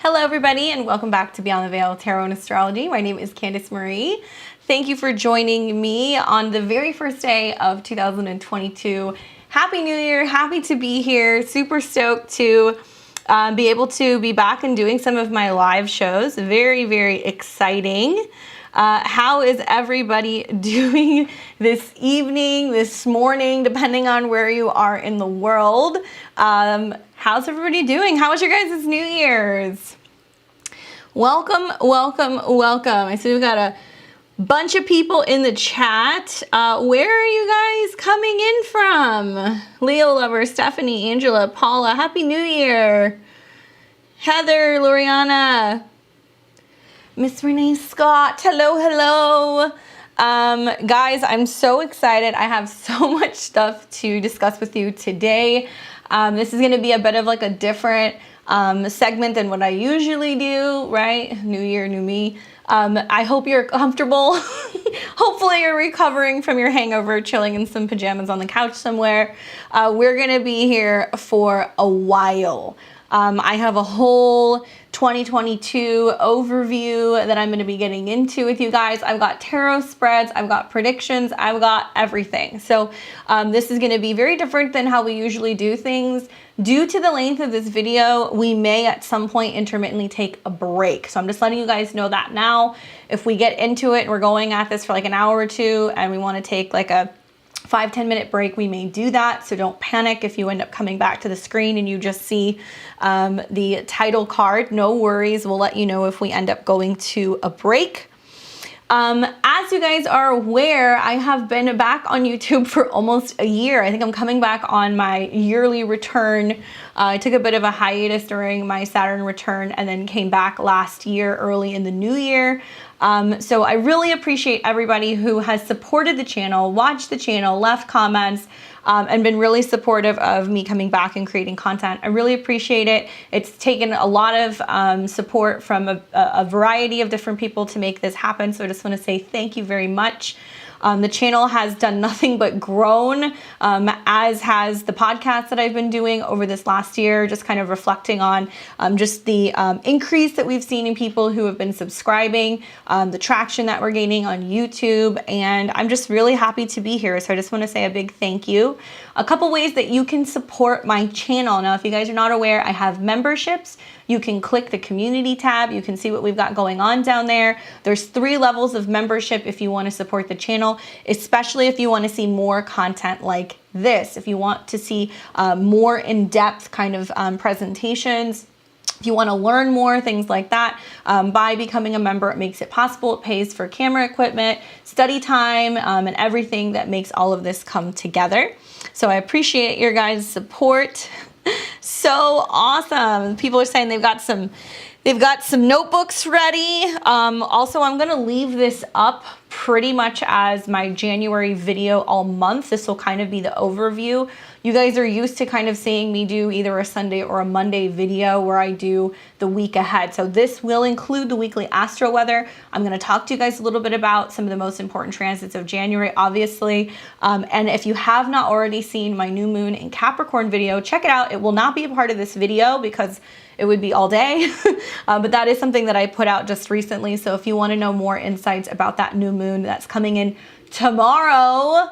Hello everybody and welcome back to Beyond the Veil Tarot and Astrology. My name is Candice Marie. Thank you for joining me on the very first day of 2022. Happy New Year, happy to be here, super stoked to be able to be back and doing some of my live shows. Very, very exciting. How is everybody doing this evening, this morning, depending on where you are in the world? How's everybody doing? How was your guys' New Year's? Welcome, welcome, welcome. I see we've got a bunch of people in the chat. Where are you guys coming in from? Leo Lover, Stephanie, Angela, Paula, Happy New Year. Heather, Loriana, Miss Renee Scott, hello, hello. Guys, I'm so excited. I have so much stuff to discuss with you today. This is going to be a bit of like a different segment than what I usually do, right? New year, new me. I hope you're comfortable. Hopefully you're recovering from your hangover, chilling in some pajamas on the couch somewhere. We're going to be here for a while. I have a whole 2022 overview that I'm going to be getting into with you guys. I've got tarot spreads, I've got predictions, I've got everything. So this is going to be very different than how we usually do things. Due to the length of this video, we may at some point intermittently take a break. So I'm just letting you guys know that now. If we get into it and we're going at this for like an hour or two and we want to take like a 5-10 minute break, we may do that. So don't panic if you end up coming back to the screen and you just see the title card. No worries. We'll let you know if we end up going to a break. As you guys are aware, I have been back on YouTube for almost a year. I think I'm coming back on my yearly return. I took a bit of a hiatus during my Saturn return and then came back last year early in the new year. So I really appreciate everybody who has supported the channel, watched the channel, left comments, and been really supportive of me coming back and creating content. I really appreciate it. It's taken a lot of support from a variety of different people to make this happen. So I just want to say thank you very much. The channel has done nothing but grown, as has the podcast that I've been doing over this last year, just kind of reflecting on just the increase that we've seen in people who have been subscribing, the traction that we're gaining on YouTube, and I'm just really happy to be here. So I just want to say a big thank you. A couple ways that you can support my channel. Now, if you guys are not aware, I have memberships. You can click the community tab. You can see what we've got going on down there. There's 3 levels of membership if you want to support the channel, especially if you want to see more content like this. If you want to see more in-depth kind of presentations, if you want to learn more, things like that, by becoming a member, it makes it possible. It pays for camera equipment, study time, and everything that makes all of this come together. So I appreciate your guys' support. So awesome. People are saying they've got some notebooks ready. Also, I'm going to leave this up pretty much as my January video all month. This will kind of be the overview. You guys are used to kind of seeing me do either a Sunday or a Monday video where I do the week ahead. So this will include the weekly astro weather. I'm going to talk to you guys a little bit about some of the most important transits of January, obviously. And if you have not already seen my new moon in Capricorn video, check it out. It will not be a part of this video because it would be all day, but that is something that I put out just recently. So if you want to know more insights about that new moon that's coming in tomorrow,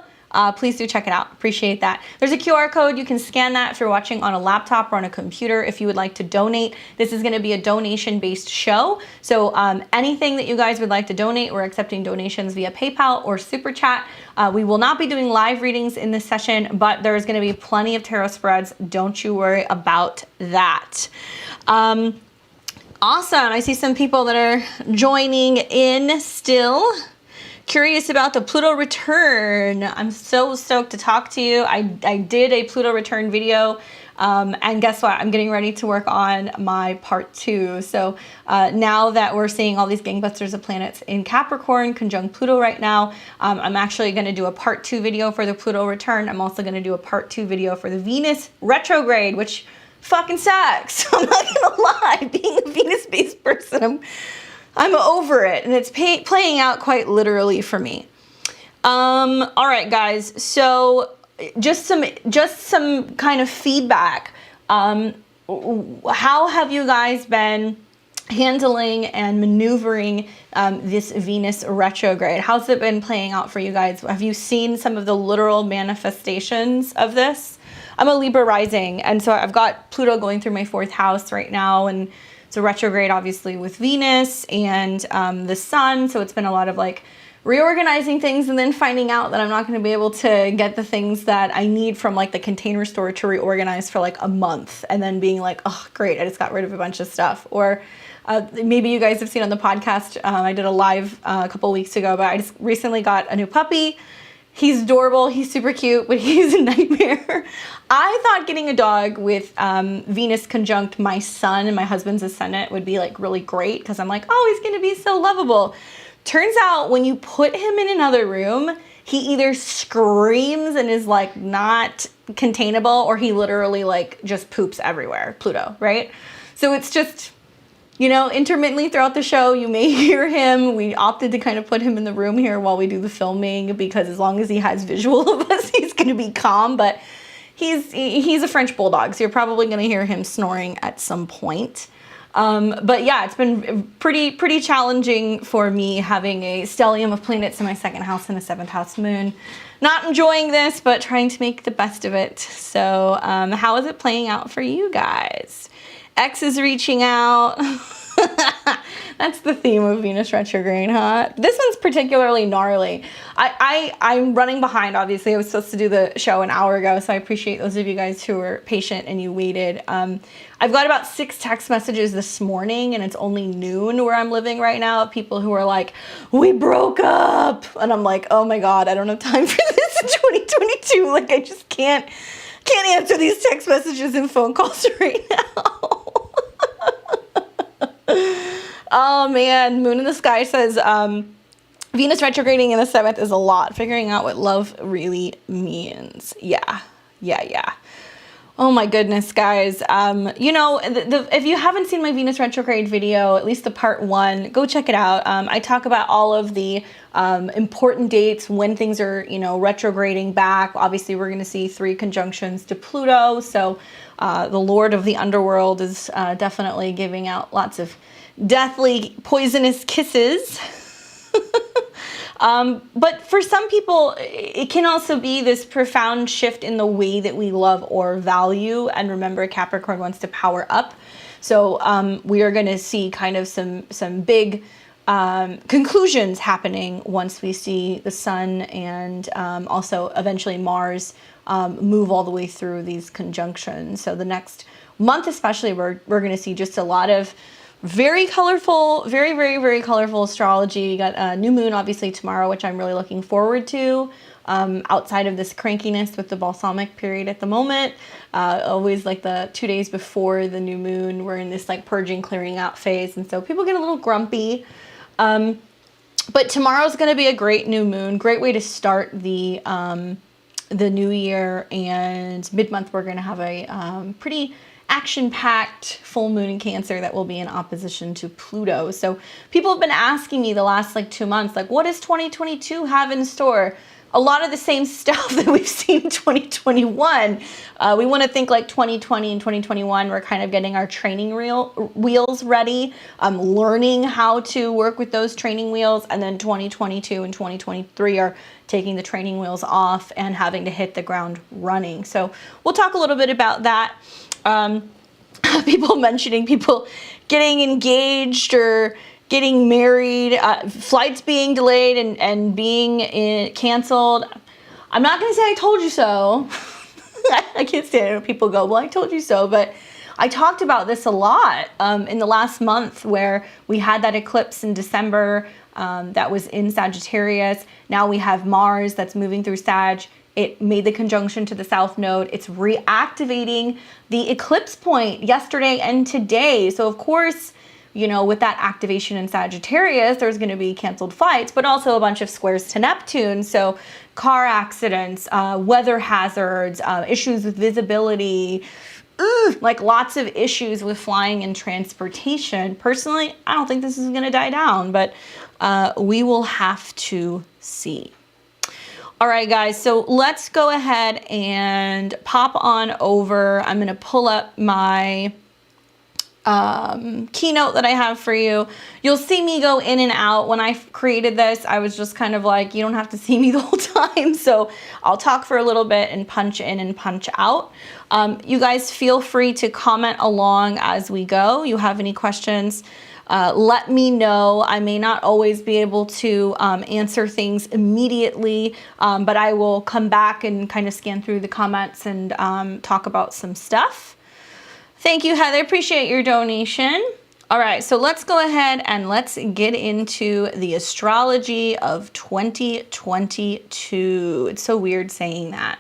please do check it out. Appreciate that. There's a QR code. You can scan that if you're watching on a laptop or on a computer if you would like to donate. This is going to be a donation-based show. So anything that you guys would like to donate, we're accepting donations via PayPal or Super Chat. We will not be doing live readings in this session, but there's going to be plenty of tarot spreads. Don't you worry about that. Awesome. I see some people that are joining in still. Curious about the Pluto return. I'm so stoked to talk to you. I did a Pluto return video, and guess what? I'm getting ready to work on my part 2. So now that we're seeing all these gangbusters of planets in Capricorn conjunct Pluto right now, I'm actually going to do a part 2 video for the Pluto return. I'm also going to do a part 2 video for the Venus retrograde, which fucking sucks. I'm not gonna lie. Being a Venus-based person, I'm over it, and it's playing out quite literally for me. All right, guys. So just some kind of feedback. How have you guys been handling and maneuvering this Venus retrograde. How's it been playing out for you guys? Have you seen some of the literal manifestations of this? I'm a Libra rising, and so I've got Pluto going through my 4th house right now, and it's a retrograde obviously with Venus and the sun, so it's been a lot of like reorganizing things and then finding out that I'm not going to be able to get the things that I need from like the Container Store to reorganize for like a month, and then being like, oh great, I just got rid of a bunch of stuff. Or maybe you guys have seen on the podcast, I did a live a couple weeks ago, but I just recently got a new puppy. He's adorable, he's super cute, but he's a nightmare. I thought getting a dog with Venus conjunct my sun and my husband's ascendant would be like really great, because I'm like, oh, he's gonna be so lovable. Turns out when you put him in another room, he either screams and is like not containable, or he literally like just poops everywhere. Pluto, right? So it's just, you know, intermittently throughout the show, you may hear him. We opted to kind of put him in the room here while we do the filming, because as long as he has visual of us, he's going to be calm. But he's a French bulldog, so you're probably going to hear him snoring at some point. But yeah, it's been pretty challenging for me having a stellium of planets in my 2nd house and a 7th house moon. Not enjoying this, but trying to make the best of it. So how is it playing out for you guys? X is reaching out. That's the theme of Venus retrograde, huh? This one's particularly gnarly. I'm running behind, obviously. I was supposed to do the show an hour ago, so I appreciate those of you guys who were patient and you waited. I've got about 6 text messages this morning, and it's only noon where I'm living right now, of people who are like, we broke up. And I'm like, oh my God, I don't have time for this in 2022. Like, I just can't answer these text messages and phone calls right now. Oh man, Moon in the Sky says Venus retrograding in the 7th is a lot. Figuring out what love really means. Yeah. Oh my goodness, guys. You know, if you haven't seen my Venus retrograde video, at least the part 1, go check it out. I talk about all of the important dates when things are, you know, retrograding back. Obviously, we're going to see 3 conjunctions to Pluto. So the Lord of the Underworld is definitely giving out lots of deathly, poisonous kisses. But for some people, it can also be this profound shift in the way that we love or value. And remember, Capricorn wants to power up. So we are going to see kind of some big conclusions happening once we see the sun and also eventually Mars move all the way through these conjunctions. So the next month especially, we're going to see just a lot of very colorful, very colorful astrology. You got a new moon obviously tomorrow, which I'm really looking forward to. Outside of this crankiness with the balsamic period at the moment, always like the 2 days before the new moon, we're in this like purging, clearing out phase, and so people get a little grumpy. But tomorrow's going to be a great new moon, great way to start the new year, and mid-month we're going to have a pretty action-packed full moon in Cancer that will be in opposition to Pluto. So people have been asking me the last like 2 months, like, what does 2022 have in store? A lot of the same stuff that we've seen in 2021. We want to think like 2020 and 2021, we're kind of getting our training wheels ready, learning how to work with those training wheels, and then 2022 and 2023 are taking the training wheels off and having to hit the ground running. So we'll talk a little bit about that. People mentioning people getting engaged or getting married, flights being delayed and being canceled. I'm not going to say I told you so. I can't stand it when people go, well, I told you so. But I talked about this a lot in the last month, where we had that eclipse in December that was in Sagittarius. Now we have Mars that's moving through Sag. It made the conjunction to the South Node. It's reactivating the eclipse point yesterday and today. So of course, you know, with that activation in Sagittarius, there's going to be canceled flights, but also a bunch of squares to Neptune. So car accidents, weather hazards, issues with visibility, like lots of issues with flying and transportation. Personally, I don't think this is going to die down, but we will have to see. All right, guys, so let's go ahead and pop on over. I'm going to pull up my keynote that I have for you. You'll see me go in and out. When I created this, I was just kind of like, you don't have to see me the whole time. So I'll talk for a little bit and punch in and punch out. You guys feel free to comment along as we go. You have any questions, let me know. I may not always be able to answer things immediately, but I will come back and kind of scan through the comments and talk about some stuff. Thank you, Heather. Appreciate your donation. All right, so let's go ahead and let's get into the astrology of 2022. It's so weird saying that.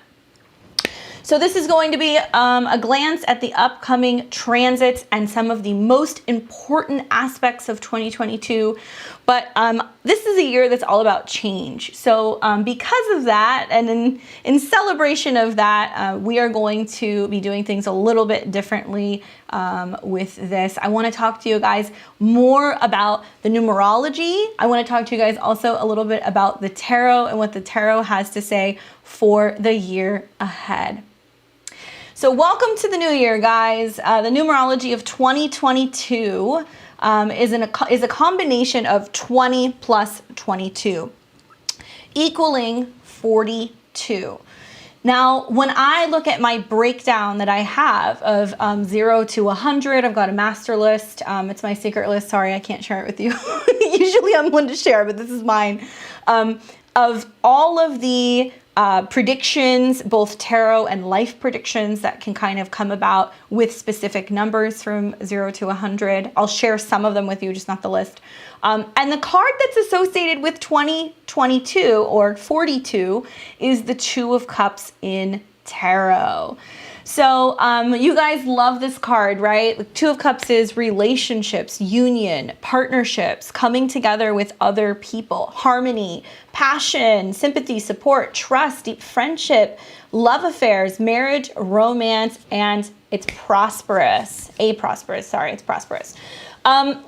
So this is going to be a glance at the upcoming transits and some of the most important aspects of 2022. But this is a year that's all about change. So because of that, and in celebration of that, we are going to be doing things a little bit differently with this. I want to talk to you guys more about the numerology. I want to talk to you guys also a little bit about the tarot and what the tarot has to say for the year ahead. So welcome to the new year, guys. The numerology of 2022 is a combination of 20 plus 22, equaling 42. Now, when I look at my breakdown that I have of 0 to 100, I've got a master list. It's my secret list. Sorry, I can't share it with you. Usually I'm one to share, but this is mine. Of all of the predictions, both tarot and life predictions that can kind of come about with specific numbers from 0 to 100. I'll share some of them with you, just not the list. And the card that's associated with 2022 or 42 is the Two of Cups in tarot. So you guys love this card, right? The Two of Cups is relationships, union, partnerships, coming together with other people, harmony, passion, sympathy, support, trust, deep friendship, love affairs, marriage, romance, and it's prosperous. It's prosperous.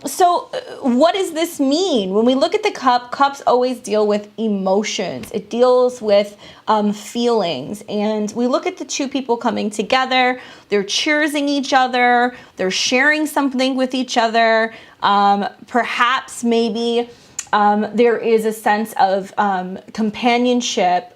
So what does this mean? When we look at the cup, cups always deal with emotions. It deals with feelings. And we look at the two people coming together. They're cheersing each other. They're sharing something with each other. Perhaps maybe there is a sense of companionship,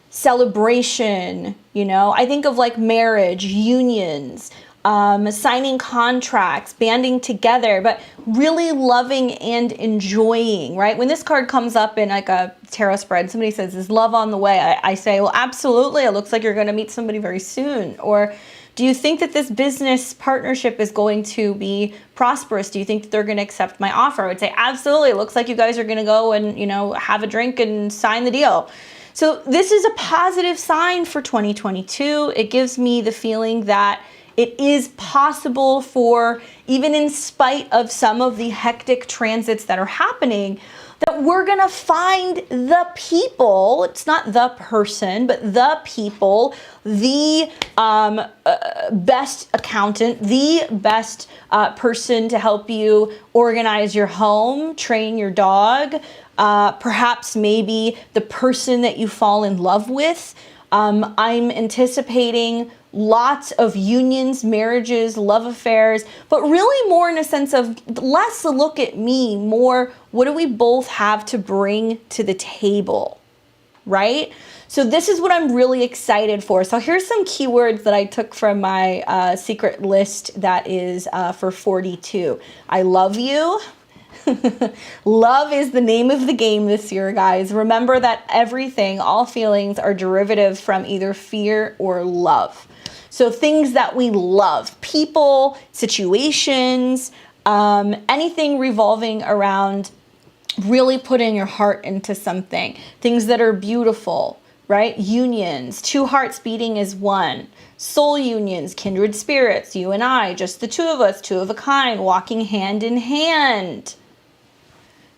celebration. You know, I think of like marriage, unions, signing contracts, banding together, but really loving and enjoying, right? When this card comes up in like a tarot spread, somebody says, is love on the way? I say, well, absolutely. It looks like you're going to meet somebody very soon. Or do you think that this business partnership is going to be prosperous? Do you think that they're going to accept my offer? I would say, absolutely. It looks like you guys are going to go and, you know, have a drink and sign the deal. So this is a positive sign for 2022. It gives me the feeling that it is possible for, even in spite of some of the hectic transits that are happening, that we're gonna find the people, it's not the person, but the people, the best accountant, the best person to help you organize your home, train your dog, perhaps maybe the person that you fall in love with. I'm anticipating lots of unions, marriages, love affairs, but really more in a sense of less a look at me, more what do we both have to bring to the table, right? So this is what I'm really excited for. So here's some keywords that I took from my secret list that is for 42. I love you. Love is the name of the game this year, guys. Remember that everything, all feelings are derivative from either fear or love. So things that we love, people, situations, anything revolving around really putting your heart into something, things that are beautiful, right? Unions, two hearts beating as one. Soul unions, kindred spirits, you and I, just the two of us, two of a kind, walking hand in hand.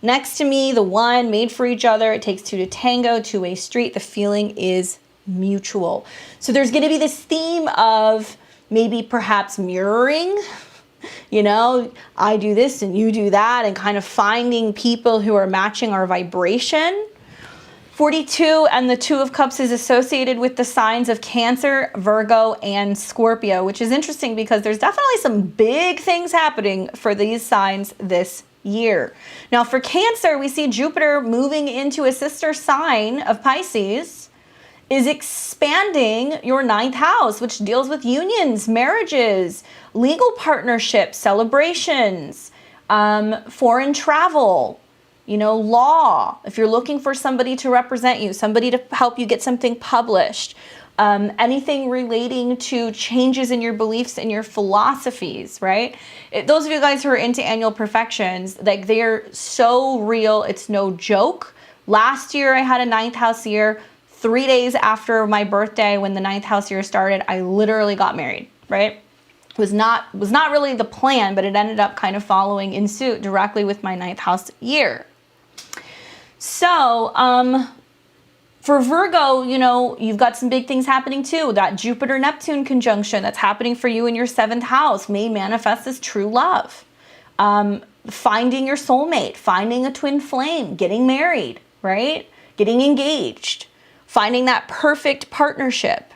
Next to me, the one made for each other. It takes two to tango, two-way street. The feeling is mutual. So there's going to be this theme of maybe perhaps mirroring, you know, I do this and you do that, and kind of finding people who are matching our vibration. 42 and the Two of Cups is associated with the signs of Cancer, Virgo, and Scorpio, which is interesting because there's definitely some big things happening for these signs this year. Now for Cancer, we see Jupiter moving into a sister sign of Pisces, is expanding your 9th house, which deals with unions, marriages, legal partnerships, celebrations, foreign travel, you know, law. If you're looking for somebody to represent you, somebody to help you get something published, anything relating to changes in your beliefs and your philosophies, right? Those of you guys who are into annual perfections, like they're so real, it's no joke. Last year I had a 9th house year. 3 days after my birthday, when the 9th house year started, I literally got married, right? Was not really the plan, but it ended up kind of following in suit directly with my 9th house year. So, for Virgo, you know, you've got some big things happening too. That Jupiter-Neptune conjunction that's happening for you in your 7th house may manifest as true love. Finding your soulmate, finding a twin flame, getting married, right? Getting engaged, finding that perfect partnership.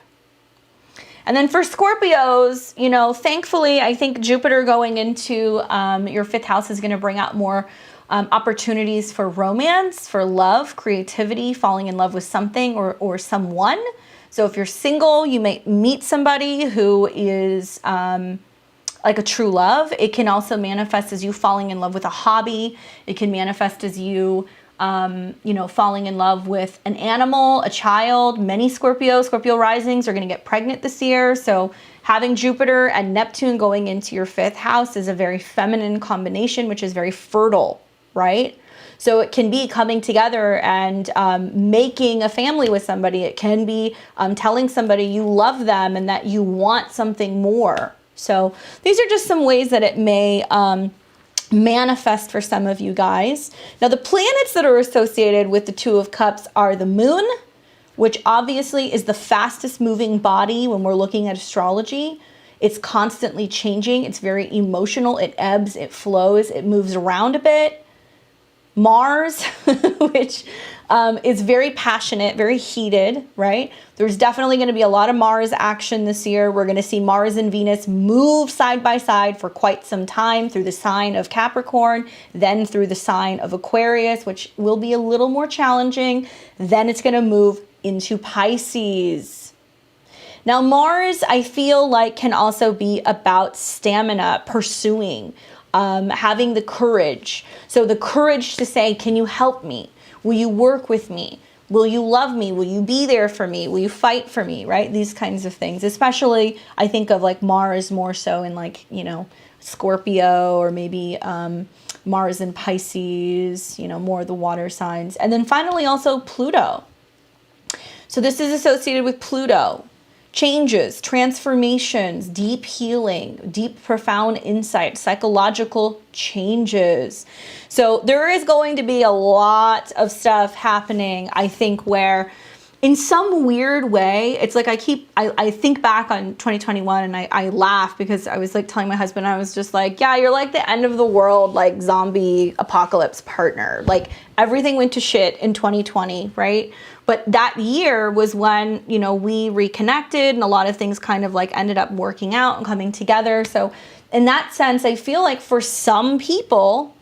And then for Scorpios, you know, thankfully, I think Jupiter going into your 5th house is going to bring out more opportunities for romance, for love, creativity, falling in love with something or someone. So if you're single, you may meet somebody who is like a true love. It can also manifest as you falling in love with a hobby. It can manifest as you you know, falling in love with an animal, a child. Many Scorpio risings are going to get pregnant this year. So having Jupiter and Neptune going into your 5th house is a very feminine combination, which is very fertile, right? So it can be coming together and making a family with somebody. It can be telling somebody you love them and that you want something more. So these are just some ways that it may manifest for some of you guys. Now the planets that are associated with the Two of Cups are the Moon, which obviously is the fastest moving body when we're looking at astrology. It's constantly changing. It's very emotional. It ebbs, it flows, it moves around a bit. Mars, which is very passionate, very heated, right? There's definitely going to be a lot of Mars action this year. We're going to see Mars and Venus move side by side for quite some time through the sign of Capricorn, then through the sign of Aquarius, which will be a little more challenging. Then it's going to move into Pisces. Now, Mars, I feel like, can also be about stamina, pursuing, having the courage. So the courage to say, can you help me? Will you work with me? Will you love me? Will you be there for me? Will you fight for me? Right? These kinds of things. Especially, I think of like Mars more so in like, you know, Scorpio, or maybe Mars in Pisces, you know, more of the water signs. And then finally also Pluto. So this is associated with Pluto. Changes, transformations, deep healing, deep profound insight, psychological changes. So there is going to be a lot of stuff happening, I think, where in some weird way, it's like I think back on 2021 and I laugh because I was like telling my husband, I was just like, yeah, you're like the end of the world, like zombie apocalypse partner. Like everything went to shit in 2020, right? But that year was when, you know, we reconnected and a lot of things kind of like ended up working out and coming together. So in that sense, I feel like for some people,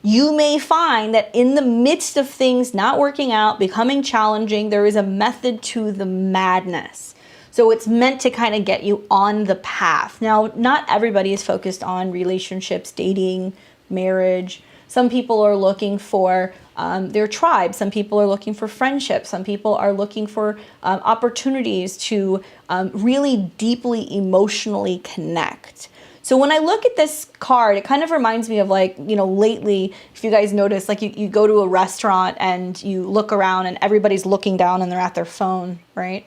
you may find that in the midst of things not working out, becoming challenging, there is a method to the madness. So it's meant to kind of get you on the path. Now, not everybody is focused on relationships, dating, marriage. Some people are looking for their tribe. Some people are looking for friendship. Some people are looking for opportunities to really deeply emotionally connect. So when I look at this card, it kind of reminds me of like, you know, lately, if you guys notice, like you go to a restaurant and you look around and everybody's looking down and they're at their phone, right?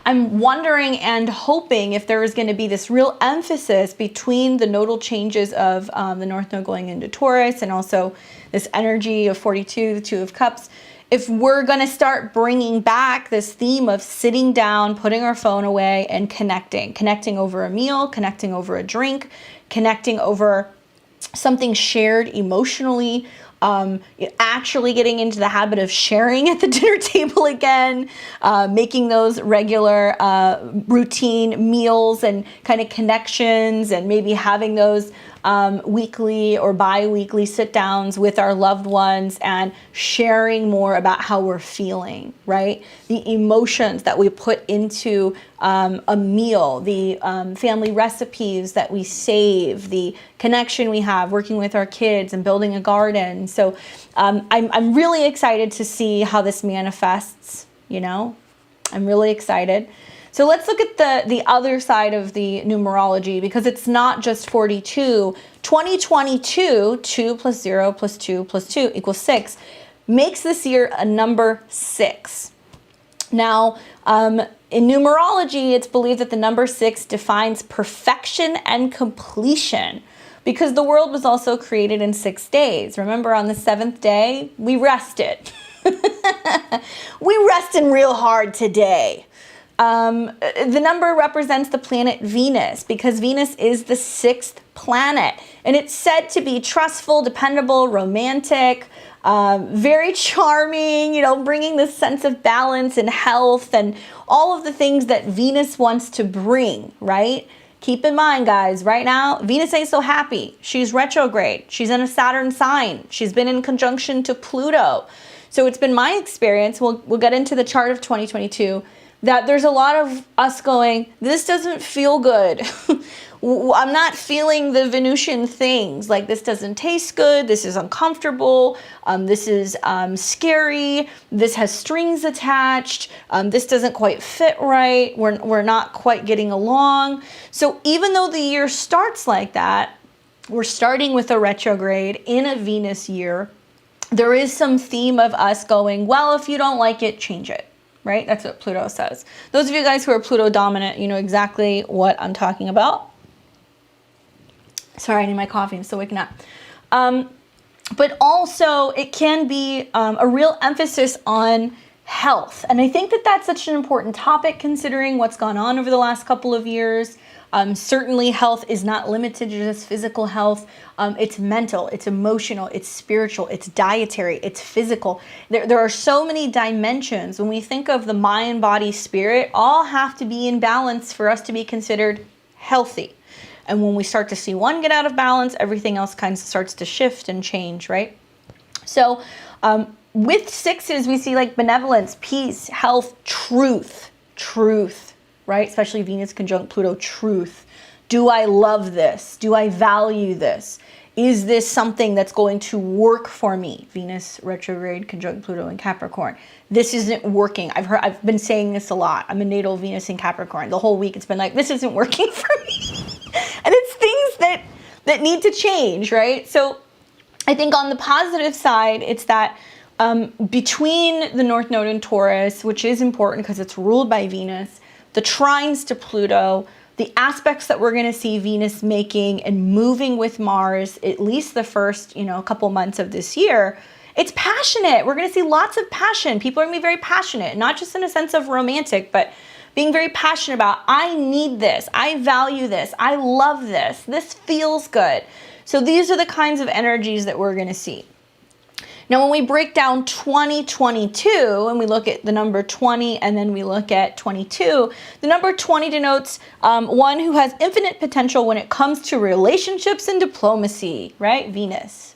I'm wondering and hoping if there is going to be this real emphasis between the nodal changes of the North Node going into Taurus and also this energy of 42, the Two of Cups. If we're going to start bringing back this theme of sitting down, putting our phone away and connecting over a meal, connecting over a drink, connecting over something shared emotionally, actually getting into the habit of sharing at the dinner table again, making those regular routine meals and kind of connections, and maybe having those weekly or bi-weekly sit downs with our loved ones and sharing more about how we're feeling, right? The emotions that we put into a meal, the family recipes that we save, the connection we have working with our kids and building a garden. So I'm really excited to see how this manifests, you know? I'm really excited. So let's look at the other side of the numerology, because it's not just 42. 2022, 2 plus 0 plus 2 plus 2 equals 6, makes this year a number 6. Now, in numerology, it's believed that the number 6 defines perfection and completion, because the world was also created in 6 days. Remember, on the 7th day, we rested. We rested real hard today. The number represents the planet Venus, because Venus is the 6th planet, and it's said to be trustful, dependable, romantic, very charming, you know, bringing this sense of balance and health and all of the things that Venus wants to bring, right? Keep in mind, guys, right now, Venus ain't so happy. She's retrograde. She's in a Saturn sign. She's been in conjunction to Pluto. So it's been my experience, we'll get into the chart of 2022, that there's a lot of us going, this doesn't feel good. I'm not feeling the Venusian things. Like, this doesn't taste good. This is uncomfortable. This is scary. This has strings attached. This doesn't quite fit right. We're not quite getting along. So even though the year starts like that, we're starting with a retrograde in a Venus year. There is some theme of us going, well, if you don't like it, change it. Right? That's what Pluto says. Those of you guys who are Pluto dominant, you know exactly what I'm talking about. Sorry, I need my coffee. I'm still waking up. But also, it can be a real emphasis on health. And I think that that's such an important topic, considering what's gone on over the last couple of years. Certainly, health is not limited to just physical health. It's mental, it's emotional, it's spiritual, it's dietary, it's physical. There are so many dimensions. When we think of the mind, body, spirit, all have to be in balance for us to be considered healthy. And when we start to see one get out of balance, everything else kind of starts to shift and change, right? So with 6s, we see like benevolence, peace, health, truth, right? Especially Venus conjunct Pluto, truth. Do I love this? Do I value this? Is this something that's going to work for me? Venus retrograde conjunct Pluto in Capricorn. This isn't working. I've been saying this a lot. I'm a natal Venus in Capricorn. The whole week it's been like, this isn't working for me. And it's things that need to change, right? So I think on the positive side, it's that between the North Node in Taurus, which is important because it's ruled by Venus, the trines to Pluto, the aspects that we're going to see Venus making and moving with Mars, at least the first, couple months of this year, it's passionate. We're going to see lots of passion. People are going to be very passionate, not just in a sense of romantic, but being very passionate about, I need this, I value this, I love this, this feels good. So these are the kinds of energies that we're going to see. Now, when we break down 2022 and we look at the number 20 and then we look at 22, the number 20 denotes one who has infinite potential when it comes to relationships and diplomacy, right? Venus.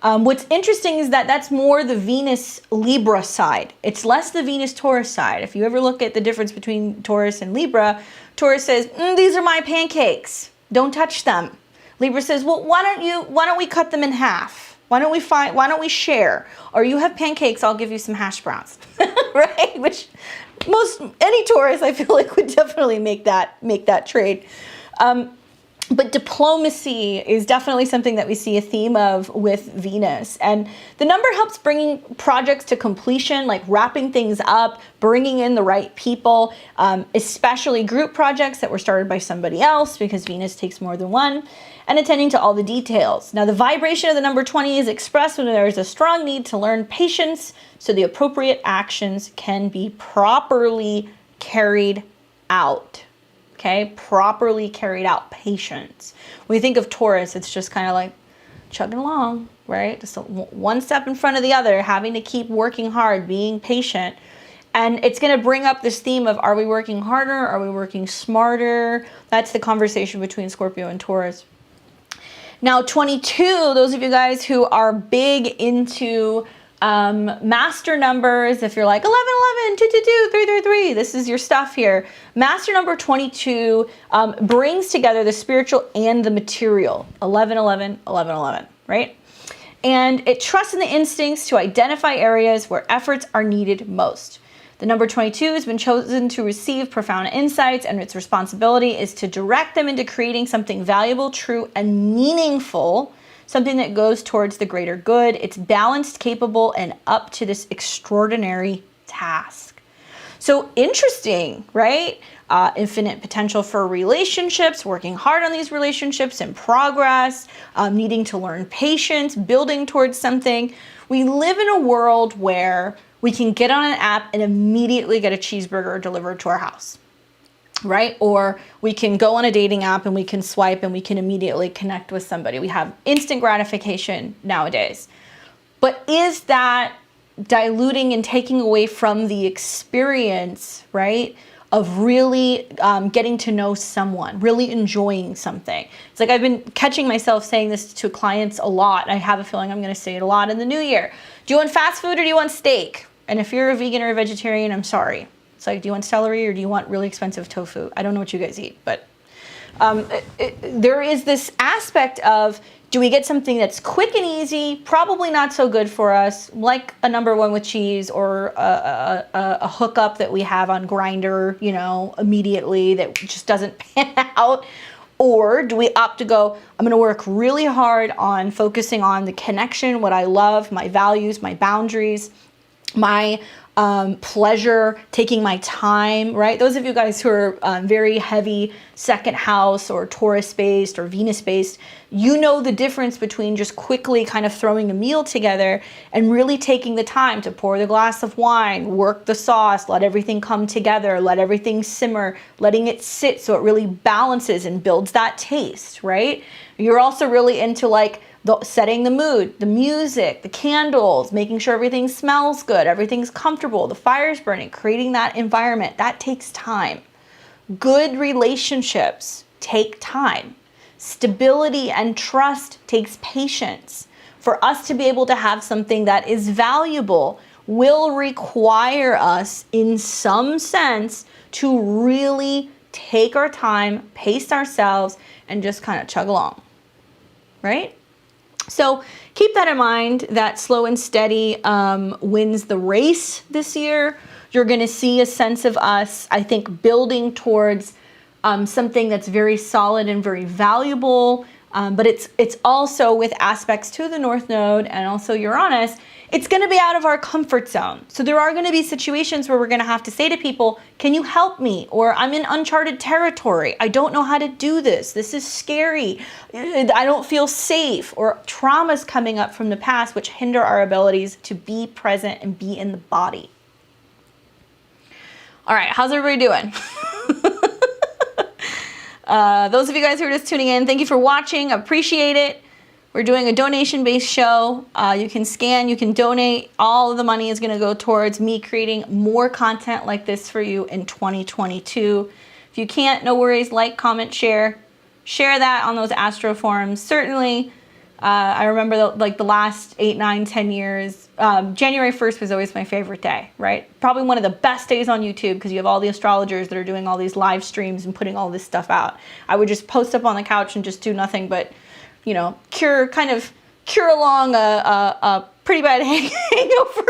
What's interesting is that that's more the Venus Libra side. It's less the Venus Taurus side. If you ever look at the difference between Taurus and Libra, Taurus says, these are my pancakes. Don't touch them. Libra says, well, why don't we cut them in half? Why don't we share? Or you have pancakes, I'll give you some hash browns, right? Which any Taurus, I feel like, would definitely make that trade. But diplomacy is definitely something that we see a theme of with Venus. And the number helps bringing projects to completion, like wrapping things up, bringing in the right people, especially group projects that were started by somebody else, because Venus takes more than one, and attending to all the details. Now, the vibration of the number 20 is expressed when there is a strong need to learn patience, so the appropriate actions can be properly carried out. Okay, properly carried out, patience. When you think of Taurus, it's just kind of like, chugging along, right? Just one step in front of the other, having to keep working hard, being patient. And it's going to bring up this theme of, are we working harder? Are we working smarter? That's the conversation between Scorpio and Taurus. Now, 22, those of you guys who are big into master numbers, if you're like 11, 11, 2, 2, 2, 3, 3, 3, this is your stuff here. Master number 22 brings together the spiritual and the material. 11, 11, 11, 11, right? And it trusts in the instincts to identify areas where efforts are needed most. The number 22 has been chosen to receive profound insights, and its responsibility is to direct them into creating something valuable, true, and meaningful, something that goes towards the greater good. It's balanced, capable, and up to this extraordinary task. So interesting, right? Infinite potential for relationships, working hard on these relationships in progress, needing to learn patience, building towards something. We live in a world where we can get on an app and immediately get a cheeseburger delivered to our house, right? Or we can go on a dating app and we can swipe and we can immediately connect with somebody. We have instant gratification nowadays. But is that diluting and taking away from the experience, right, of really getting to know someone, really enjoying something? It's like I've been catching myself saying this to clients a lot. I have a feeling I'm going to say it a lot in the new year. Do you want fast food or do you want steak? And if you're a vegan or a vegetarian, I'm sorry. It's like, do you want celery or do you want really expensive tofu? I don't know what you guys eat, but there is this aspect of, do we get something that's quick and easy, probably not so good for us, like a number one with cheese, or a hookup that we have on Grindr, you know, immediately that just doesn't pan out? Or do we opt to go, I'm going to work really hard on focusing on the connection, what I love, my values, my boundaries, my pleasure, taking my time, right? Those of you guys who are very heavy second house or Taurus based or Venus based, you know the difference between just quickly kind of throwing a meal together and really taking the time to pour the glass of wine, work the sauce, let everything come together, let everything simmer, letting it sit so it really balances and builds that taste, right? You're also really into like setting the mood, the music, the candles, making sure everything smells good, everything's comfortable, the fire's burning, creating that environment. That takes time. Good relationships take time. Stability and trust takes patience. For us to be able to have something that is valuable will require us, in some sense, to really take our time, pace ourselves, and just kind of chug along, right? So keep that in mind, that slow and steady wins the race this year. You're going to see a sense of us, I think, building towards something that's very solid and very valuable. But it's also with aspects to the North Node and also Uranus, it's going to be out of our comfort zone. So there are going to be situations where we're going to have to say to people, can you help me? Or I'm in uncharted territory. I don't know how to do this. This is scary. I don't feel safe. Or traumas coming up from the past which hinder our abilities to be present and be in the body. All right, how's everybody doing? Those of you guys who are just tuning in, thank you for watching. Appreciate it. We're doing a donation-based show. You can scan, you can donate. All of the money is going to go towards me creating more content like this for you in 2022. If you can't, no worries. Like, comment, share. Share that on those Astro forums. Certainly, I remember the last 8, 9, 10 years, January 1st was always my favorite day, right? Probably one of the best days on YouTube because you have all the astrologers that are doing all these live streams and putting all this stuff out. I would just post up on the couch and just do nothing but, you know, cure along a pretty bad hangover.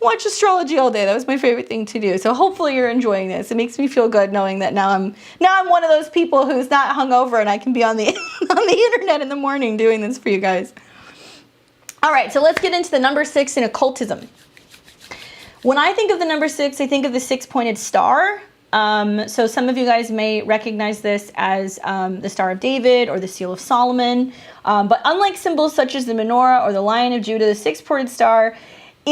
Watch astrology all day. That was my favorite thing to do. So hopefully you're enjoying this. It makes me feel good knowing that now I'm one of those people who's not hungover and I can be on the on the internet in the morning doing this for you guys. All right, so let's get into the number 6 in occultism. When I think of the number 6, I think of the 6-pointed star. So some of you guys may recognize this as the Star of David or the Seal of Solomon. But unlike symbols such as the menorah or the Lion of Judah, the 6-pointed star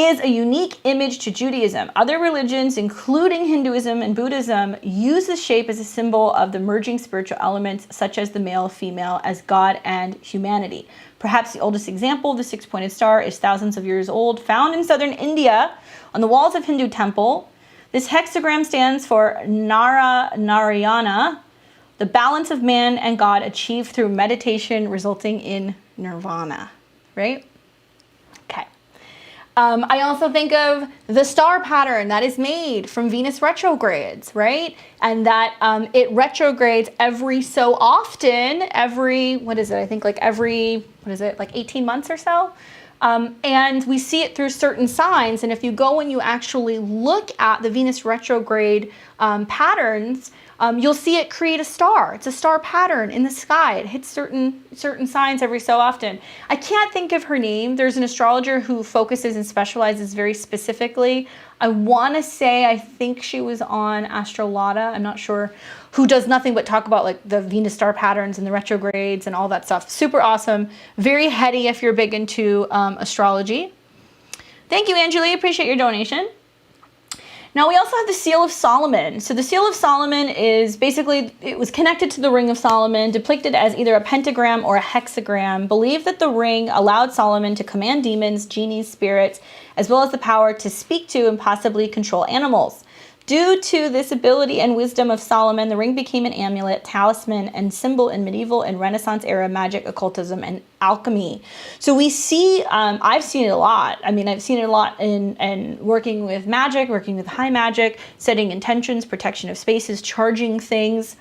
is a unique image to Judaism. Other religions, including Hinduism and Buddhism, use the shape as a symbol of the merging spiritual elements, such as the male, female, as God and humanity. Perhaps the oldest example of the six-pointed star is thousands of years old, found in southern India on the walls of Hindu temple. This hexagram stands for Narayana, the balance of man and God achieved through meditation, resulting in nirvana, right? Okay. I also think of the star pattern that is made from Venus retrogrades, right? And that it retrogrades every so often, what is it? I think like 18 months or so? And we see it through certain signs. And if you go and you actually look at the Venus retrograde patterns, you'll see it create a star. It's a star pattern in the sky. It hits certain signs every so often. I can't think of her name. There's an astrologer who focuses and specializes very specifically. I want to say, I think she was on Astrology. I'm not sure. Who does nothing but talk about like the Venus star patterns and the retrogrades and all that stuff. Super awesome. Very heady if you're big into astrology. Thank you, Angela. Appreciate your donation. Now we also have the Seal of Solomon. So the Seal of Solomon is basically, it was connected to the Ring of Solomon, depicted as either a pentagram or a hexagram. Believed that the ring allowed Solomon to command demons, genies, spirits, as well as the power to speak to and possibly control animals. Due to this ability and wisdom of Solomon, the ring became an amulet, talisman, and symbol in medieval and Renaissance era magic, occultism, and alchemy. So we see, I've seen it a lot. I mean, I've seen it a lot in working with magic, working with high magic, setting intentions, protection of spaces, charging things.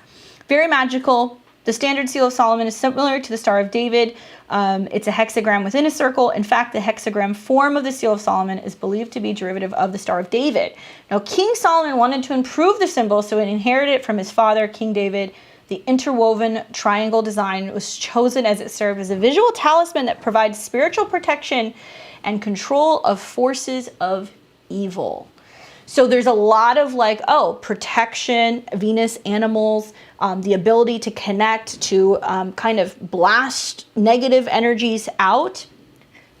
Very magical. The standard Seal of Solomon is similar to the Star of David. It's a hexagram within a circle. In fact, the hexagram form of the Seal of Solomon is believed to be derivative of the Star of David. Now, King Solomon wanted to improve the symbol, so it inherited it from his father, King David. The interwoven triangle design was chosen as it served as a visual talisman that provides spiritual protection and control of forces of evil. So there's a lot of like, protection, Venus, animals, the ability to connect, to kind of blast negative energies out,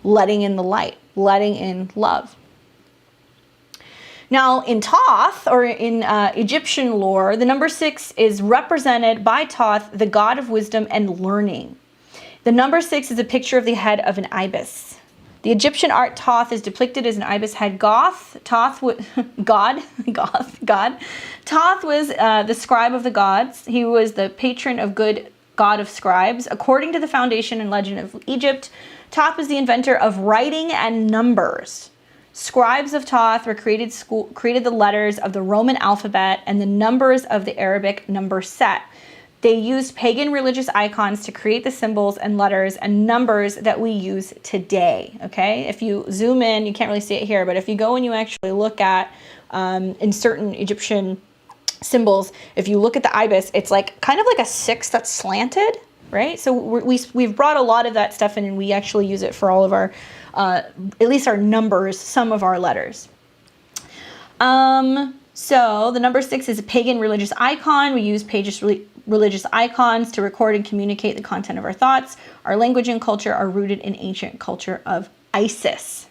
letting in the light, letting in love. Now in Thoth, or in Egyptian lore, the number 6 is represented by Thoth, the god of wisdom and learning. The number 6 is a picture of the head of an ibis. The Egyptian art Thoth is depicted as an ibis head Thoth was the scribe of the gods. He was the patron of good god of scribes. According to the foundation and legend of Egypt, Thoth was the inventor of writing and numbers. Scribes of Thoth were created the letters of the Roman alphabet and the numbers of the Arabic number set. They used pagan religious icons to create the symbols and letters and numbers that we use today, okay? If you zoom in, you can't really see it here, but if you go and you actually look at, in certain Egyptian symbols, if you look at the ibis, it's like kind of like a 6 that's slanted, right? So we've brought a lot of that stuff in, and we actually use it for all of our, at least our numbers, some of our letters. So the number 6 is a pagan religious icon. We use religious icons to record and communicate the content of our thoughts. Our language and culture are rooted in ancient culture of Isis.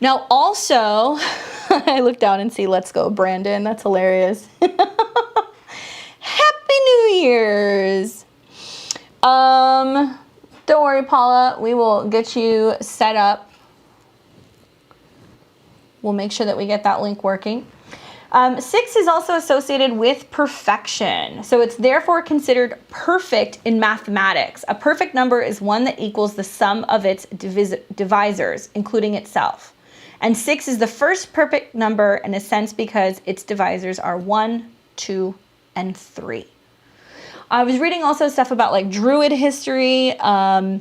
Now also, I look down and see Let's Go Brandon. That's hilarious. Happy New Year's. Don't worry, Paula. We will get you set up. We'll make sure that we get that link working. 6 is also associated with perfection. So it's therefore considered perfect in mathematics. A perfect number is one that equals the sum of its divisors, including itself. And 6 is the first perfect number in a sense because its divisors are 1, 2, and 3. I was reading also stuff about like Druid history, that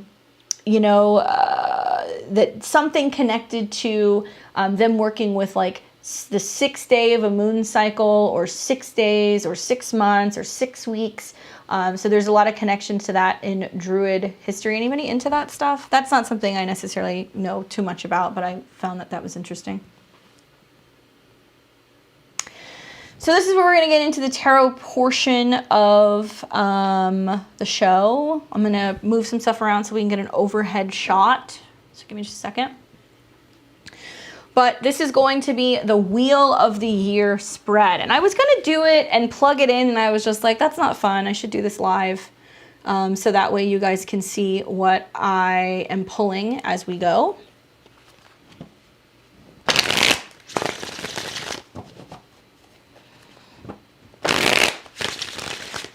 something connected to them working with like the 6th day of a moon cycle, or 6 days, or 6 months, or 6 weeks. So there's a lot of connections to that in Druid history. Anybody into that stuff? That's not something I necessarily know too much about, but I found that was interesting. So this is where we're going to get into the tarot portion of the show. I'm going to move some stuff around so we can get an overhead shot. So give me just a second. But this is going to be the Wheel of the Year spread. And I was going to do it and plug it in, and I was just like, that's not fun. I should do this live. So that way you guys can see what I am pulling as we go.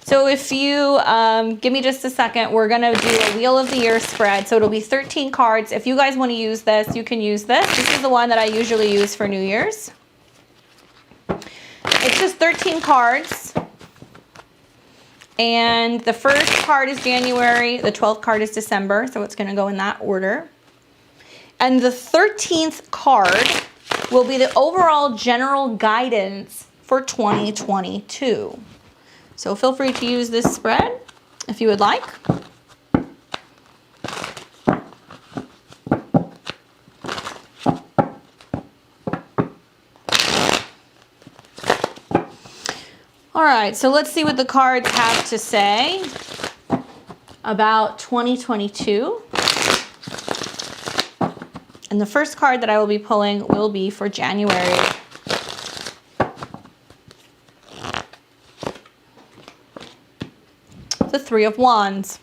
So if you give me just a second, we're going to do a Wheel of the Year spread. So it'll be 13 cards. If you guys want to use this, you can use this. This is the one that I usually use for New Year's. It's just 13 cards. And the first card is January. The 12th card is December. So it's going to go in that order. And the 13th card will be the overall general guidance for 2022. So feel free to use this spread if you would like. All right, so let's see what the cards have to say about 2022. And the first card that I will be pulling will be for January. The Three of Wands.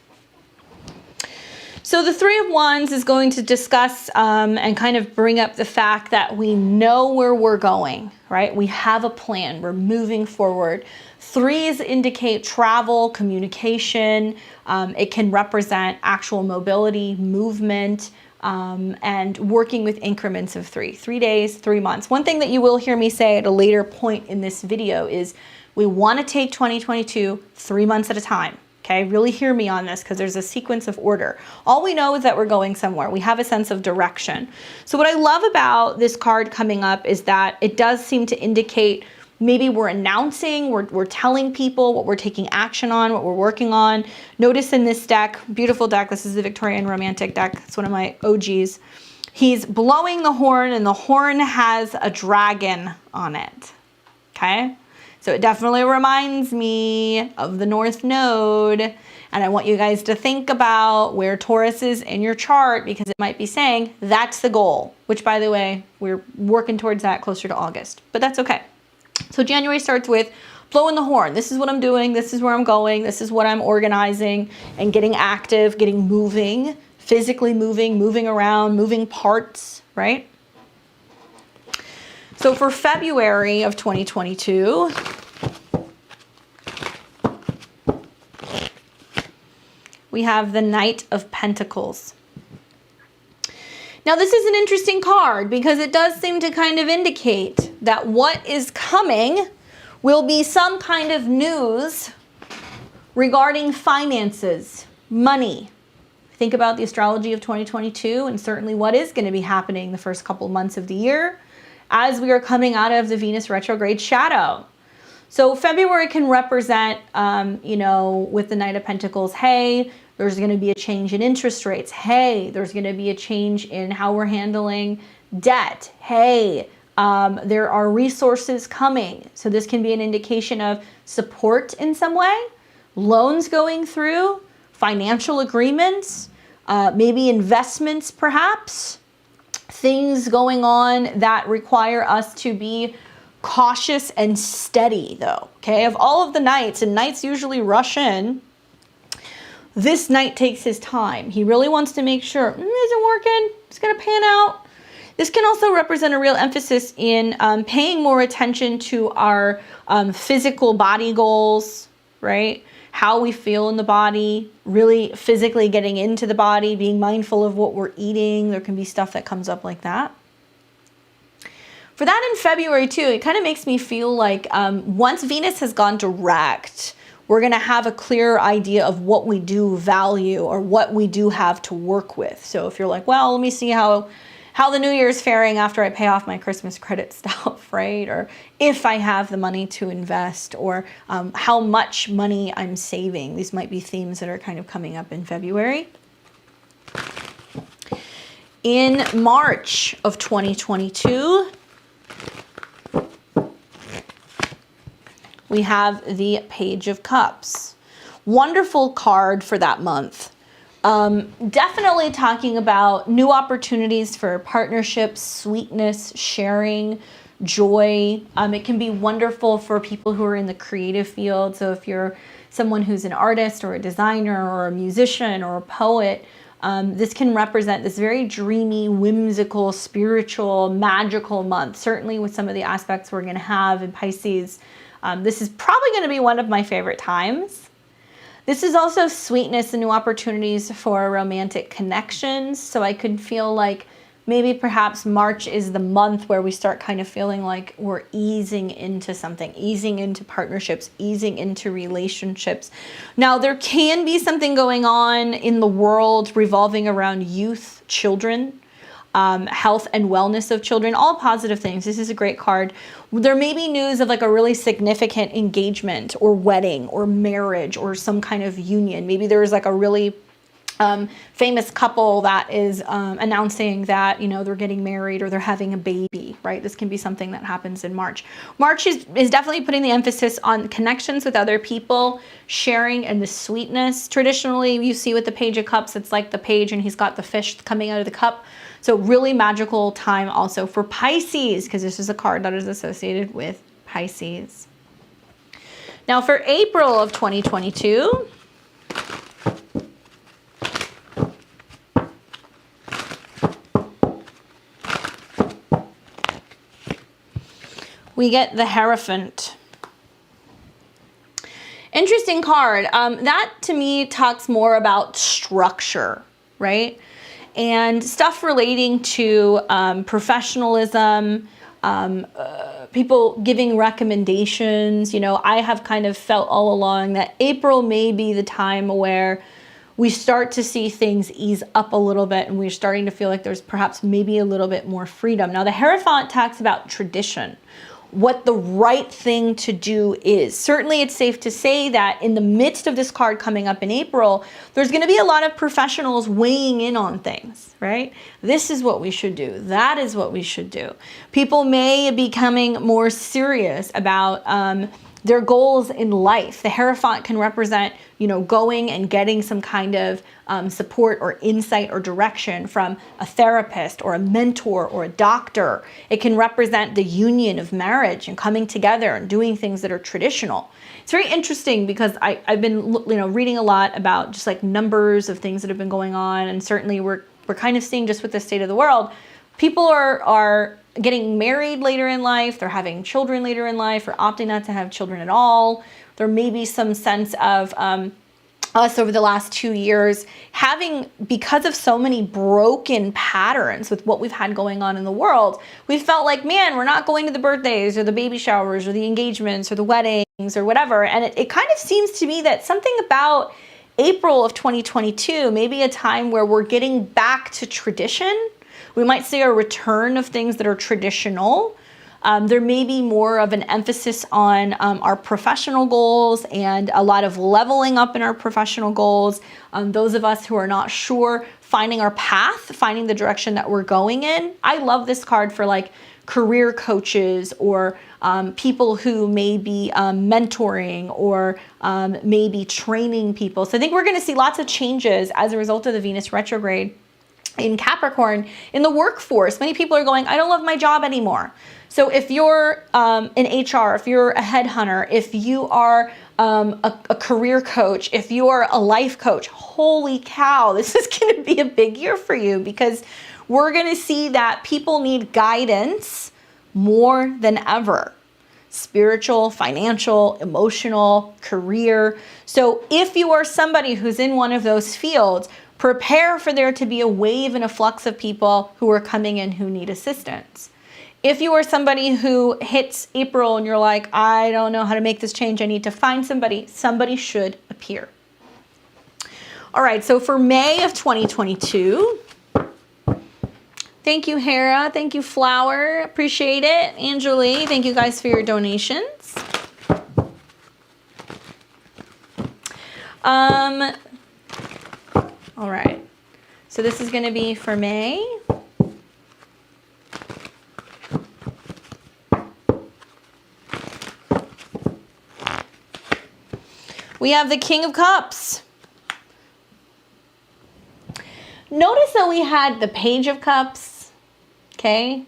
So the Three of Wands is going to discuss and kind of bring up the fact that we know where we're going, right? We have a plan. We're moving forward. Threes indicate travel, communication. It can represent actual mobility, movement, and working with increments of 3 days, 3 months. One thing that you will hear me say at a later point in this video is we want to take 2022 3 months at a time. Okay, really hear me on this because there's a sequence of order. All we know is that we're going somewhere. We have a sense of direction. So what I love about this card coming up is that it does seem to indicate maybe we're announcing, we're telling people what we're taking action on, what we're working on. Notice in this deck, beautiful deck, this is the Victorian Romantic deck. It's one of my OGs. He's blowing the horn and the horn has a dragon on it, okay? So it definitely reminds me of the North Node. And I want you guys to think about where Taurus is in your chart because it might be saying that's the goal, which by the way, we're working towards that closer to August, but that's okay. So January starts with blowing the horn. This is what I'm doing. This is where I'm going. This is what I'm organizing and getting active, getting moving, physically moving around, moving parts, right? So for February of 2022, we have the Knight of Pentacles. Now this is an interesting card because it does seem to kind of indicate that what is coming will be some kind of news regarding finances, money. Think about the astrology of 2022 and certainly what is going to be happening the first couple months of the year as we are coming out of the Venus retrograde shadow. So February can represent, you know, with the Knight of Pentacles, hey, there's going to be a change in interest rates. Hey, there's going to be a change in how we're handling debt. Hey, there are resources coming. So this can be an indication of support in some way, loans going through, financial agreements, maybe investments perhaps, things going on that require us to be cautious and steady though, okay? Of all of the knights, and knights usually rush in, this knight takes his time. He really wants to make sure, is it working? It's gonna pan out. This can also represent a real emphasis in paying more attention to our physical body goals, right? How we feel in the body, really physically getting into the body, being mindful of what we're eating. There can be stuff that comes up like that. For that in February too, it kind of makes me feel like once Venus has gone direct, we're gonna have a clear idea of what we do value or what we do have to work with. So if you're like, well, let me see how the new year's faring after I pay off my Christmas credit stuff, right? Or if I have the money to invest, or how much money I'm saving. These might be themes that are kind of coming up in February. In March of 2022, we have the Page of Cups. Wonderful card for that month. Definitely talking about new opportunities for partnerships, sweetness, sharing, joy. It can be wonderful for people who are in the creative field. So if you're someone who's an artist or a designer or a musician or a poet, this can represent this very dreamy, whimsical, spiritual, magical month. Certainly with some of the aspects we're going to have in Pisces, this is probably going to be one of my favorite times. This is also sweetness and new opportunities for romantic connections. So I could feel like maybe perhaps March is the month where we start kind of feeling like we're easing into something, easing into partnerships, easing into relationships. Now, there can be something going on in the world revolving around youth, children, health and wellness of children, all positive things. This is a great card. There may be news of like a really significant engagement or wedding or marriage or some kind of union. Maybe there's like a really famous couple that is announcing that, you know, they're getting married or they're having a baby, right? This can be something that happens in March. March is definitely putting the emphasis on connections with other people, sharing, and the sweetness. Traditionally, you see with the Page of Cups, it's like the page and he's got the fish coming out of the cup. So really magical time also for Pisces, because this is a card that is associated with Pisces. Now for April of 2022, we get the Hierophant. Interesting card. That to me talks more about structure, right? And stuff relating to professionalism, people giving recommendations. You know, I have kind of felt all along that April may be the time where we start to see things ease up a little bit and we're starting to feel like there's perhaps maybe a little bit more freedom. Now, the Hierophant talks about tradition, what the right thing to do is. Certainly it's safe to say that in the midst of this card coming up in April, there's going to be a lot of professionals weighing in on things, right? This is what we should do. That is what we should do. People may be becoming more serious about their goals in life. The Hierophant can represent, you know, going and getting some kind of support or insight or direction from a therapist or a mentor or a doctor. It can represent the union of marriage and coming together and doing things that are traditional. It's very interesting because I've been, you know, reading a lot about just like numbers of things that have been going on, and certainly we're kind of seeing just with the state of the world, people are getting married later in life, they're having children later in life, or opting not to have children at all. There may be some sense of us over the last 2 years having, because of so many broken patterns with what we've had going on in the world, we felt like, man, we're not going to the birthdays or the baby showers or the engagements or the weddings or whatever. And it kind of seems to me that something about April of 2022 may be a time where we're getting back to tradition. We might see a return of things that are traditional. There may be more of an emphasis on our professional goals and a lot of leveling up in our professional goals. Those of us who are not sure, finding our path, finding the direction that we're going in. I love this card for like career coaches or people who may be mentoring or maybe training people. So I think we're going to see lots of changes as a result of the Venus retrograde in Capricorn in the workforce. Many people are going, I don't love my job anymore. So if you're in HR, if you're a headhunter, if you are a career coach, if you are a life coach, holy cow, this is going to be a big year for you, because we're going to see that people need guidance more than ever. Spiritual, financial, emotional, career. So if you are somebody who's in one of those fields, prepare for there to be a wave and a flux of people who are coming in who need assistance. If you are somebody who hits April and you're like, I don't know how to make this change, I need to find somebody, somebody should appear. All right, so for May of 2022, thank you, Hera. Thank you, Flower. Appreciate it. Angeli, thank you guys for your donations. All right, so this is going to be for May. We have the King of Cups. Notice that we had the Page of Cups, okay?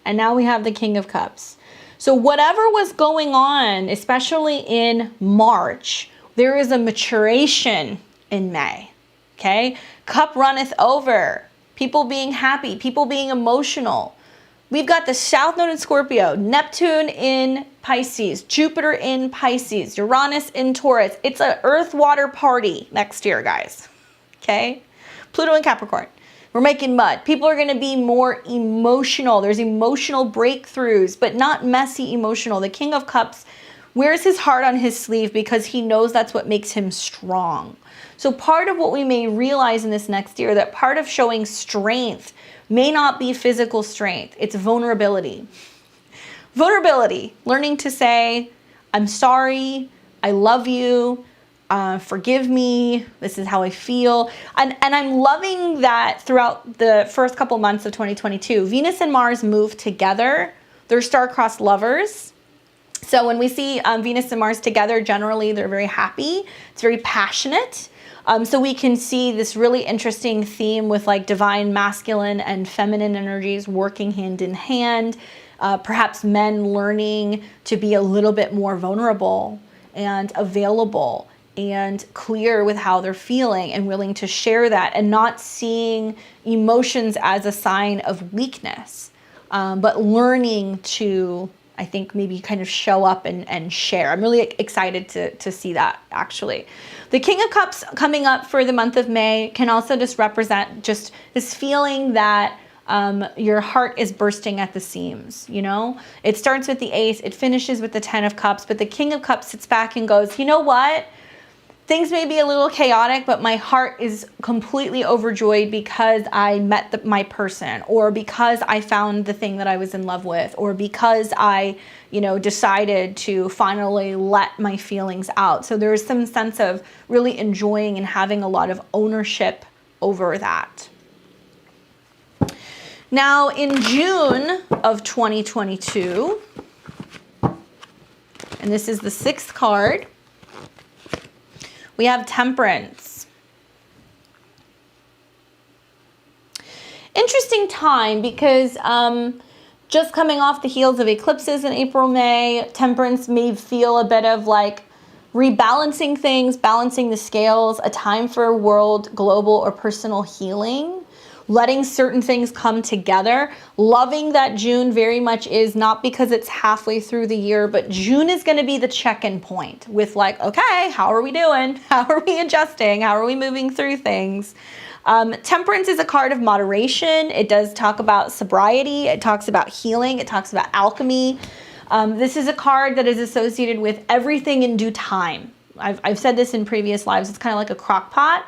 And now we have the King of Cups. So whatever was going on, especially in March, there is a maturation in May, okay? Cup runneth over. People being happy, people being emotional. We've got the South Node in Scorpio, Neptune in Pisces, Jupiter in Pisces, Uranus in Taurus. It's an earth-water party next year, guys, okay? Pluto in Capricorn. We're making mud. People are going to be more emotional. There's emotional breakthroughs, but not messy emotional. The King of Cups wears his heart on his sleeve because he knows that's what makes him strong. So part of what we may realize in this next year, that part of showing strength may not be physical strength. It's vulnerability. Vulnerability. Learning to say, I'm sorry, I love you, forgive me, this is how I feel. And I'm loving that throughout the first couple months of 2022. Venus and Mars move together. They're star-crossed lovers. So when we see Venus and Mars together, generally they're very happy. It's very passionate. So we can see this really interesting theme with like divine masculine and feminine energies working hand in hand. Perhaps men learning to be a little bit more vulnerable and available and clear with how they're feeling and willing to share that, and not seeing emotions as a sign of weakness, but learning to, I think, maybe kind of show up and share. I'm really excited to see that, actually. The King of Cups coming up for the month of May can also just represent just this feeling that your heart is bursting at the seams, you know? It starts with the Ace, it finishes with the Ten of Cups, but the King of Cups sits back and goes, you know what? Things may be a little chaotic, but my heart is completely overjoyed because I met my person, or because I found the thing that I was in love with, or because I, you know, decided to finally let my feelings out. So there's some sense of really enjoying and having a lot of ownership over that. Now in June of 2022, and this is the 6th card, we have Temperance. Interesting time because just coming off the heels of eclipses in April, May, Temperance may feel a bit of like rebalancing things, balancing the scales, a time for world, global, or personal healing. Letting certain things come together. Loving that June very much is not because it's halfway through the year, but June is going to be the check-in point with like, okay, how are we doing? How are we adjusting? How are we moving through things? Temperance is a card of moderation. It does talk about sobriety. It talks about healing. It talks about alchemy. This is a card that is associated with everything in due time. I've said this in previous lives. It's kind of like a crock pot.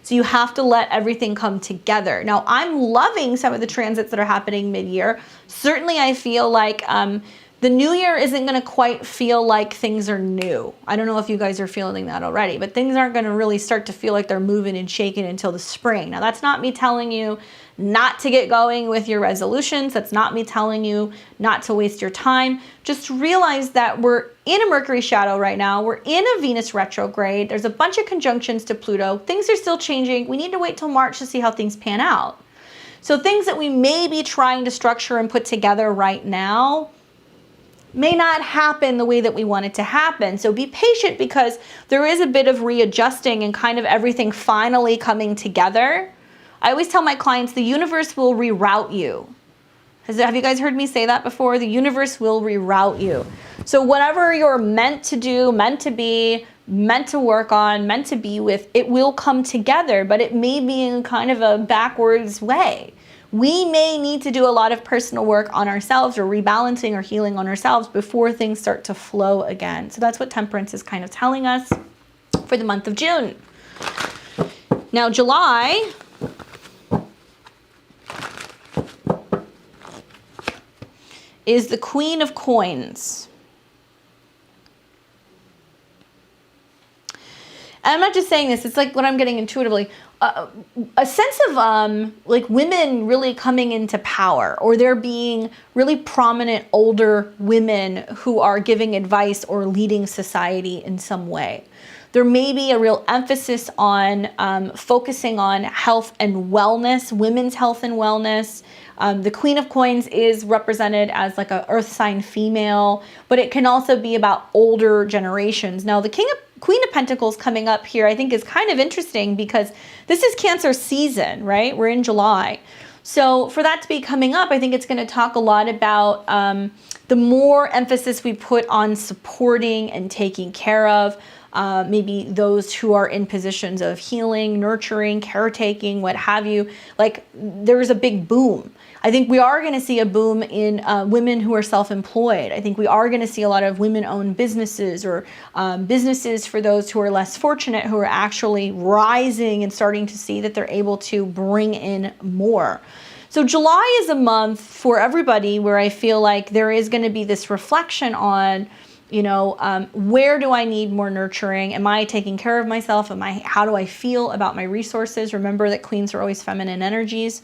So you have to let everything come together. Now, I'm loving some of the transits that are happening mid-year. Certainly, I feel like the new year isn't going to quite feel like things are new. I don't know if you guys are feeling that already, but things aren't going to really start to feel like they're moving and shaking until the spring. Now, that's not me telling you not to get going with your resolutions. That's not me telling you not to waste your time. Just realize that we're in a Mercury shadow right now. We're in a Venus retrograde. There's a bunch of conjunctions to Pluto. Things are still changing. We need to wait till March to see how things pan out. So things that we may be trying to structure and put together right now may not happen the way that we want it to happen. So be patient, because there is a bit of readjusting and kind of everything finally coming together. I always tell my clients the universe will reroute you. Have you guys heard me say that before? The universe will reroute you. So whatever you're meant to do, meant to be, meant to work on, meant to be with, it will come together, but it may be in kind of a backwards way. We may need to do a lot of personal work on ourselves, or rebalancing or healing on ourselves, before things start to flow again. So that's what Temperance is kind of telling us for the month of June. Now, July is the Queen of Coins. And I'm not just saying this, it's like what I'm getting intuitively. A sense of like women really coming into power, or there being really prominent older women who are giving advice or leading society in some way. There may be a real emphasis on focusing on health and wellness, women's health and wellness. The Queen of Coins is represented as like a earth sign female, but it can also be about older generations. Now, the Queen of Pentacles coming up here, I think is kind of interesting because this is Cancer season, right? We're in July. So for that to be coming up, I think it's going to talk a lot about the more emphasis we put on supporting and taking care of maybe those who are in positions of healing, nurturing, caretaking, what have you. Like there's a big boom. I think we are going to see a boom in women who are self-employed. I think we are going to see a lot of women-owned businesses or businesses for those who are less fortunate, who are actually rising and starting to see that they're able to bring in more. So July is a month for everybody where I feel like there is going to be this reflection on, you know, where do I need more nurturing? Am I taking care of myself? How do I feel about my resources? Remember that queens are always feminine energies.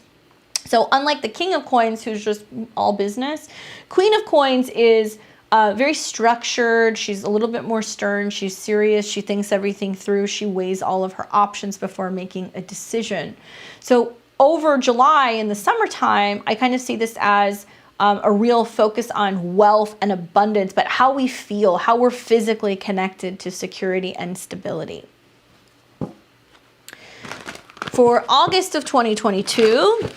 So unlike the King of Coins, who's just all business, Queen of Coins is very structured. She's a little bit more stern. She's serious. She thinks everything through. She weighs all of her options before making a decision. So over July in the summertime, I kind of see this as a real focus on wealth and abundance, but how we feel, how we're physically connected to security and stability. For August of 2022,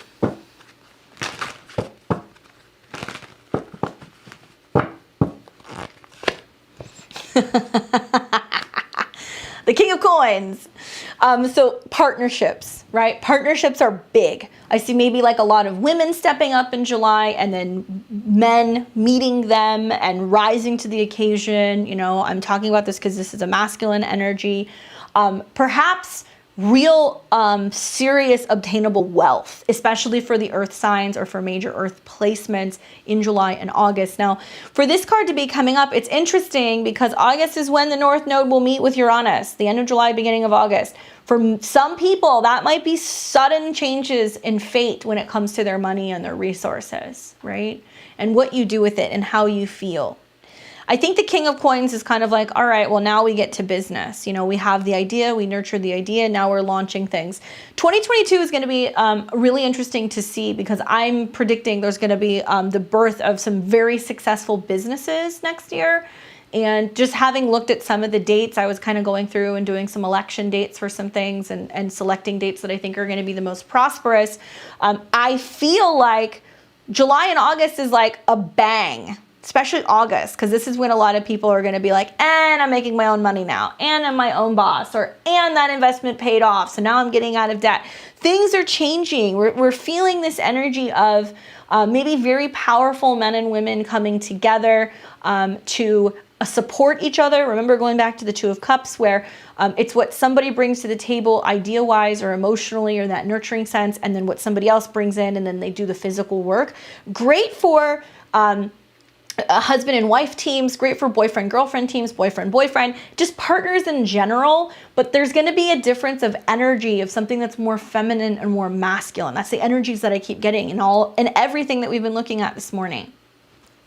the King of Coins. So partnerships, right? Partnerships are big. I see maybe like a lot of women stepping up in July and then men meeting them and rising to the occasion. You know, I'm talking about this because this is a masculine energy. Perhaps real serious obtainable wealth, especially for the earth signs or for major earth placements in July and August. Now, for this card to be coming up, it's interesting because August is when the North Node will meet with Uranus, the end of July, beginning of August. For some people, that might be sudden changes in fate when it comes to their money and their resources, right? And what you do with it and how you feel. I think the King of Coins is kind of like, all right, well, now we get to business. You know, we have the idea, we nurture the idea, now we're launching things. 2022 is going to be really interesting to see because I'm predicting there's going to be the birth of some very successful businesses next year. And just having looked at some of the dates, I was kind of going through and doing some election dates for some things and selecting dates that I think are going to be the most prosperous. I feel like July and August is like a bang. Especially August, because this is when a lot of people are going to be like, and I'm making my own money now, and I'm my own boss, or and that investment paid off, so now I'm getting out of debt. Things are changing. We're feeling this energy of maybe very powerful men and women coming together to support each other. Remember going back to the Two of Cups where it's what somebody brings to the table idea-wise or emotionally or that nurturing sense, and then what somebody else brings in, and then they do the physical work. Great for husband and wife teams, great for boyfriend-girlfriend teams, boyfriend-boyfriend, just partners in general, but there's going to be a difference of energy of something that's more feminine and more masculine. That's the energies that I keep getting in everything that we've been looking at this morning.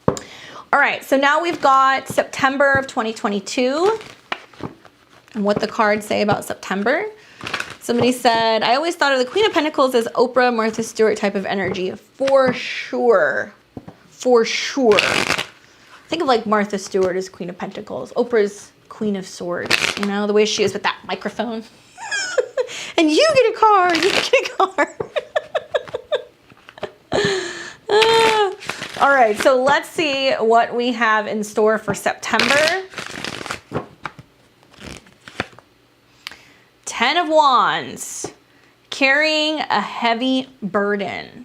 All right, so now we've got September of 2022 and what the cards say about September. Somebody said, I always thought of the Queen of Pentacles as Oprah, Martha Stewart type of energy. For sure. For sure. Think of like Martha Stewart as Queen of Pentacles. Oprah's Queen of Swords. You know, the way she is with that microphone. And you get a car. You get a car. All right, so let's see what we have in store for September. 10 of Wands. Carrying a heavy burden.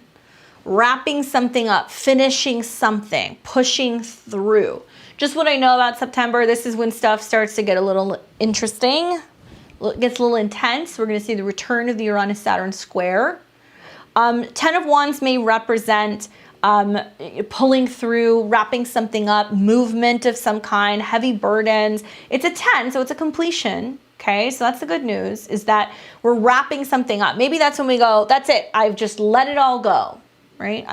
Wrapping something up, finishing something, pushing through. Just what I know about September, this is when stuff starts to get a little interesting, gets a little intense. We're going to see the return of the Uranus-Saturn square. 10 of Wands may represent pulling through, wrapping something up, movement of some kind, heavy burdens. It's a 10, so it's a completion. Okay, so that's the good news, is that we're wrapping something up. Maybe that's when we go, that's it, I've just let it all go. right?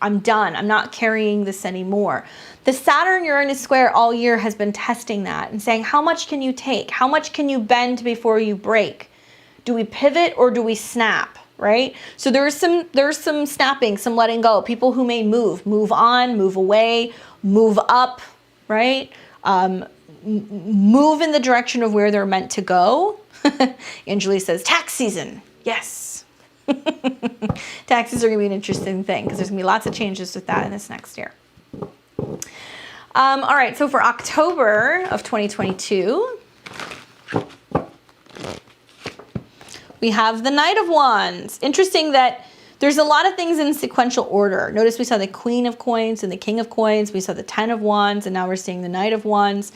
I'm done. I'm not carrying this anymore. The Saturn-Uranus square all year has been testing that and saying, how much can you take? How much can you bend before you break? Do we pivot or do we snap, right? So there's some snapping, some letting go. People who may move on, move away, move up, right? Move in the direction of where they're meant to go. Angeli says, tax season. Yes. Taxes are going to be an interesting thing because there's going to be lots of changes with that in this next year. All right, so for October of 2022, we have the Knight of Wands. Interesting that there's a lot of things in sequential order. Notice we saw the Queen of Coins and the King of Coins. We saw the Ten of Wands, and now we're seeing the Knight of Wands.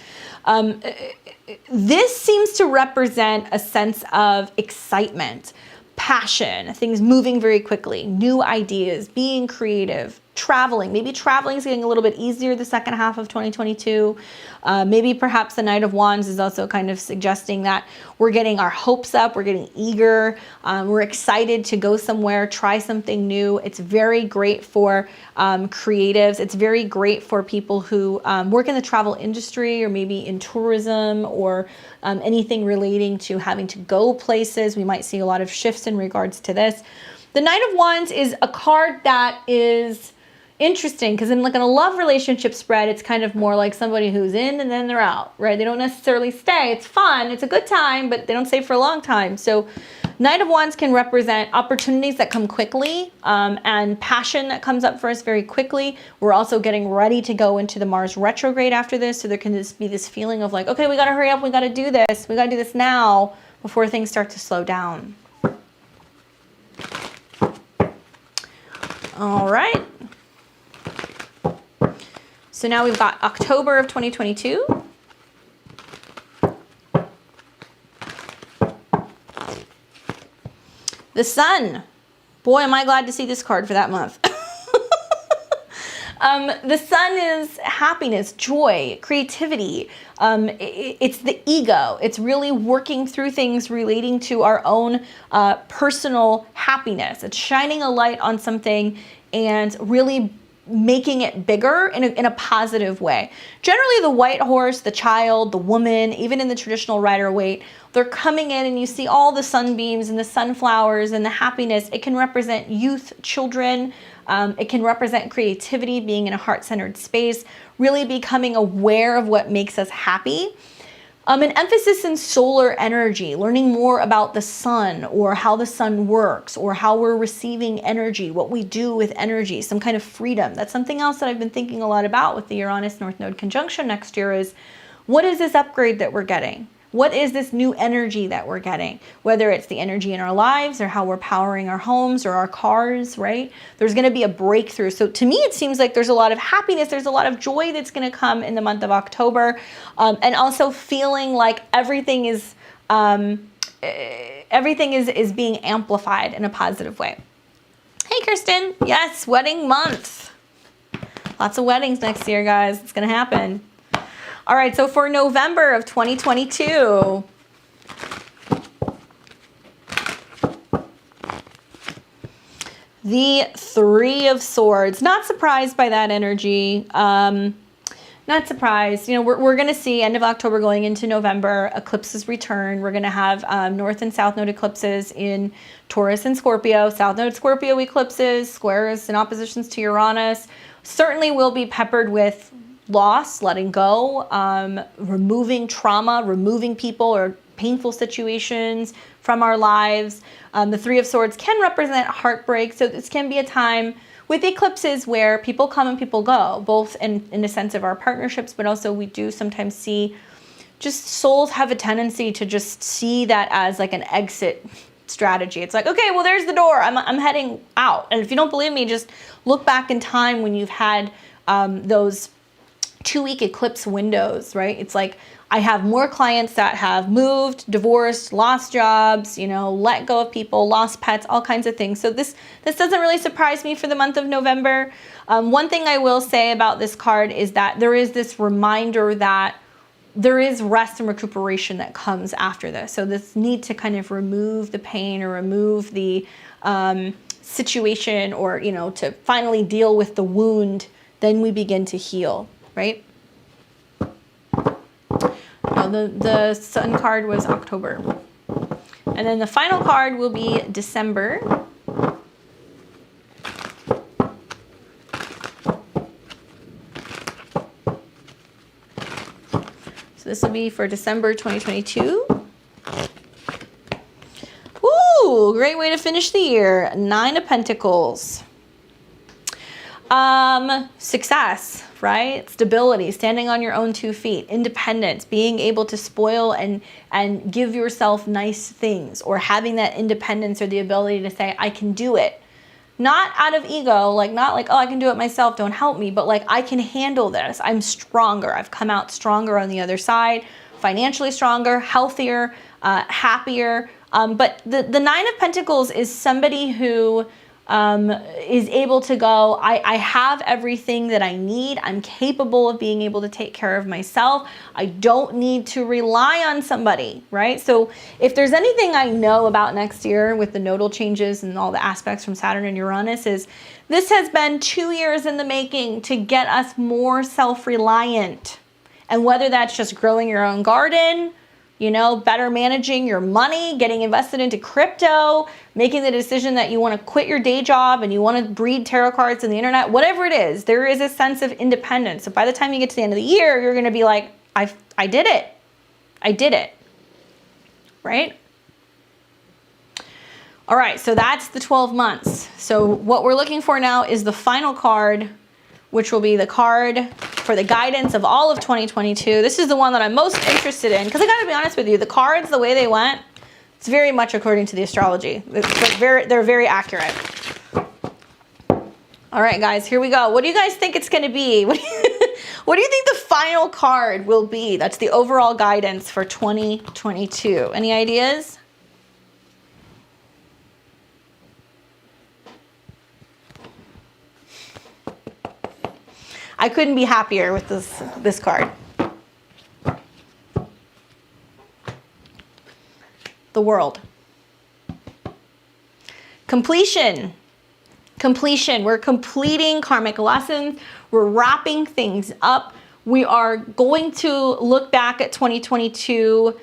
This seems to represent a sense of excitement, passion, things moving very quickly, new ideas, being creative, traveling. Maybe traveling is getting a little bit easier the second half of 2022. Maybe perhaps the Knight of Wands is also kind of suggesting that we're getting our hopes up, we're getting eager, we're excited to go somewhere, try something new. It's very great for creatives. It's very great for people who work in the travel industry or maybe in tourism or anything relating to having to go places. We might see a lot of shifts in regards to this. The Knight of Wands is a card that is interesting because in like in a love relationship spread, it's kind of more like somebody who's in and then they're out, right? They don't necessarily stay. It's fun. It's a good time, but they don't stay for a long time. So Knight of Wands can represent opportunities that come quickly and passion that comes up for us very quickly. We're also getting ready to go into the Mars retrograde after this. So there can just be this feeling of like, okay, we got to hurry up. We got to do this. We got to do this now before things start to slow down. All right. So now we've got October of 2022. The Sun. Boy, am I glad to see this card for that month. The Sun is happiness, joy, creativity. It's the ego. It's really working through things relating to our own personal happiness. It's shining a light on something and really making it bigger in a positive way. Generally, the white horse, the child, the woman, even in the traditional Rider-Waite, they're coming in and you see all the sunbeams and the sunflowers and the happiness. It can represent youth, children. It can represent creativity, being in a heart-centered space, really becoming aware of what makes us happy. An emphasis in solar energy, learning more about the sun or how the sun works or how we're receiving energy, what we do with energy, some kind of freedom. That's something else that I've been thinking a lot about with the Uranus North Node conjunction next year is, what is this upgrade that we're getting? What is this new energy that we're getting? Whether it's the energy in our lives or how we're powering our homes or our cars, right? There's going to be a breakthrough. So to me, it seems like there's a lot of happiness. There's a lot of joy that's going to come in the month of October. And also feeling like everything is being amplified in a positive way. Hey, Kirsten. Yes, wedding month. Lots of weddings next year, guys. It's going to happen. All right, so for November of 2022, the Three of Swords. Not surprised by that energy. Not surprised. You know, we're going to see end of October going into November, eclipses return. We're going to have North and South Node eclipses in Taurus and Scorpio. South Node Scorpio eclipses, squares and oppositions to Uranus. Certainly will be peppered with loss, letting go, removing trauma, removing people or painful situations from our lives. The Three of Swords can represent heartbreak. So this can be a time with eclipses where people come and people go, both in the sense of our partnerships, but also we do sometimes see just souls have a tendency to just see that as like an exit strategy. It's like, okay, well, there's the door. I'm heading out. And if you don't believe me, just look back in time when you've had those 2-week eclipse windows, right? It's like I have more clients that have moved, divorced, lost jobs, you know, let go of people, lost pets, all kinds of things. So this doesn't really surprise me for the month of November. One thing I will say about this card is that there is this reminder that there is rest and recuperation that comes after this. So this need to kind of remove the pain or remove the situation, or, you know, to finally deal with the wound, then we begin to heal, right? No, the Sun card was October. And then the final card will be December. So this will be for December 2022. Ooh, great way to finish the year. 9 of Pentacles. Success, right? Stability, standing on your own 2 feet, independence, being able to spoil and give yourself nice things, or having that independence or the ability to say, I can do it. Not out of ego, like not like, oh, I can do it myself, don't help me, but like, I can handle this. I'm stronger. I've come out stronger on the other side, financially stronger, healthier, happier. But the 9 of Pentacles is somebody who is able to go, I have everything that I need. I'm capable of being able to take care of myself. I don't need to rely on somebody, right? So if there's anything I know about next year with the nodal changes and all the aspects from Saturn and Uranus, is this has been 2 years in the making to get us more self-reliant. And whether that's just growing your own garden, you know, better managing your money, getting invested into crypto, making the decision that you want to quit your day job and you want to read tarot cards on the internet, whatever it is, there is a sense of independence. So by the time you get to the end of the year, you're going to be like, I did it. I did it. Right? All right, so that's the 12 months. So what we're looking for now is the final card, which will be the card for the guidance of all of 2022. This is the one that I'm most interested in, because I gotta be honest with you, the cards, the way they went, it's very much according to the astrology. They're very accurate. All right, guys, here we go. What do you guys think it's gonna be? What do you think the final card will be? That's the overall guidance for 2022. Any ideas? I couldn't be happier with this card. The World. Completion. Completion. We're completing karmic lessons. We're wrapping things up. We are going to look back at 2022,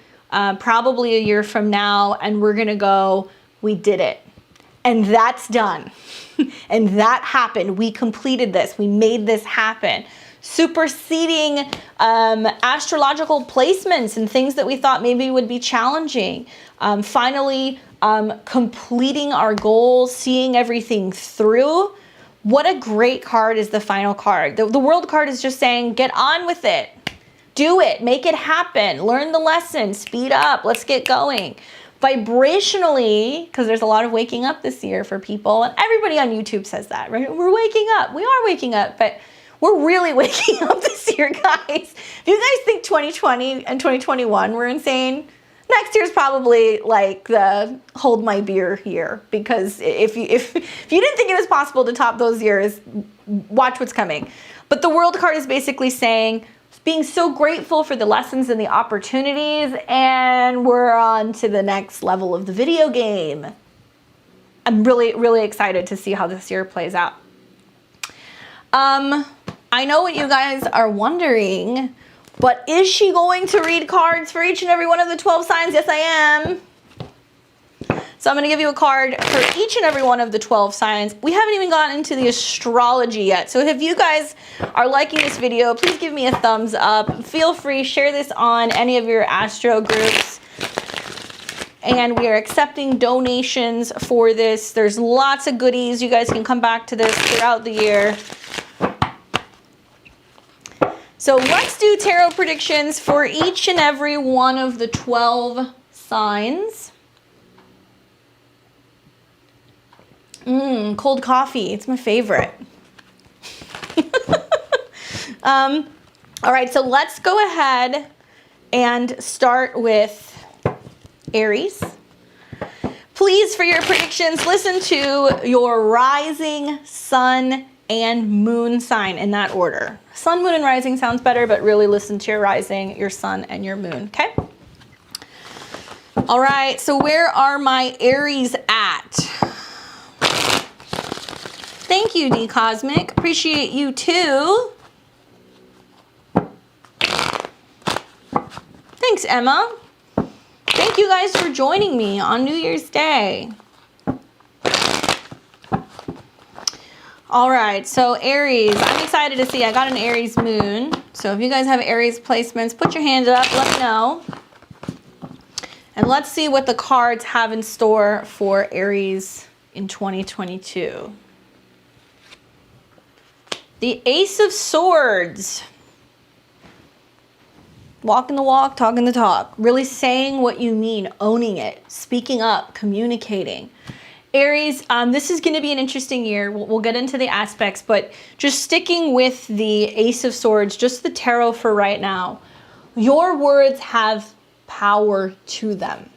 probably a year from now, and we're going to go, we did it. And that's done. And that happened. We completed this. We made this happen. Superseding astrological placements and things that we thought maybe would be challenging. Finally, completing our goals, seeing everything through. What a great card is the final card. The World card is just saying, get on with it. Do it. Make it happen. Learn the lesson. Speed up. Let's get going. Vibrationally, because there's a lot of waking up this year for people, and everybody on YouTube says that, right? We're waking up. We are waking up, but we're really waking up this year, guys. If you guys think 2020 and 2021 were insane, next year's probably like the hold my beer year, because if you didn't think it was possible to top those years, watch what's coming. But the World card is basically saying, being so grateful for the lessons and the opportunities, and we're on to the next level of the video game. I'm really, really excited to see how this year plays out. I know what you guys are wondering, but is she going to read cards for each and every one of the 12 signs? Yes, I am. So I'm going to give you a card for each and every one of the 12 signs. We haven't even gotten into the astrology yet. So if you guys are liking this video, please give me a thumbs up. Feel free, share this on any of your astro groups. And we are accepting donations for this. There's lots of goodies. You guys can come back to this throughout the year. So let's do tarot predictions for each and every one of the 12 signs. Cold coffee. It's my favorite. All right, so let's go ahead and start with Aries. Please, for your predictions, listen to your rising, sun, and moon sign in that order. Sun, moon, and rising sounds better, but really listen to your rising, your sun, and your moon, okay? All right, so where are my Aries at? Thank you, D Cosmic. Appreciate you too. Thanks, Emma. Thank you guys for joining me on New Year's Day. All right, so Aries, I'm excited to see. I got an Aries moon. So if you guys have Aries placements, put your hands up, let me know. And let's see what the cards have in store for Aries in 2022. The Ace of Swords. Walking the walk, talking the talk. Really saying what you mean, owning it, speaking up, communicating. Aries, this is going to be an interesting year. We'll get into the aspects, but just sticking with the Ace of Swords, just the tarot for right now. Your words have power to them,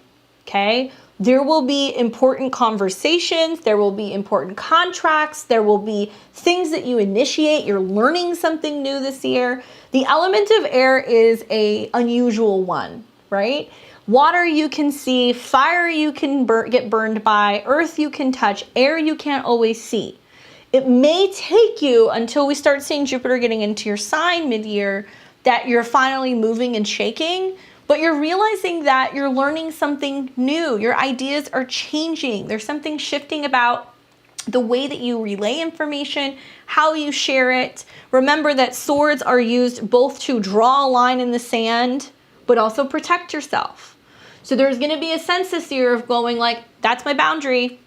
okay? There will be important conversations. There will be important contracts. There will be things that you initiate. You're learning something new this year. The element of air is an unusual one, right? Water you can see, fire you can get burned by, earth you can touch, air you can't always see. It may take you until we start seeing Jupiter getting into your sign mid-year that you're finally moving and shaking, but you're realizing that you're learning something new. Your ideas are changing. There's something shifting about the way that you relay information, how you share it. Remember that swords are used both to draw a line in the sand, but also protect yourself. So there's going to be a sense this year of going like, that's my boundary.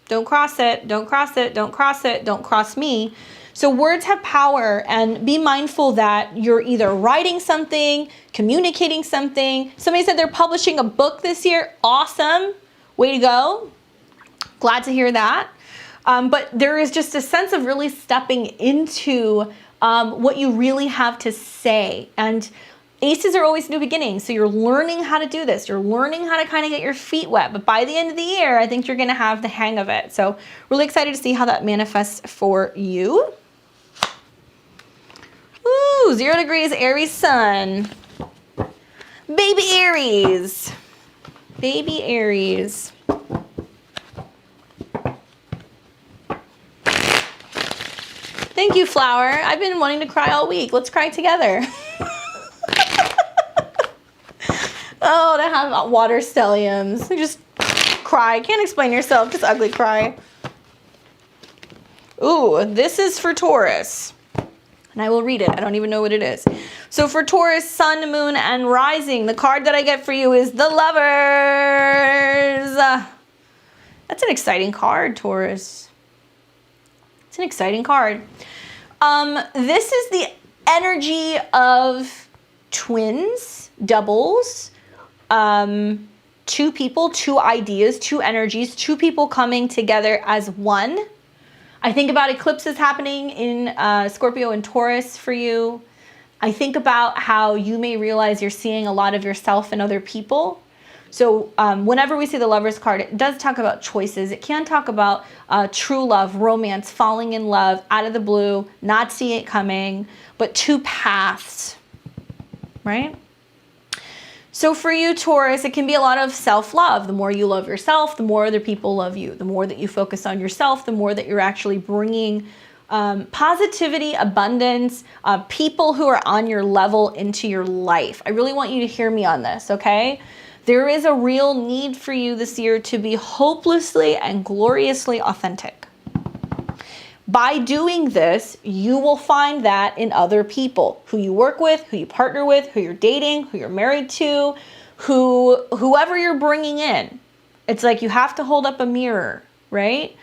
Don't cross it. Don't cross it. Don't cross it. Don't cross me. So words have power, and be mindful that you're either writing something, communicating something. Somebody said they're publishing a book this year. Awesome. Way to go. Glad to hear that. But there is just a sense of really stepping into what you really have to say. And Aces are always new beginnings, so you're learning how to do this. You're learning how to kind of get your feet wet, but by the end of the year, I think you're gonna have the hang of it. So really excited to see how that manifests for you. Ooh, 0 degrees Aries sun. Baby Aries. Baby Aries. Thank you, Flower. I've been wanting to cry all week. Let's cry together. Oh, to have water stelliums. Just cry. Can't explain yourself. Just ugly cry. Ooh, this is for Taurus. And I will read it. I don't even know what it is. So for Taurus, Sun, Moon, and Rising, the card that I get for you is the Lovers. That's an exciting card, Taurus. It's an exciting card. This is the energy of twins, doubles, two people, two ideas, two energies, two people coming together as one. I think about eclipses happening in Scorpio and Taurus for you. I think about how you may realize you're seeing a lot of yourself in other people. So whenever we see the Lovers card, it does talk about choices. It can talk about true love, romance, falling in love, out of the blue, not seeing it coming, but two paths, right? So for you, Taurus, it can be a lot of self-love. The more you love yourself, the more other people love you. The more that you focus on yourself, the more that you're actually bringing positivity, abundance, people who are on your level into your life. I really want you to hear me on this, okay? There is a real need for you this year to be hopelessly and gloriously authentic. By doing this, you will find that in other people, who you work with, who you partner with, who you're dating, who you're married to, whoever you're bringing in. It's like you have to hold up a mirror, right?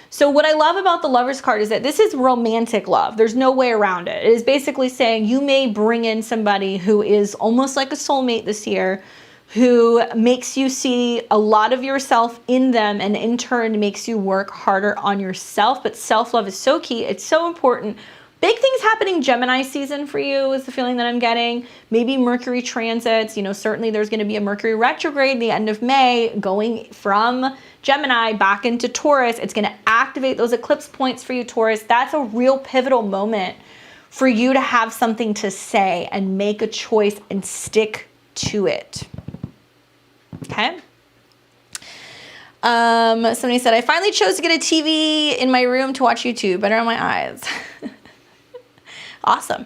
So what I love about the Lovers card is that this is romantic love. There's no way around it. It is basically saying you may bring in somebody who is almost like a soulmate this year, who makes you see a lot of yourself in them, and in turn makes you work harder on yourself. But self-love is so key. It's so important. Big things happening Gemini season for you is the feeling that I'm getting. Maybe Mercury transits. You know, certainly there's going to be a Mercury retrograde the end of May going from Gemini back into Taurus. It's going to activate those eclipse points for you, Taurus. That's a real pivotal moment for you to have something to say and make a choice and stick to it. Okay. Somebody said, I finally chose to get a TV in my room to watch YouTube. Better on my eyes. Awesome.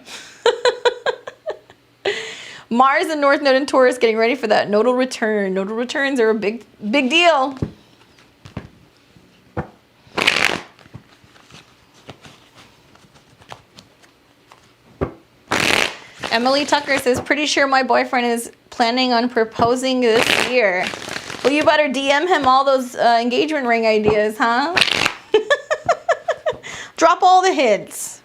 Mars and North Node in Taurus getting ready for that nodal return. Nodal returns are a big deal. Emily Tucker says, pretty sure my boyfriend is planning on proposing this year. Well, you better DM him all those engagement ring ideas, huh? Drop all the hints.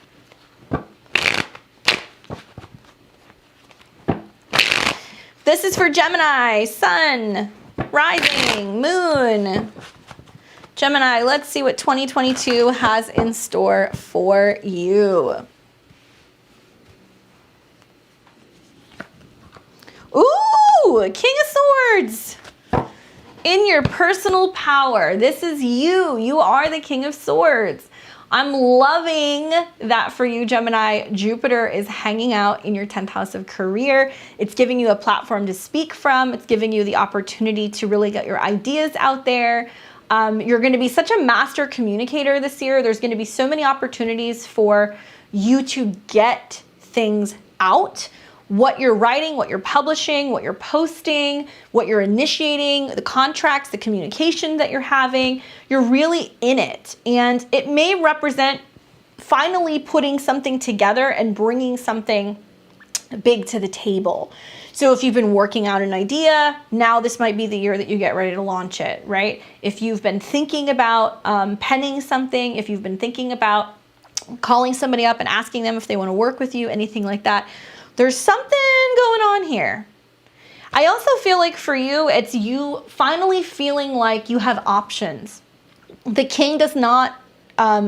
This is for Gemini, Sun, Rising, Moon. Gemini, let's see what 2022 has in store for you. Ooh, King of Swords. In your personal power. This is you. You are the King of Swords. I'm loving that for you, Gemini. Jupiter is hanging out in your 10th house of career. It's giving you a platform to speak from. It's giving you the opportunity to really get your ideas out there. You're going to be such a master communicator this year. There's going to be so many opportunities for you to get things out. What you're writing, what you're publishing, what you're posting, what you're initiating, the contracts, the communication that you're having, you're really in it. And it may represent finally putting something together and bringing something big to the table. So if you've been working out an idea, now this might be the year that you get ready to launch it, right? If you've been thinking about penning something, if you've been thinking about calling somebody up and asking them if they want to work with you, anything like that, there's something going on here. I also feel like for you, it's you finally feeling like you have options. The king does not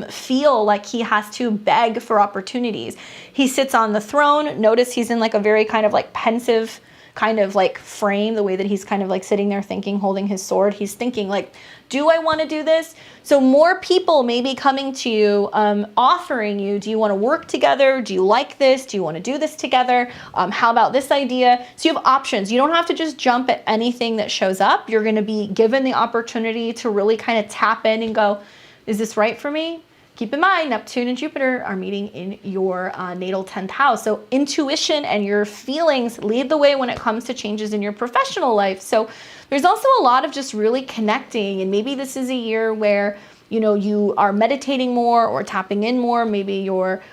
feel like he has to beg for opportunities. He sits on the throne. Notice he's in like a very kind of like pensive kind of like frame, the way that he's kind of like sitting there thinking, holding his sword. He's thinking like, do I want to do this? So more people may be coming to you, offering you, do you want to work together? Do you like this? Do you want to do this together? How about this idea? So you have options. You don't have to just jump at anything that shows up. You're going to be given the opportunity to really kind of tap in and go, is this right for me? Keep in mind, Neptune and Jupiter are meeting in your natal 10th house. So intuition and your feelings lead the way when it comes to changes in your professional life. So there's also a lot of just really connecting. And maybe this is a year where, you know, you are meditating more or tapping in more. Maybe you're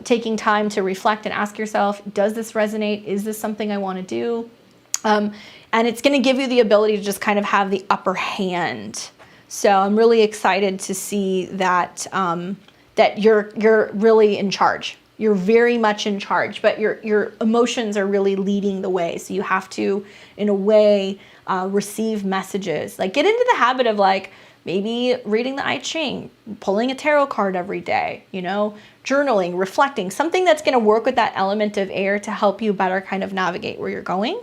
taking time to reflect and ask yourself, does this resonate? Is this something I want to do? And it's going to give you the ability to just kind of have the upper hand. So I'm really excited to see that that you're really in charge. You're very much in charge, but your emotions are really leading the way. So you have to, in a way, receive messages. Like get into the habit of like maybe reading the I Ching, pulling a tarot card every day, you know, journaling, reflecting, something that's going to work with that element of air to help you better kind of navigate where you're going.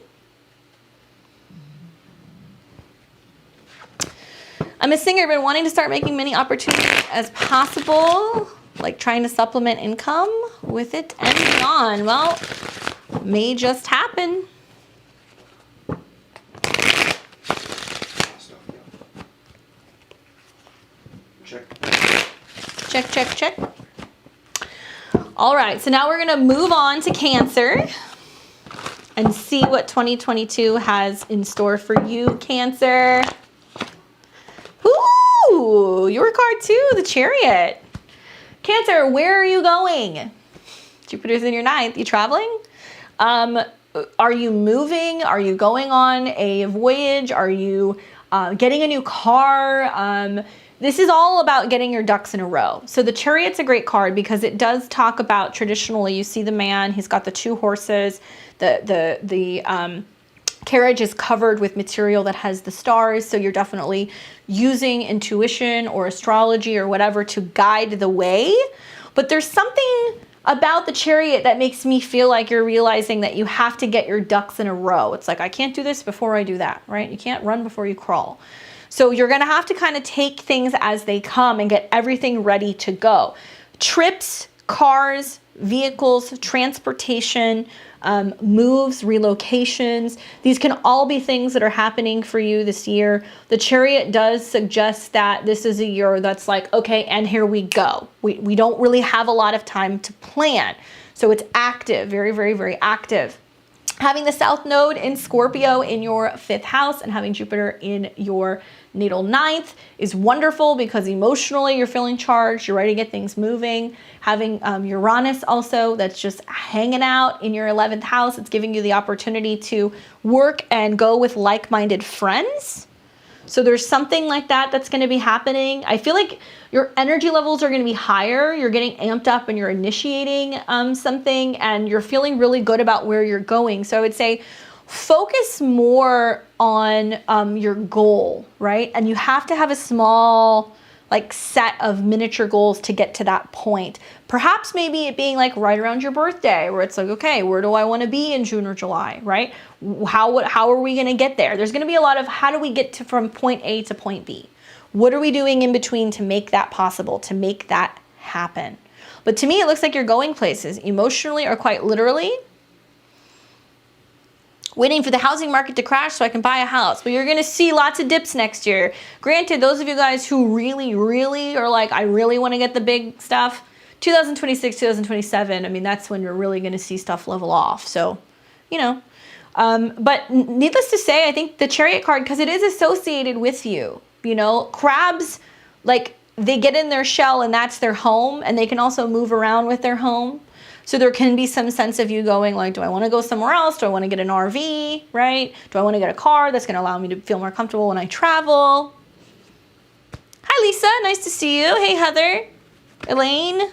I'm a singer, been wanting to start making many opportunities as possible, like trying to supplement income with it and beyond. Well, may just happen. Check, check, check. All right, so now we're gonna move on to Cancer and see what 2022 has in store for you, Cancer. Ooh, your card too, the Chariot. Cancer, where are you going? Jupiter's in your 9th. You traveling? Are you moving? Are you going on a voyage? Are you getting a new car? This is all about getting your ducks in a row. So the Chariot's a great card because it does talk about traditionally, you see the man, he's got the 2 horses, the carriage is covered with material that has the stars. So you're definitely using intuition or astrology or whatever to guide the way. But there's something about the Chariot that makes me feel like you're realizing that you have to get your ducks in a row. It's like, I can't do this before I do that, right? You can't run before you crawl. So you're going to have to kind of take things as they come and get everything ready to go. Trips cars, vehicles, transportation, moves, relocations. These can all be things that are happening for you this year. The Chariot does suggest that this is a year that's like, okay, and here we go. We don't really have a lot of time to plan. So it's active, very, very, very active. Having the South Node in Scorpio in your 5th house and having Jupiter in your natal 9th is wonderful because emotionally you're feeling charged, you're ready to get things moving. Having Uranus also that's just hanging out in your 11th house, it's giving you the opportunity to work and go with like-minded friends. So there's something like that that's going to be happening. I feel like your energy levels are going to be higher. You're getting amped up and you're initiating something and you're feeling really good about where you're going. So I would say focus more on your goal, right? And you have to have a small like set of miniature goals to get to that point. Perhaps maybe it being like right around your birthday where it's like, okay, where do I want to be in June or July, right? How are we going to get there? There's going to be a lot of how do we get from point A to point B? What are we doing in between to make that possible, to make that happen? But to me, it looks like you're going places emotionally or quite literally. Waiting for the housing market to crash so I can buy a house. But you're going to see lots of dips next year. Granted, those of you guys who really, really are like, I really want to get the big stuff, 2026, 2027, I mean, that's when you're really going to see stuff level off. So, you know, but needless to say, I think the Chariot card, because it is associated with you, you know, crabs, like they get in their shell and that's their home, and they can also move around with their home. So there can be some sense of you going like, do I want to go somewhere else? Do I want to get an RV, right? Do I want to get a car that's going to allow me to feel more comfortable when I travel? Hi, Lisa. Nice to see you. Hey, Heather. Elaine.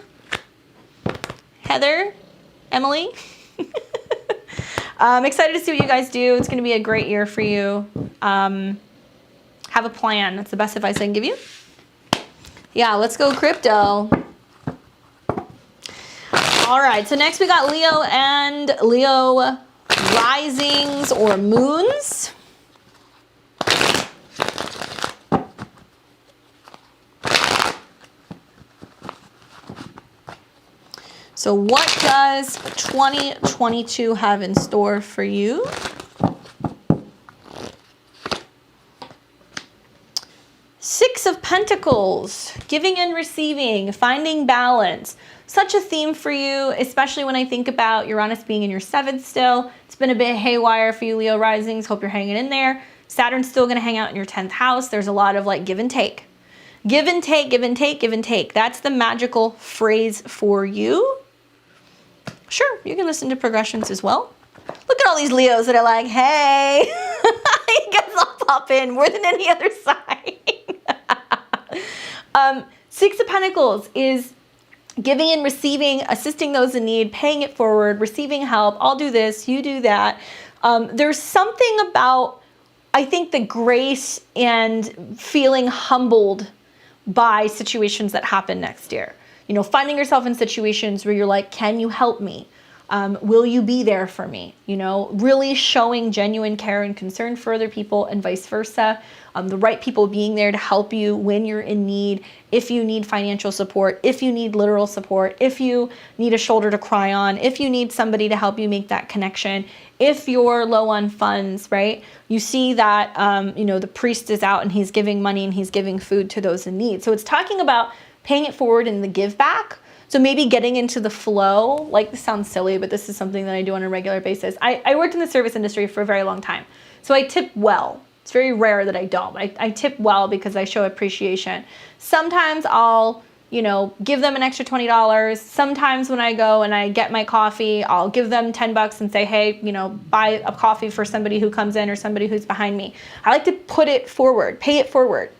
Heather. Emily. I'm excited to see what you guys do. It's going to be a great year for you. Have a plan. That's the best advice I can give you. Yeah, let's go crypto. All right, so next we got Leo and Leo risings or moons. So what does 2022 have in store for you? Six of Pentacles, giving and receiving, finding balance. Such a theme for you, especially when I think about Uranus being in your 7th still. It's been a bit haywire for you, Leo risings. Hope you're hanging in there. Saturn's still going to hang out in your 10th house. There's a lot of like give and take. Give and take, give and take, give and take. That's the magical phrase for you. Sure, you can listen to progressions as well. Look at all these Leos that are like, hey, you guys all pop in more than any other sign. Six of Pentacles is giving and receiving, assisting those in need, paying it forward, receiving help. I'll do this, you do that. There's something about, I think, the grace and feeling humbled by situations that happen next year. You know, finding yourself in situations where you're like, can you help me? Will you be there for me? You know, really showing genuine care and concern for other people and vice versa. The right people being there to help you when you're in need, if you need financial support, if you need literal support, if you need a shoulder to cry on, if you need somebody to help you make that connection, if you're low on funds, right? You see that, you know, the priest is out and he's giving money and he's giving food to those in need. So it's talking about paying it forward in the give back. So maybe getting into the flow, like this sounds silly, but this is something that I do on a regular basis. I worked in the service industry for a very long time. So I tip well. It's very rare that I don't. I tip well because I show appreciation. Sometimes I'll, you know, give them an extra $20. Sometimes when I go and I get my coffee, I'll give them $10 and say, hey, you know, buy a coffee for somebody who comes in or somebody who's behind me. I like to put it forward, pay it forward.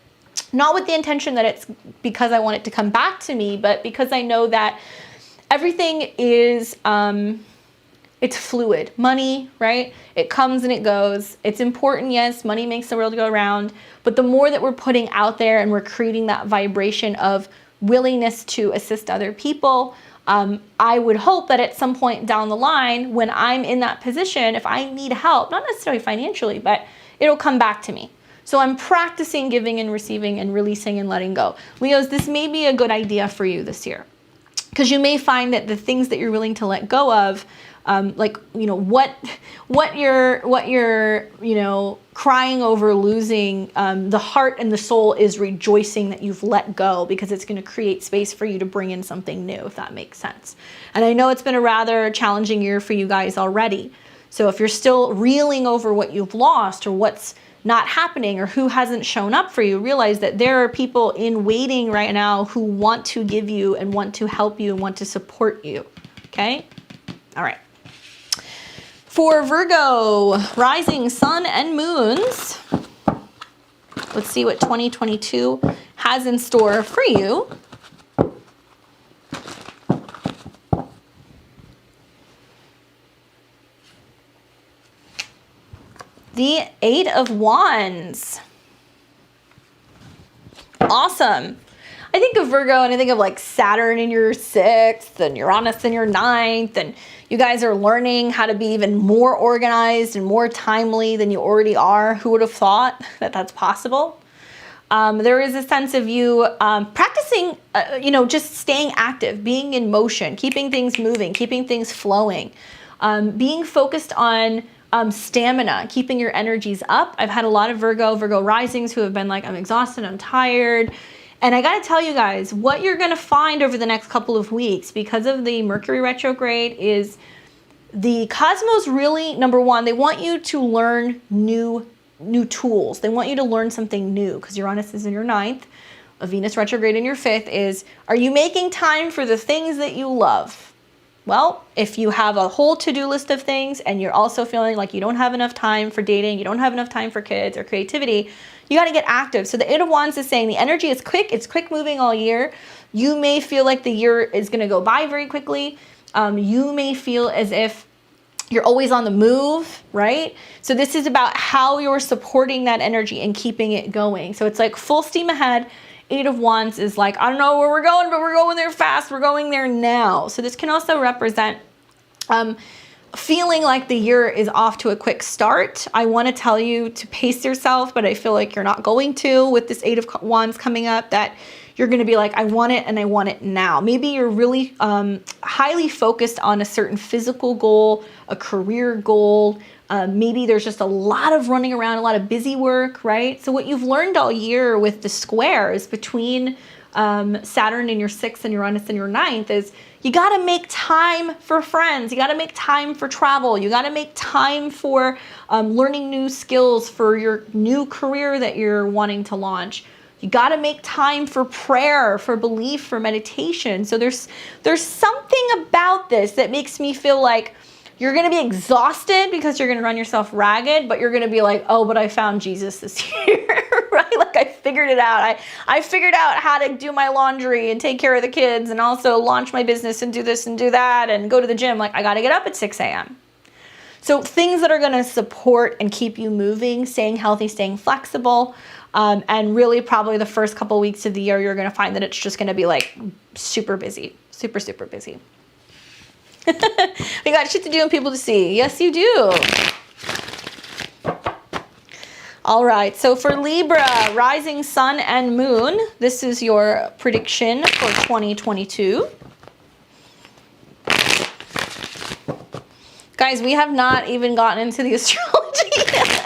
Not with the intention that it's because I want it to come back to me, but because I know that everything is, it's fluid. Money, right? It comes and it goes. It's important, yes, money makes the world go around, but the more that we're putting out there and we're creating that vibration of willingness to assist other people, I would hope that at some point down the line, when I'm in that position, if I need help, not necessarily financially, but it'll come back to me. So I'm practicing giving and receiving and releasing and letting go. Leos, this may be a good idea for you this year. because you may find that the things that you're willing to let go of, like, you know, what you're, you know, crying over losing, the heart and the soul is rejoicing that you've let go, because it's going to create space for you to bring in something new, if that makes sense. And I know it's been a rather challenging year for you guys already. So if you're still reeling over what you've lost or what's not happening or who hasn't shown up for you, realize that there are people in waiting right now who want to give you and want to help you and want to support you. Okay? All right. For Virgo, rising sun and moons, let's see what 2022 has in store for you. The Eight of Wands. Awesome. I think of Virgo and I think of like Saturn in your 6th and Uranus in your 9th, and you guys are learning how to be even more organized and more timely than you already are. Who would have thought that that's possible? There is a sense of you practicing, you know, just staying active, being in motion, keeping things moving, keeping things flowing, being focused on stamina, keeping your energies up. I've had a lot of Virgo risings who have been like, I'm exhausted, I'm tired. And I got to tell you guys, what you're going to find over the next couple of weeks, because of the Mercury retrograde, is the cosmos really, number one, they want you to learn new tools. They want you to learn something new, because Uranus is in your 9th, a Venus retrograde in your 5th is, are you making time for the things that you love? Well, if you have a whole to-do list of things and you're also feeling like you don't have enough time for dating, you don't have enough time for kids or creativity, you got to get active. So the Eight of Wands is saying the energy is quick. It's quick moving all year. You may feel like the year is going to go by very quickly. You may feel as if you're always on the move, right? So this is about how you're supporting that energy and keeping it going. So it's like full steam ahead. Eight of Wands is like, I don't know where we're going, but we're going there fast. We're going there now. So this can also represent feeling like the year is off to a quick start. I want to tell you to pace yourself, but I feel like you're not going to with this Eight of Wands coming up, that you're going to be like, I want it and I want it now. Maybe you're really highly focused on a certain physical goal, a career goal. Maybe there's just a lot of running around, a lot of busy work, right? So what you've learned all year with the squares between Saturn in your 6th and Uranus in your 9th is you got to make time for friends. You got to make time for travel. You got to make time for learning new skills for your new career that you're wanting to launch. You got to make time for prayer, for belief, for meditation. So there's something about this that makes me feel like you're going to be exhausted because you're going to run yourself ragged, but you're going to be like, oh, but I found Jesus this year, right? Like I figured it out. I figured out how to do my laundry and take care of the kids and also launch my business and do this and do that and go to the gym. Like I got to get up at 6 a.m. So things that are going to support and keep you moving, staying healthy, staying flexible, and really probably the first couple weeks of the year, you're going to find that it's just going to be like super busy, super, super busy. We got shit to do and people to see. Yes, you do. All right. So for Libra, rising sun and moon, this is your prediction for 2022. Guys, we have not even gotten into the astrology yet.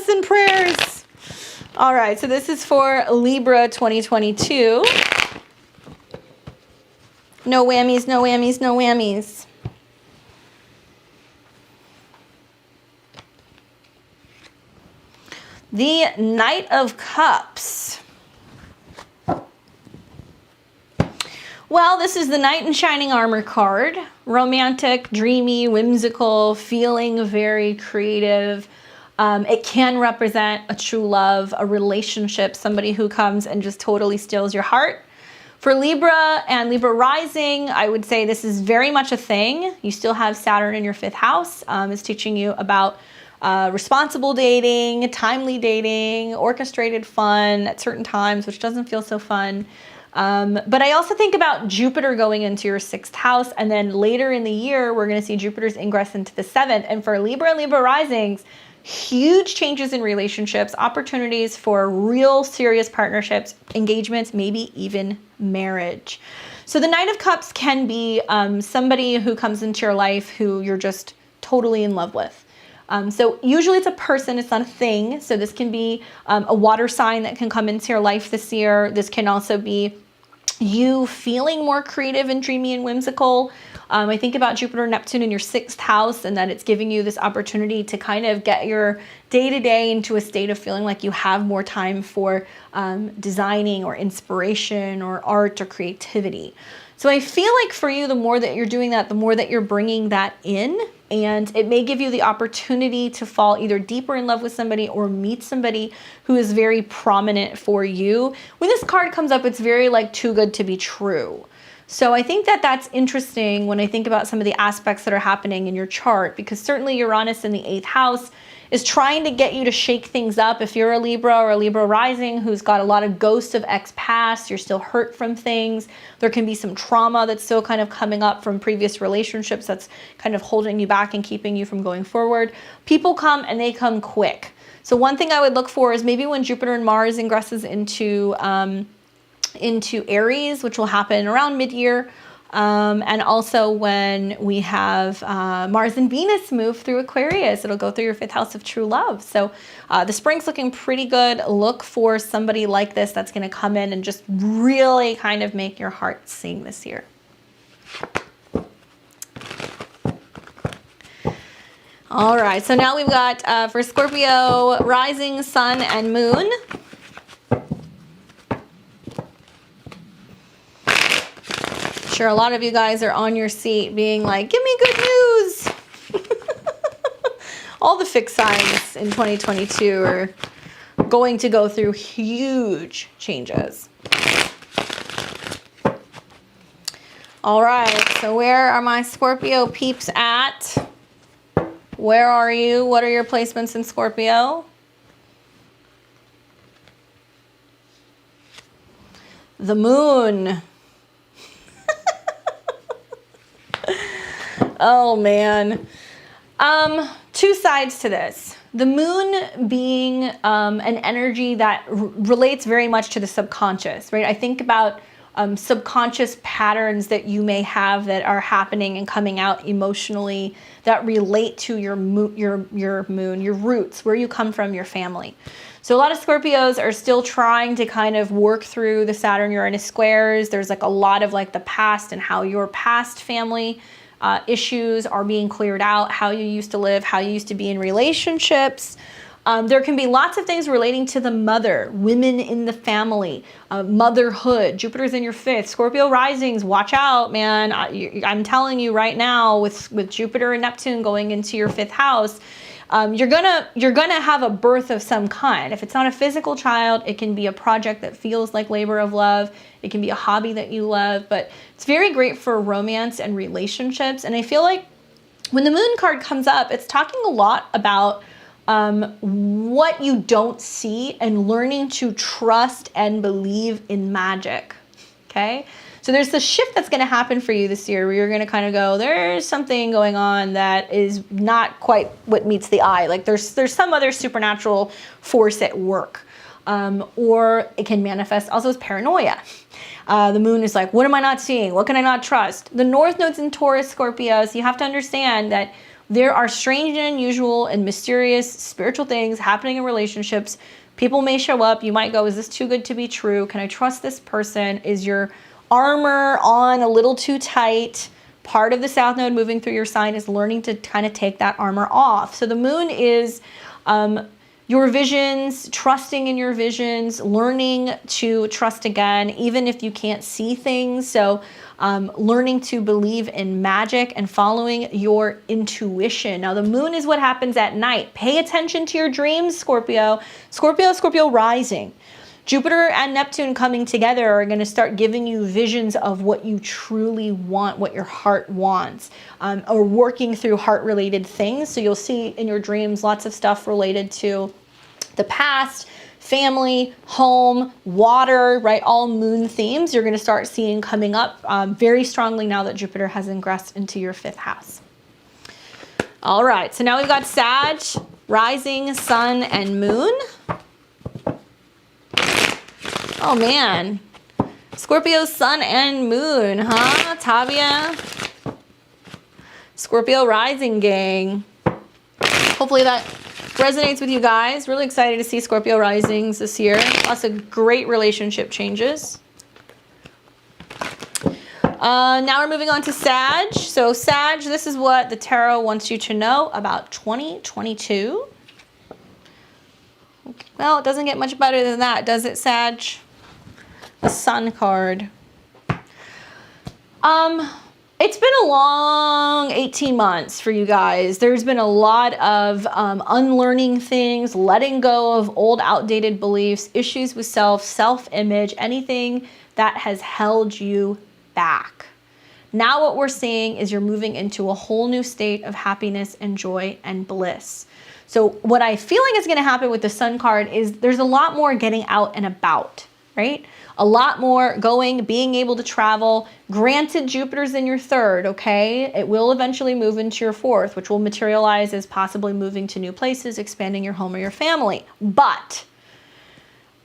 Send prayers. All right. So this is for Libra 2022. No whammies, no whammies, no whammies. The Knight of Cups. Well, this is the Knight in Shining Armor card. Romantic, dreamy, whimsical, feeling very creative. It can represent a true love, a relationship, somebody who comes and just totally steals your heart. For Libra and Libra rising, I would say this is very much a thing. You still have Saturn in your 5th house. It's teaching you about responsible dating, timely dating, orchestrated fun at certain times, which doesn't feel so fun. But I also think about Jupiter going into your 6th house, and then later in the year, we're going to see Jupiter's ingress into the 7th. And for Libra and Libra risings, huge changes in relationships, opportunities for real serious partnerships, engagements, maybe even marriage. So the Knight of Cups can be somebody who comes into your life who you're just totally in love with. So usually it's a person, it's not a thing. So this can be a water sign that can come into your life this year. This can also be you feeling more creative and dreamy and whimsical. I think about Jupiter and Neptune in your 6th house, and that it's giving you this opportunity to kind of get your day-to-day into a state of feeling like you have more time for designing or inspiration or art or creativity. So I feel like for you, the more that you're doing that, the more that you're bringing that in, and it may give you the opportunity to fall either deeper in love with somebody or meet somebody who is very prominent for you. When this card comes up, it's very like too good to be true. So I think that that's interesting when I think about some of the aspects that are happening in your chart, because certainly Uranus in the 8th house is trying to get you to shake things up. If you're a Libra or a Libra rising who's got a lot of ghosts of ex-past, you're still hurt from things. There can be some trauma that's still kind of coming up from previous relationships that's kind of holding you back and keeping you from going forward. People come and they come quick. So one thing I would look for is maybe when Jupiter and Mars ingresses into Aries, which will happen around mid-year, and also when we have Mars and Venus move through Aquarius. It'll go through your 5th house of true love. So the spring's looking pretty good. Look for somebody like this that's going to come in and just really kind of make your heart sing this year. All right, so now we've got for Scorpio, rising, sun, and moon. Sure, a lot of you guys are on your seat being like, give me good news. All the fixed signs in 2022 are going to go through huge changes. All right, so where are my Scorpio peeps at? Where are you? What are your placements in Scorpio? The moon. Oh man. Two sides to this. The moon being an energy that relates very much to the subconscious, right? I think about subconscious patterns that you may have that are happening and coming out emotionally that relate to your moon, your roots, where you come from, your family. So a lot of Scorpios are still trying to kind of work through the Saturn-Uranus squares. There's like a lot of like the past and how your past family issues are being cleared out, how you used to live, how you used to be in relationships. There can be lots of things relating to the mother, women in the family, motherhood. Jupiter's in your 5th. Scorpio risings, watch out, man. I'm telling you right now, with Jupiter and Neptune going into your 5th house, you're gonna have a birth of some kind. If it's not a physical child, it can be a project that feels like labor of love. It can be a hobby that you love, but it's very great for romance and relationships. And I feel like when the moon card comes up, it's talking a lot about what you don't see and learning to trust and believe in magic. Okay. So there's the shift that's going to happen for you this year where you're going to kind of go, there's something going on that is not quite what meets the eye. Like there's some other supernatural force at work. Or it can manifest also as paranoia. The moon is like, what am I not seeing? What can I not trust? The North Node's in Taurus, Scorpio. So you have to understand that there are strange and unusual and mysterious spiritual things happening in relationships. People may show up. You might go, is this too good to be true? Can I trust this person? Is your armor on a little too tight? Part of the South Node moving through your sign is learning to kind of take that armor off. So the moon is your visions, trusting in your visions, learning to trust again, even if you can't see things. So learning to believe in magic and following your intuition. Now the moon is what happens at night. Pay attention to your dreams, Scorpio. Scorpio rising. Jupiter and Neptune coming together are going to start giving you visions of what you truly want, what your heart wants, or working through heart-related things. So you'll see in your dreams lots of stuff related to the past, family, home, water, right? All moon themes you're going to start seeing coming up very strongly now that Jupiter has ingressed into your 5th house. All right, so now we've got Sag, rising, sun, and moon. Oh man, Scorpio, sun, and moon, huh, Tavia? Scorpio rising, gang. Hopefully that resonates with you guys. Really excited to see Scorpio risings this year. Lots of great relationship changes. Now we're moving on to Sag. So Sag, this is what the tarot wants you to know about 2022. Well, it doesn't get much better than that, does it, Sag? The Sun card. It's been a long 18 months for you guys. There's been a lot of unlearning things, letting go of old outdated beliefs, issues with self-image, anything that has held you back. Now what we're seeing is you're moving into a whole new state of happiness and joy and bliss. So what I feel like is going to happen with the Sun card is there's a lot more getting out and about, right? A lot more going, being able to travel. Granted, Jupiter's in your third, okay? It will eventually move into your fourth, which will materialize as possibly moving to new places, expanding your home or your family. But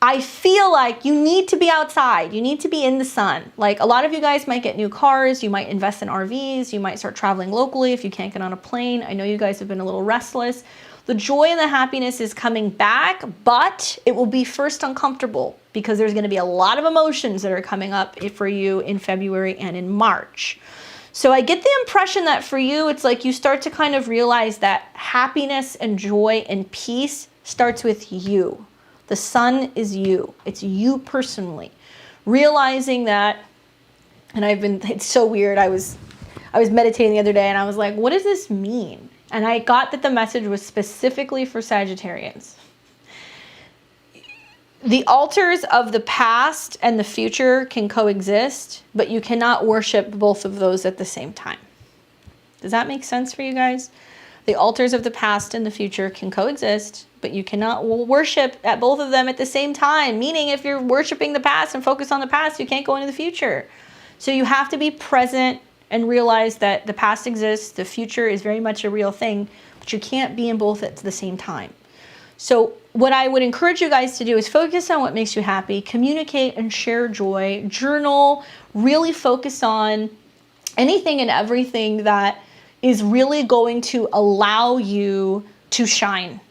I feel like you need to be outside. You need to be in the sun. Like a lot of you guys might get new cars. You might invest in RVs. You might start traveling locally if you can't get on a plane. I know you guys have been a little restless. The joy and the happiness is coming back, but it will be first uncomfortable because there's going to be a lot of emotions that are coming up for you in February and in March. So I get the impression that for you, it's like you start to kind of realize that happiness and joy and peace starts with you. The sun is you. It's you personally. Realizing that, and it's so weird. I was meditating the other day and I was like, what does this mean? And I got that the message was specifically for Sagittarians. The altars of the past and the future can coexist, but you cannot worship both of those at the same time. Does that make sense for you guys? The altars of the past and the future can coexist, but you cannot worship at both of them at the same time. Meaning if you're worshiping the past and focus on the past, you can't go into the future. So you have to be present and realize that the past exists, the future is very much a real thing, but you can't be in both at the same time. So what I would encourage you guys to do is focus on what makes you happy, communicate and share joy, journal, really focus on anything and everything that is really going to allow you to shine.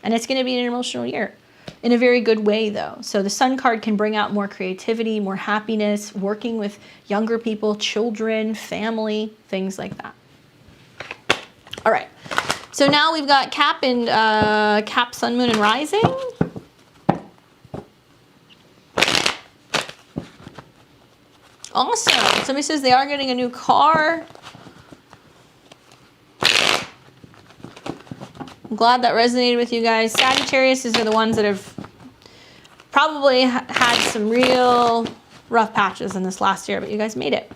And it's going to be an emotional year. In a very good way though. So the Sun card can bring out more creativity, more happiness, working with younger people, children, family, things like that. All right. So now we've got Cap and Cap, Sun, Moon, and Rising. Awesome. Somebody says they are getting a new car. I'm glad that resonated with you guys. Sagittarius are the ones that have probably had some real rough patches in this last year, but you guys made it.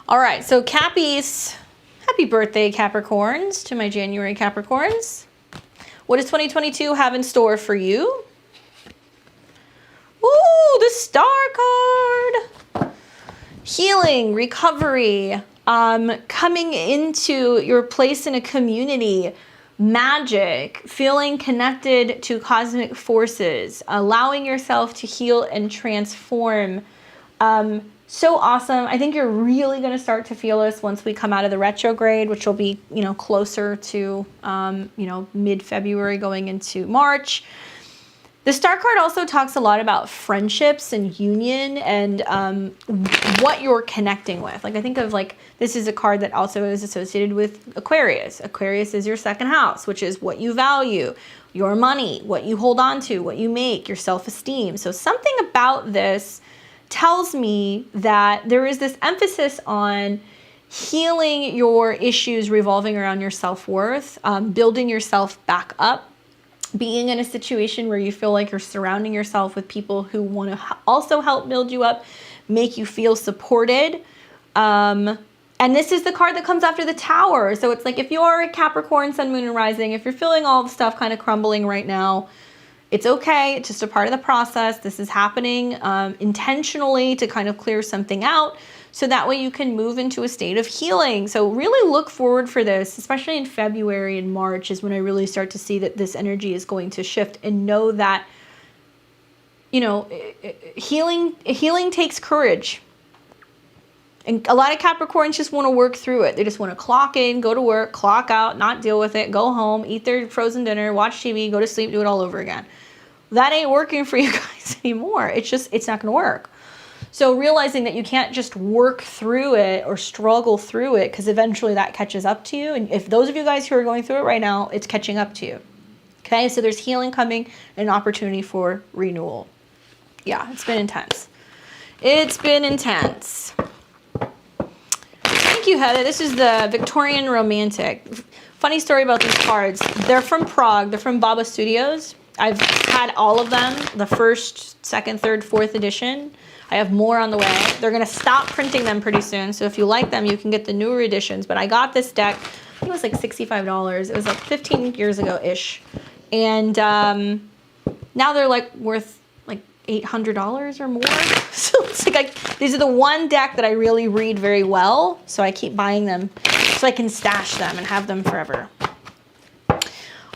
All right, so Cappies, happy birthday, Capricorns, to my January Capricorns. What does 2022 have in store for you? Ooh, the Star card. Healing, recovery, coming into your place in a community, magic, feeling connected to cosmic forces, allowing yourself to heal and transform. So awesome. I think you're really going to start to feel this once we come out of the retrograde, which will be, closer to, mid-February going into March. The Star card also talks a lot about friendships and union and what you're connecting with. Like I think of this is a card that also is associated with Aquarius. Aquarius is your second house, which is what you value, your money, what you hold on to, what you make, your self-esteem. So something about this tells me that there is this emphasis on healing your issues revolving around your self-worth, building yourself back up, being in a situation where you feel like you're surrounding yourself with people who want to also help build you up, make you feel supported. And this is the card that comes after the Tower. So it's like if you are a Capricorn, Sun, Moon, and Rising, if you're feeling all the stuff kind of crumbling right now, It's okay. It's just a part of the process. This is happening intentionally to kind of clear something out, so that way you can move into a state of healing. So really look forward for this, especially in February and March is when I really start to see that this energy is going to shift, and know that, you know, healing takes courage. And a lot of Capricorns just want to work through it. They just want to clock in, go to work, clock out, not deal with it, go home, eat their frozen dinner, watch TV, go to sleep, do it all over again. That ain't working for you guys anymore. It's not going to work. So realizing that you can't just work through it or struggle through it, because eventually that catches up to you. And if those of you guys who are going through it right now, it's catching up to you. Okay, so there's healing coming and an opportunity for renewal. Yeah, it's been intense. It's been intense. Thank you, Heather. This is the Victorian Romantic. Funny story about these cards. They're from Prague. They're from Baba Studios. I've had all of them, the first, second, third, fourth edition. I have more on the way. They're going to stop printing them pretty soon. So if you like them, you can get the newer editions. But I got this deck. I think it was like $65. It was like 15 years ago-ish. And now they're like worth like $800 or more. So it's like these are the one deck that I really read very well. So I keep buying them so I can stash them and have them forever.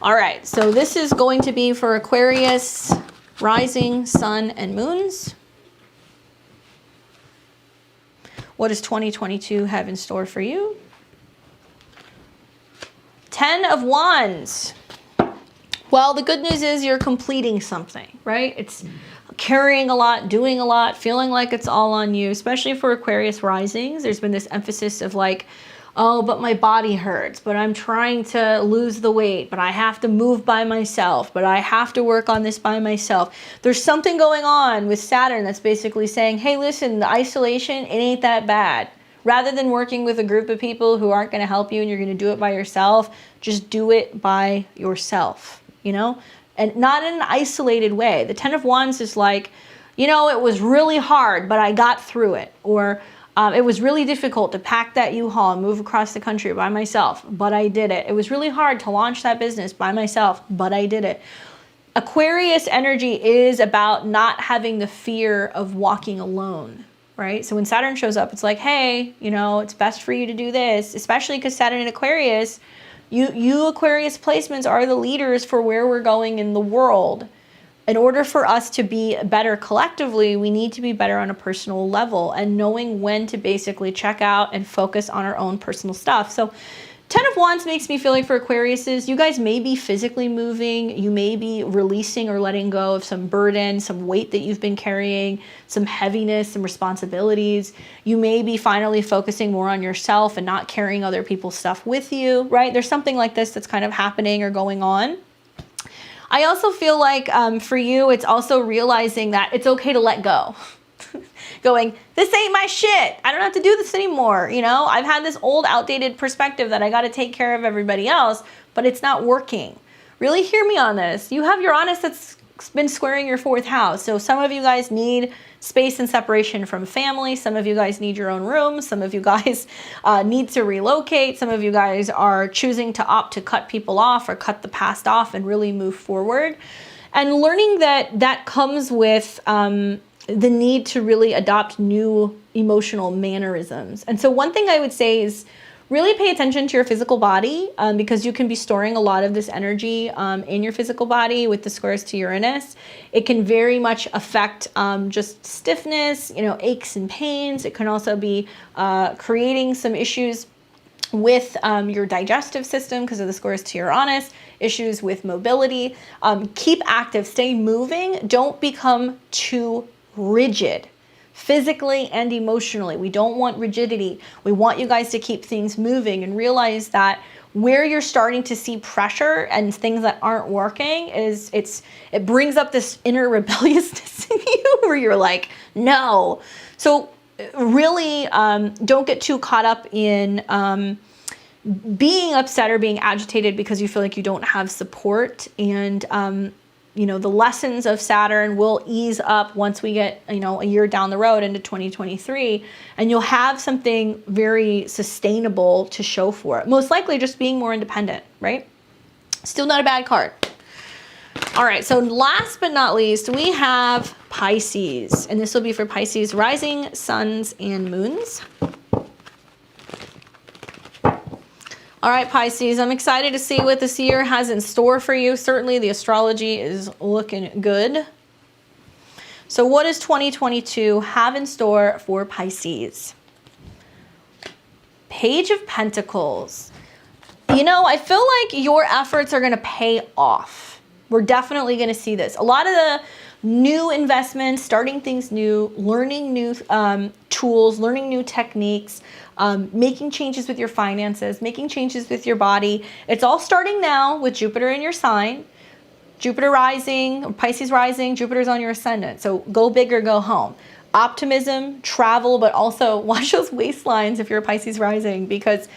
All right, so this is going to be for Aquarius, rising, sun, and moons. What does 2022 have in store for you? 10 of Wands. Well, the good news is you're completing something, right? It's carrying a lot, doing a lot, feeling like it's all on you, especially for Aquarius risings. There's been this emphasis of like, oh, but my body hurts, but I'm trying to lose the weight, but I have to move by myself, but I have to work on this by myself. There's something going on with Saturn that's basically saying, hey, listen, the isolation, it ain't that bad. Rather than working with a group of people who aren't going to help you and you're going to do it by yourself, just do it by yourself, you know? And not in an isolated way. The 10 of Wands is like, you know, it was really hard, but I got through it. Or it was really difficult to pack that U-Haul and move across the country by myself, but I did it. It was really hard to launch that business by myself, but I did it. Aquarius energy is about not having the fear of walking alone, right? So when Saturn shows up, it's like, hey, you know, it's best for you to do this, especially because Saturn in Aquarius, you Aquarius placements are the leaders for where we're going in the world. In order for us to be better collectively, we need to be better on a personal level and knowing when to basically check out and focus on our own personal stuff. So 10 of Wands makes me feel like for Aquariuses, you guys may be physically moving. You may be releasing or letting go of some burden, some weight that you've been carrying, some heaviness, some responsibilities. You may be finally focusing more on yourself and not carrying other people's stuff with you, right? There's something like this that's kind of happening or going on. I also feel like for you, it's also realizing that it's okay to let go. Going, this ain't my shit. I don't have to do this anymore. You know, I've had this old outdated perspective that I got to take care of everybody else, but it's not working. Really hear me on this. You have Uranus that's been squaring your 4th house. So some of you guys need space and separation from family. Some of you guys need your own room. Some of you guys need to relocate. Some of you guys are choosing to opt to cut people off or cut the past off and really move forward. And learning that that comes with the need to really adopt new emotional mannerisms. And so one thing I would say is really pay attention to your physical body because you can be storing a lot of this energy in your physical body with the squares to Uranus. It can very much affect just stiffness, you know, aches and pains. It can also be creating some issues with your digestive system because of the squares to Uranus, issues with mobility. Keep active, stay moving. Don't become too rigid. Physically and emotionally. We don't want rigidity. We want you guys to keep things moving and realize that where you're starting to see pressure and things that aren't working is it brings up this inner rebelliousness in you where you're like, no. So really don't get too caught up in being upset or being agitated because you feel like you don't have support. And you know, the lessons of Saturn will ease up once we get, you know, a year down the road into 2023, and you'll have something very sustainable to show for it. Most likely just being more independent, right? Still not a bad card. All right, so last but not least, we have Pisces, and this will be for Pisces rising, suns, and moons. All right, Pisces, I'm excited to see what this year has in store for you. Certainly the astrology is looking good. So what does 2022 have in store for Pisces? Page of Pentacles. You know, I feel like your efforts are going to pay off. We're definitely going to see this. A lot of the new investments, starting things new, learning new tools, learning new techniques, making changes with your finances, making changes with your body. It's all starting now with Jupiter in your sign. Jupiter rising, or Pisces rising, Jupiter's on your ascendant. So go big or go home. Optimism, travel, but also watch those waistlines if you're a Pisces rising, because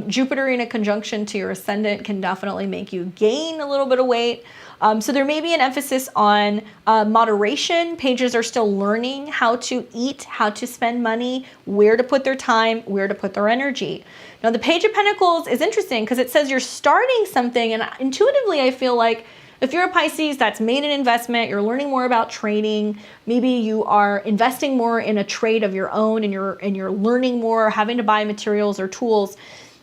Jupiter in a conjunction to your ascendant can definitely make you gain a little bit of weight. So there may be an emphasis on moderation. Pages are still learning how to eat, how to spend money, where to put their time, where to put their energy. Now the Page of Pentacles is interesting because it says you're starting something, and intuitively I feel like if you're a Pisces that's made an investment, you're learning more about trading, maybe you are investing more in a trade of your own and you're learning more, having to buy materials or tools,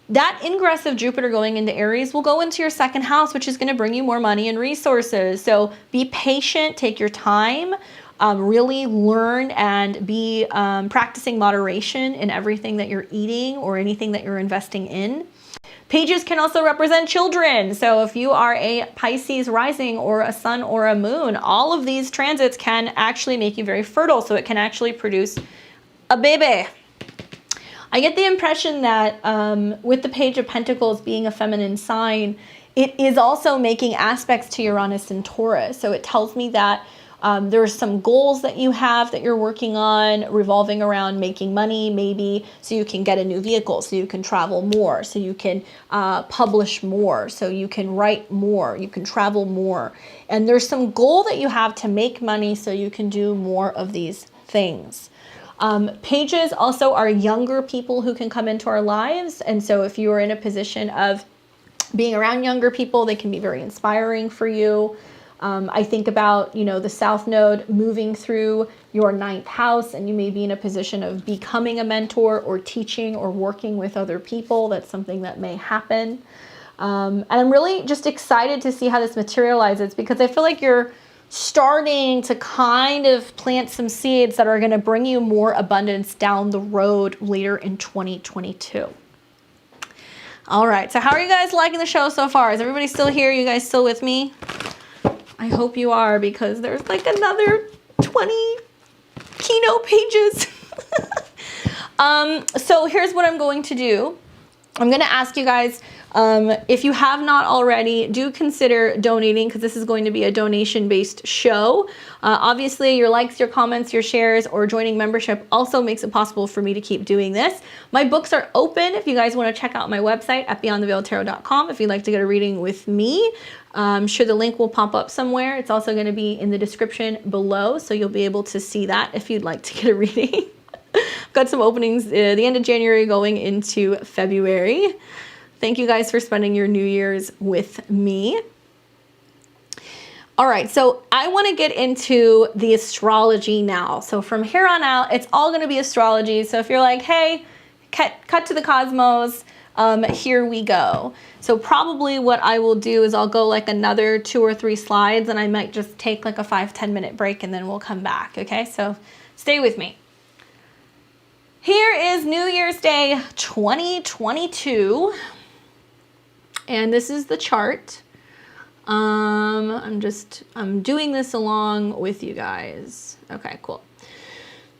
that ingress of Jupiter going into Aries will go into your second house, which is going to bring you more money and resources. So be patient, take your time, really learn and be practicing moderation in everything that you're eating or anything that you're investing in. Pages can also represent children. So if you are a Pisces rising or a sun or a moon, all of these transits can actually make you very fertile. So it can actually produce a baby. I get the impression that with the Page of Pentacles being a feminine sign, it is also making aspects to Uranus and Taurus. So it tells me that there are some goals that you have that you're working on revolving around making money, maybe so you can get a new vehicle, so you can travel more, so you can publish more, so you can write more, you can travel more. And there's some goal that you have to make money so you can do more of these things. Pages also are younger people who can come into our lives. And so if you are in a position of being around younger people, they can be very inspiring for you. I think about, you know, the South Node moving through your 9th house, and you may be in a position of becoming a mentor or teaching or working with other people. That's something that may happen. And I'm really just excited to see how this materializes, because I feel like you're starting to kind of plant some seeds that are going to bring you more abundance down the road later in 2022. All right, so how are you guys liking the show so far? Is everybody still here? You guys still with me? I hope you are, because there's like another 20 keynote pages. So here's what I'm going to do. I'm going to ask you guys, if you have not already, do consider donating, because this is going to be a donation-based show. Obviously, your likes, your comments, your shares, or joining membership also makes it possible for me to keep doing this. My books are open if you guys want to check out my website at beyondtheveiledtarot.com if you'd like to get a reading with me. I'm sure the link will pop up somewhere. It's also going to be in the description below, so you'll be able to see that if you'd like to get a reading. Got some openings the end of January going into February. Thank you guys for spending your New Year's with me. All right, so I want to get into the astrology now. So from here on out, it's all going to be astrology. So if you're like, hey, cut to the cosmos, here we go. So probably what I will do is I'll go like another 2 or 3 slides, and I might just take like a 5-10 minute break, and then we'll come back. Okay, so stay with me. Here is New Year's Day 2022, and this is the chart. I'm doing this along with you guys. Okay, cool.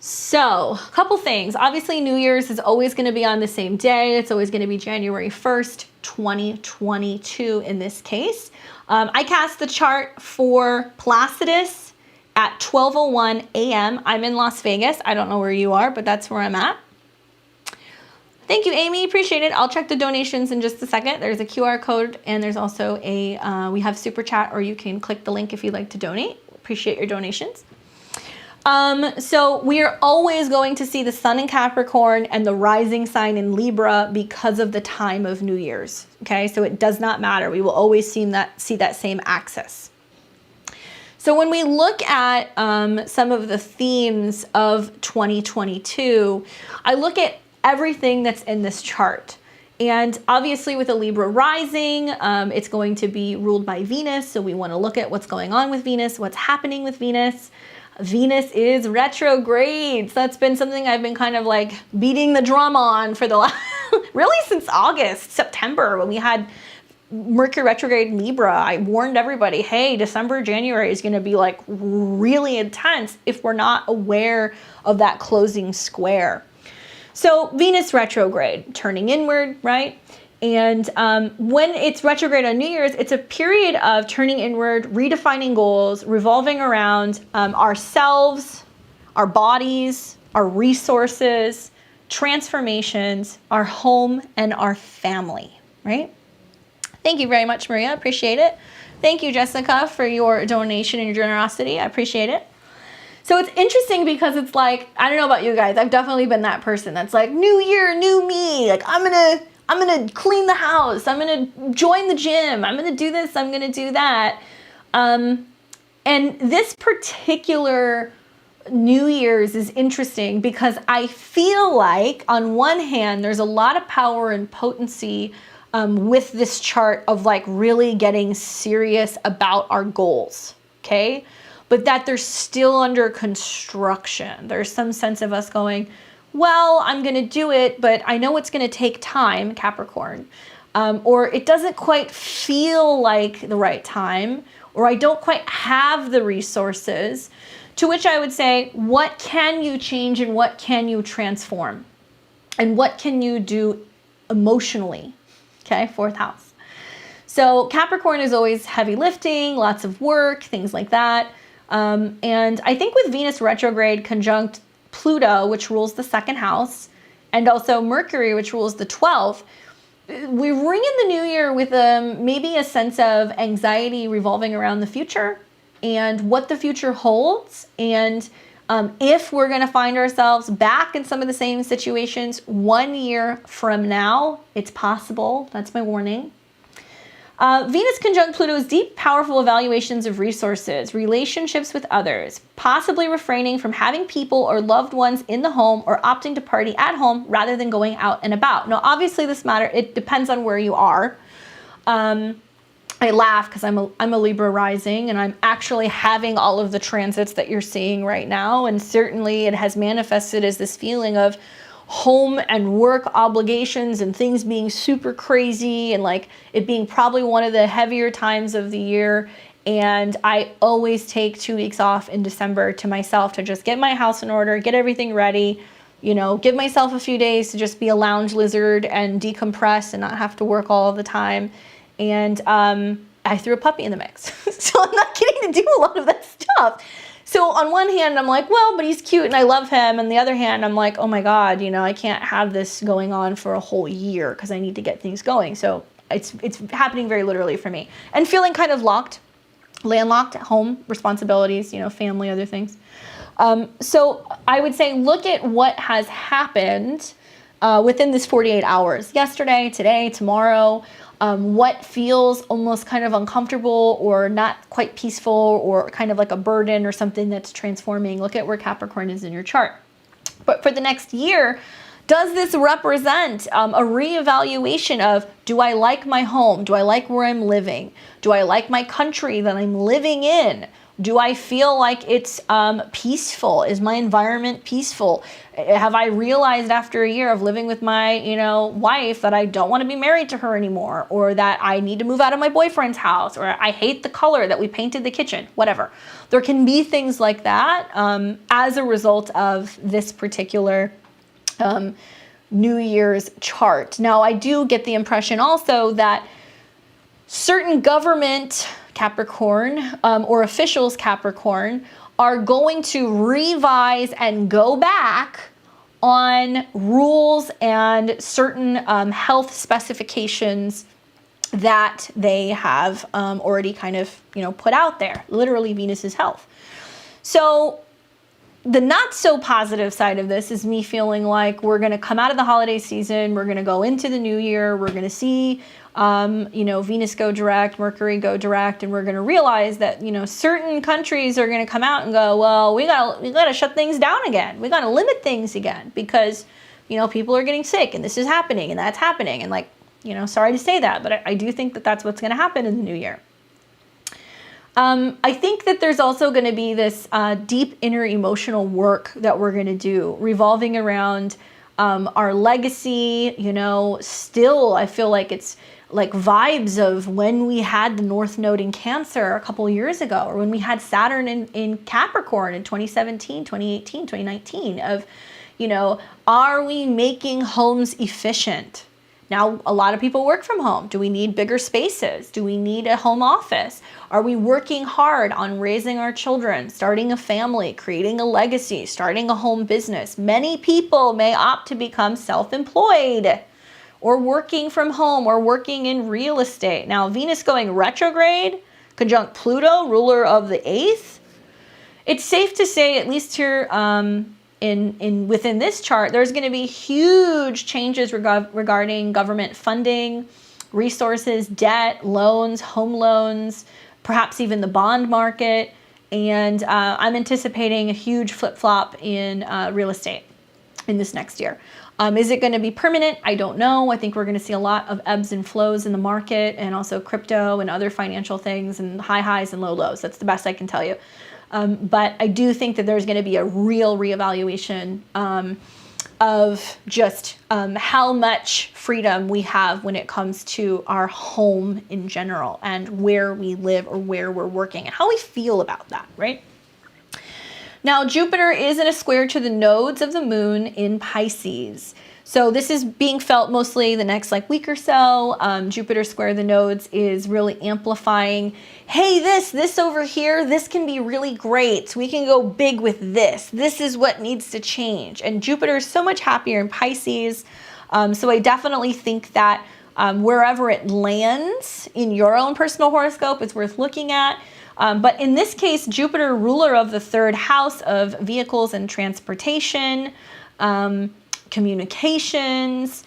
So a couple things. Obviously, New Year's is always going to be on the same day. It's always going to be January 1st, 2022 in this case. I cast the chart for Placidus at 12:01 a.m. I'm in Las Vegas. I don't know where you are, but that's where I'm at. Thank you, Amy. Appreciate it. I'll check the donations in just a second. There's a QR code, and there's also a, we have Super Chat, or you can click the link if you'd like to donate. Appreciate your donations. So we are always going to see the sun in Capricorn and the rising sign in Libra because of the time of New Year's. Okay, so it does not matter. We will always see that same axis. So when we look at some of the themes of 2022, I look at everything that's in this chart. And obviously with a Libra rising, it's going to be ruled by Venus. So we want to look at what's going on with Venus, what's happening with Venus. Venus is retrograde. So that's been something I've been kind of like beating the drum on for the last, really since August, September, when we had Mercury retrograde in Libra. I warned everybody, hey, December, January is going to be like really intense if we're not aware of that closing square. So Venus retrograde, turning inward, right? And when it's retrograde on New Year's, it's a period of turning inward, redefining goals, revolving around ourselves, our bodies, our resources, transformations, our home, and our family, right? Thank you very much, Maria. Appreciate it. Thank you, Jessica, for your donation and your generosity. I appreciate it. So it's interesting because it's like, I don't know about you guys, I've definitely been that person that's like, new year, new me. Like, I'm gonna clean the house. I'm gonna join the gym. I'm gonna do this. I'm gonna do that. And this particular New Year's is interesting because I feel like on one hand, there's a lot of power and potency with this chart of like really getting serious about our goals, okay? But that they're still under construction. There's some sense of us going, well, I'm gonna do it, but I know it's gonna take time, Capricorn. Or it doesn't quite feel like the right time, or I don't quite have the resources, to which I would say, what can you change and what can you transform? And what can you do emotionally? Okay, fourth house. So Capricorn is always heavy lifting, lots of work, things like that. And I think with Venus retrograde conjunct Pluto, which rules the second house, and also Mercury, which rules the 12th, we ring in the new year with maybe a sense of anxiety revolving around the future and what the future holds. And if we're going to find ourselves back in some of the same situations 1 year from now, it's possible. That's my warning. Venus conjunct Pluto's deep, powerful evaluations of resources, relationships with others, possibly refraining from having people or loved ones in the home or opting to party at home rather than going out and about. Now, obviously it depends on where you are. I laugh because I'm a Libra rising and I'm actually having all of the transits that you're seeing right now. And certainly it has manifested as this feeling of home and work obligations and things being super crazy and like it being probably one of the heavier times of the year. And I always take 2 weeks off in December to myself to just get my house in order, get everything ready, you know, give myself a few days to just be a lounge lizard and decompress and not have to work all the time. And I threw a puppy in the mix. So I'm not getting to do a lot of that stuff. So on one hand, I'm like, well, but he's cute and I love him. And the other hand, I'm like, oh my God, you know, I can't have this going on for a whole year because I need to get things going. So it's happening very literally for me. And feeling kind of landlocked at home, responsibilities, you know, family, other things. So I would say look at what has happened within this 48 hours. Yesterday, today, tomorrow. What feels almost kind of uncomfortable or not quite peaceful or kind of like a burden or something that's transforming. Look at where Capricorn is in your chart. But for the next year, does this represent a reevaluation of, do I like my home? Do I like where I'm living? Do I like my country that I'm living in? Do I feel like it's peaceful? Is my environment peaceful? Have I realized after a year of living with my, you know, wife that I don't want to be married to her anymore, or that I need to move out of my boyfriend's house, or I hate the color that we painted the kitchen, whatever. There can be things like that as a result of this particular New Year's chart. Now, I do get the impression also that certain government Capricorn or officials Capricorn are going to revise and go back on rules and certain health specifications that they have already kind of, you know, put out there, literally Venus's health. So the not so positive side of this is me feeling like we're going to come out of the holiday season, we're going to go into the new year, we're going to see, you know, Venus go direct, Mercury go direct, and we're going to realize that, you know, certain countries are going to come out and go, well, we got to shut things down again. We got to limit things again because, you know, people are getting sick and this is happening and that's happening. And like, you know, sorry to say that, but I do think that that's what's going to happen in the new year. I think that there's also going to be this deep inner emotional work that we're going to do revolving around our legacy. You know, still I feel like it's like vibes of when we had the North Node in Cancer a couple years ago, or when we had Saturn in Capricorn in 2017, 2018, 2019 of, you know, are we making homes efficient? Now, a lot of people work from home. Do we need bigger spaces? Do we need a home office? Are we working hard on raising our children, starting a family, creating a legacy, starting a home business? Many people may opt to become self-employed or working from home or working in real estate. Now, Venus going retrograde, conjunct Pluto, ruler of the 8th. It's safe to say, at least here, within this chart, there's going to be huge changes regarding government funding, resources, debt, loans, home loans, perhaps even the bond market. And I'm anticipating a huge flip-flop in real estate in this next year. Is it going to be permanent? I don't know. I think we're going to see a lot of ebbs and flows in the market, and also crypto and other financial things, and high highs and low lows. That's the best I can tell you. But I do think that there's going to be a real reevaluation of just how much freedom we have when it comes to our home in general, and where we live or where we're working, and how we feel about that, right? Now, Jupiter is in a square to the nodes of the moon in Pisces. So this is being felt mostly the next week or so. Jupiter square the nodes is really amplifying, hey, this over here, this can be really great. We can go big with this. This is what needs to change. And Jupiter is so much happier in Pisces. So I definitely think that wherever it lands in your own personal horoscope, it's worth looking at. But in this case, Jupiter, ruler of the 3rd house of vehicles and transportation, communications,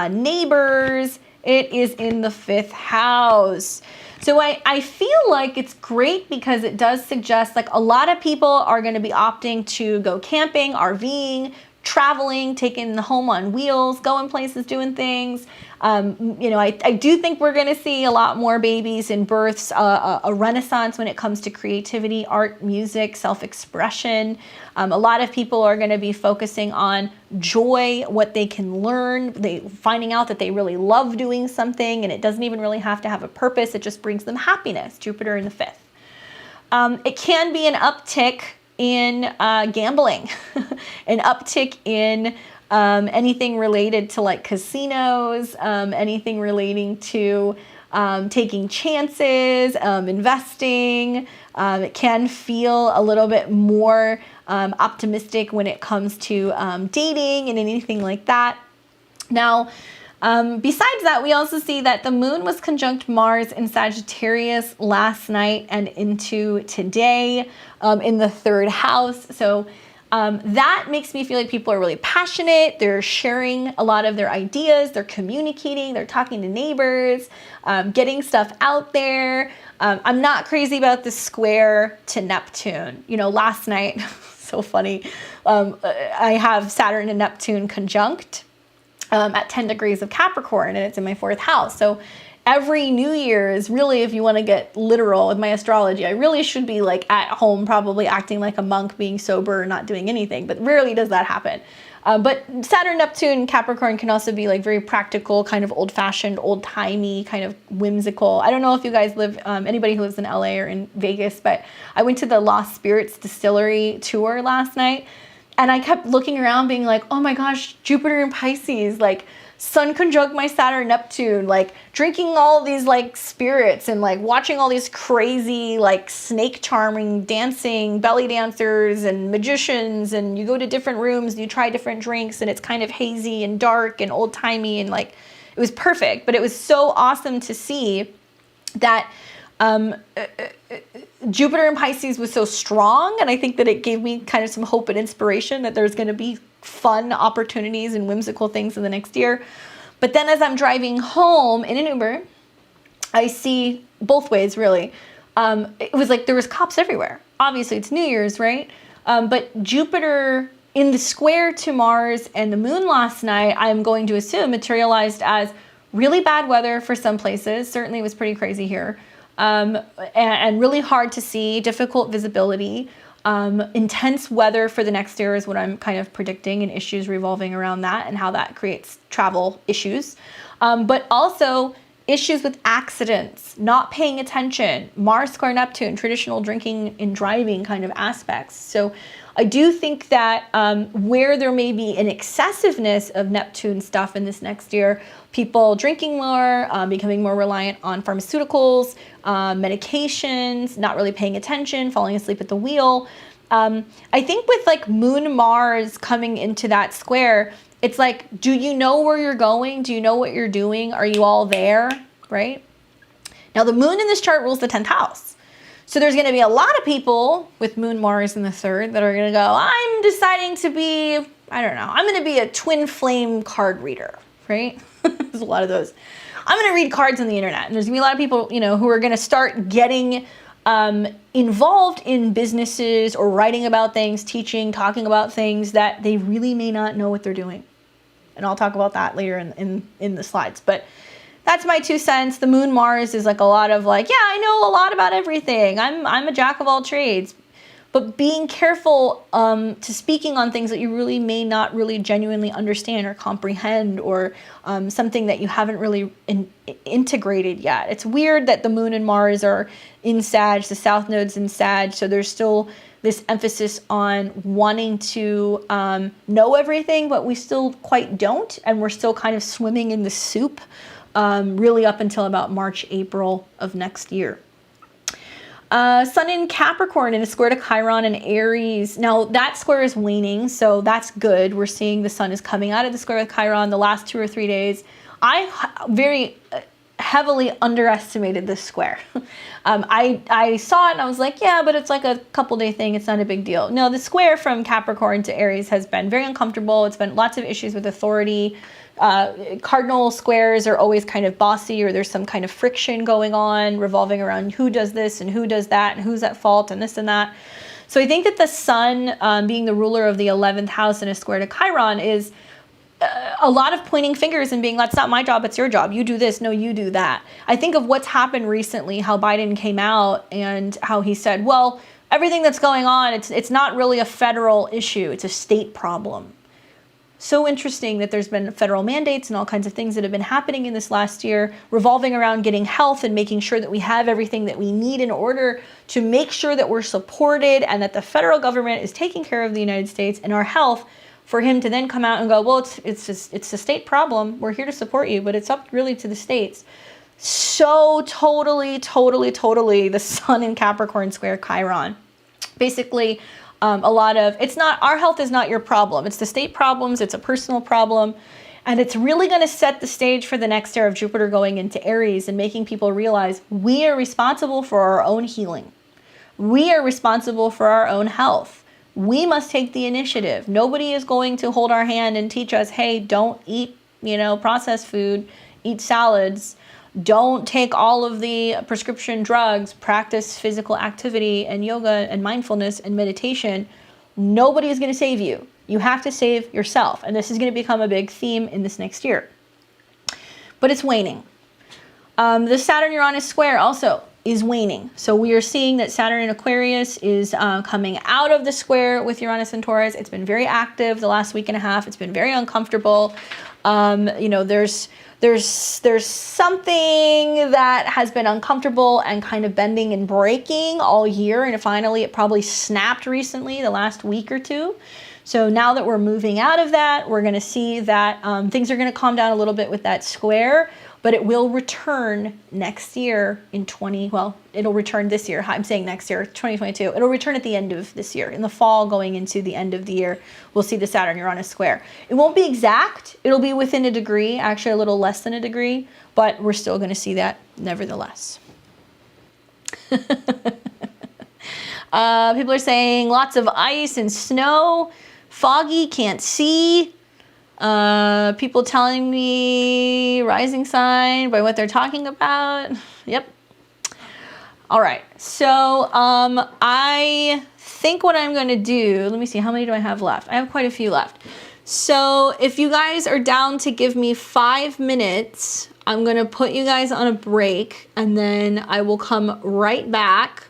neighbors, it is in the 5th house. So I feel like it's great because it does suggest like a lot of people are going to be opting to go camping, RVing, traveling, taking the home on wheels, going places, doing things. You know, I do think we're going to see a lot more babies and births, a renaissance when it comes to creativity, art, music, self-expression. A lot of people are going to be focusing on joy, what they can learn, finding out that they really love doing something, and it doesn't even really have to have a purpose. It just brings them happiness. Jupiter in the 5th. It can be an uptick in gambling, an uptick in anything related to like casinos, anything relating to taking chances, investing. It can feel a little bit more optimistic when it comes to dating and anything like that. Now, besides that, we also see that the moon was conjunct Mars in Sagittarius last night and into today in the 3rd house. So that makes me feel like people are really passionate. They're sharing a lot of their ideas. They're communicating. They're talking to neighbors, getting stuff out there. I'm not crazy about the square to Neptune. You know, last night, so funny, I have Saturn and Neptune conjunct at 10 degrees of Capricorn, and it's in my 4th house. So every New Year's, really, if you want to get literal with my astrology, I really should be like at home, probably acting like a monk, being sober, not doing anything, but rarely does that happen. But Saturn, Neptune, Capricorn can also be like very practical, kind of old-fashioned, old-timey, kind of whimsical. I don't know if you guys live, anybody who lives in LA or in Vegas, but I went to the Lost Spirits Distillery tour last night, and I kept looking around being like, oh my gosh, Jupiter and Pisces, like Sun conjunct my Saturn, Neptune, like drinking all these like spirits and like watching all these crazy like snake charming, dancing, belly dancers and magicians, and you go to different rooms and you try different drinks and it's kind of hazy and dark and old timey, and like it was perfect. But it was so awesome to see that Jupiter in Pisces was so strong, and I think that it gave me kind of some hope and inspiration that there's going to be fun opportunities and whimsical things in the next year. But then as I'm driving home in an Uber, I see both ways, really. It was like there was cops everywhere. Obviously, it's New Year's, right? But Jupiter in the square to Mars and the moon last night, I'm going to assume materialized as really bad weather for some places. Certainly it was pretty crazy here. And really hard to see, difficult visibility. Intense weather for the next year is what I'm kind of predicting, and issues revolving around that and how that creates travel issues. But also issues with accidents, not paying attention, Mars square Neptune, traditional drinking and driving kind of aspects. So I do think that where there may be an excessiveness of Neptune stuff in this next year, people drinking more, becoming more reliant on pharmaceuticals, medications, not really paying attention, falling asleep at the wheel. I think with like Moon Mars coming into that square, it's like, do you know where you're going? Do you know what you're doing? Are you all there, right? Now the moon in this chart rules the 10th house. So there's going to be a lot of people with Moon Mars in the 3rd that are going to go, I'm deciding to be, I don't know, I'm going to be a twin flame card reader, right? There's a lot of those. I'm going to read cards on the internet. And there's going to be a lot of people, you know, who are going to start getting involved in businesses or writing about things, teaching, talking about things that they really may not know what they're doing. And I'll talk about that later in the slides. But that's my 2 cents. The Moon Mars is like a lot of like, yeah, I know a lot about everything. I'm a jack of all trades. But being careful to speaking on things that you really may not really genuinely understand or comprehend, or something that you haven't really integrated yet. It's weird that the Moon and Mars are in Sag, the South Node's in Sag, so there's still this emphasis on wanting to know everything, but we still quite don't, and we're still kind of swimming in the soup, really up until about March, April of next year. Sun in Capricorn in a square to Chiron and Aries. Now that square is waning, so that's good. We're seeing the sun is coming out of the square with Chiron the last 2 or 3 days. I very heavily underestimated this square. I saw it and I was like, yeah, but it's like a couple day thing. It's not a big deal. No, the square from Capricorn to Aries has been very uncomfortable. It's been lots of issues with authority. Cardinal squares are always kind of bossy, or there's some kind of friction going on revolving around who does this and who does that and who's at fault and this and that. So I think that the sun being the ruler of the 11th house in a square to Chiron is a lot of pointing fingers and being, that's not my job, it's your job. You do this, no, you do that. I think of what's happened recently, how Biden came out and how he said, well, everything that's going on, it's not really a federal issue, it's a state problem. So interesting that there's been federal mandates and all kinds of things that have been happening in this last year revolving around getting health and making sure that we have everything that we need in order to make sure that we're supported and that the federal government is taking care of the United States and our health. For him to then come out and go, well, it's a state problem. We're here to support you, but it's up really to the states. So totally the sun in Capricorn square Chiron. Basically, a lot of, it's not, our health is not your problem. It's the state problems. It's a personal problem. And it's really going to set the stage for the next era of Jupiter going into Aries and making people realize we are responsible for our own healing. We are responsible for our own health. We must take the initiative. Nobody is going to hold our hand and teach us, hey, don't eat, processed food, eat salads. Don't take all of the prescription drugs, practice physical activity and yoga and mindfulness and meditation. Nobody is going to save you. You have to save yourself. And this is going to become a big theme in this next year. But it's waning. The Saturn-Uranus square also is waning. So we are seeing that Saturn in Aquarius is coming out of the square with Uranus and Taurus. It's been very active the last week and a half. It's been very uncomfortable. There's something that has been uncomfortable and kind of bending and breaking all year. And finally, it probably snapped recently, the last week or two. So now that we're moving out of that, we're going to see that things are going to calm down a little bit with that square. But it will return next year it'll return this year. I'm saying next year, 2022. It'll return at the end of this year. In the fall, going into the end of the year, we'll see the Saturn-Uranus square. It won't be exact. It'll be within a degree, actually a little less than a degree, but we're still going to see that nevertheless. People are saying lots of ice and snow, foggy, can't see. People telling me rising sign by what they're talking about. Yep. All right. So I think what I'm going to do, let me see, how many do I have left? I have quite a few left. So if you guys are down to give me 5 minutes, I'm going to put you guys on a break and then I will come right back.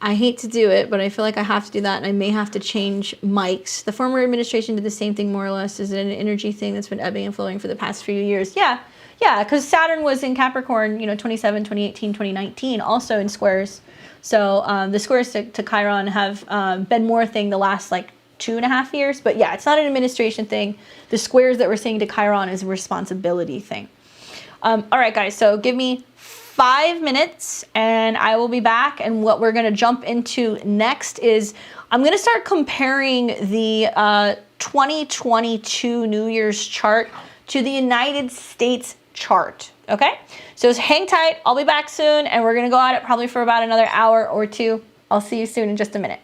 I hate to do it, but I feel like I have to do that and I may have to change mics. The former administration did the same thing more or less. Is it an energy thing that's been ebbing and flowing for the past few years? Yeah, because Saturn was in Capricorn, 27, 2018, 2019, also in squares. So the squares to Chiron have been more a thing the last like 2.5 years. But yeah, it's not an administration thing. The squares that we're seeing to Chiron is a responsibility thing. All right, guys, so give me 5 minutes and I will be back. And what we're going to jump into next is I'm going to start comparing the 2022 New Year's chart to the United States chart. Okay, so hang tight. I'll be back soon and we're going to go at it probably for about another hour or two. I'll see you soon in just a minute.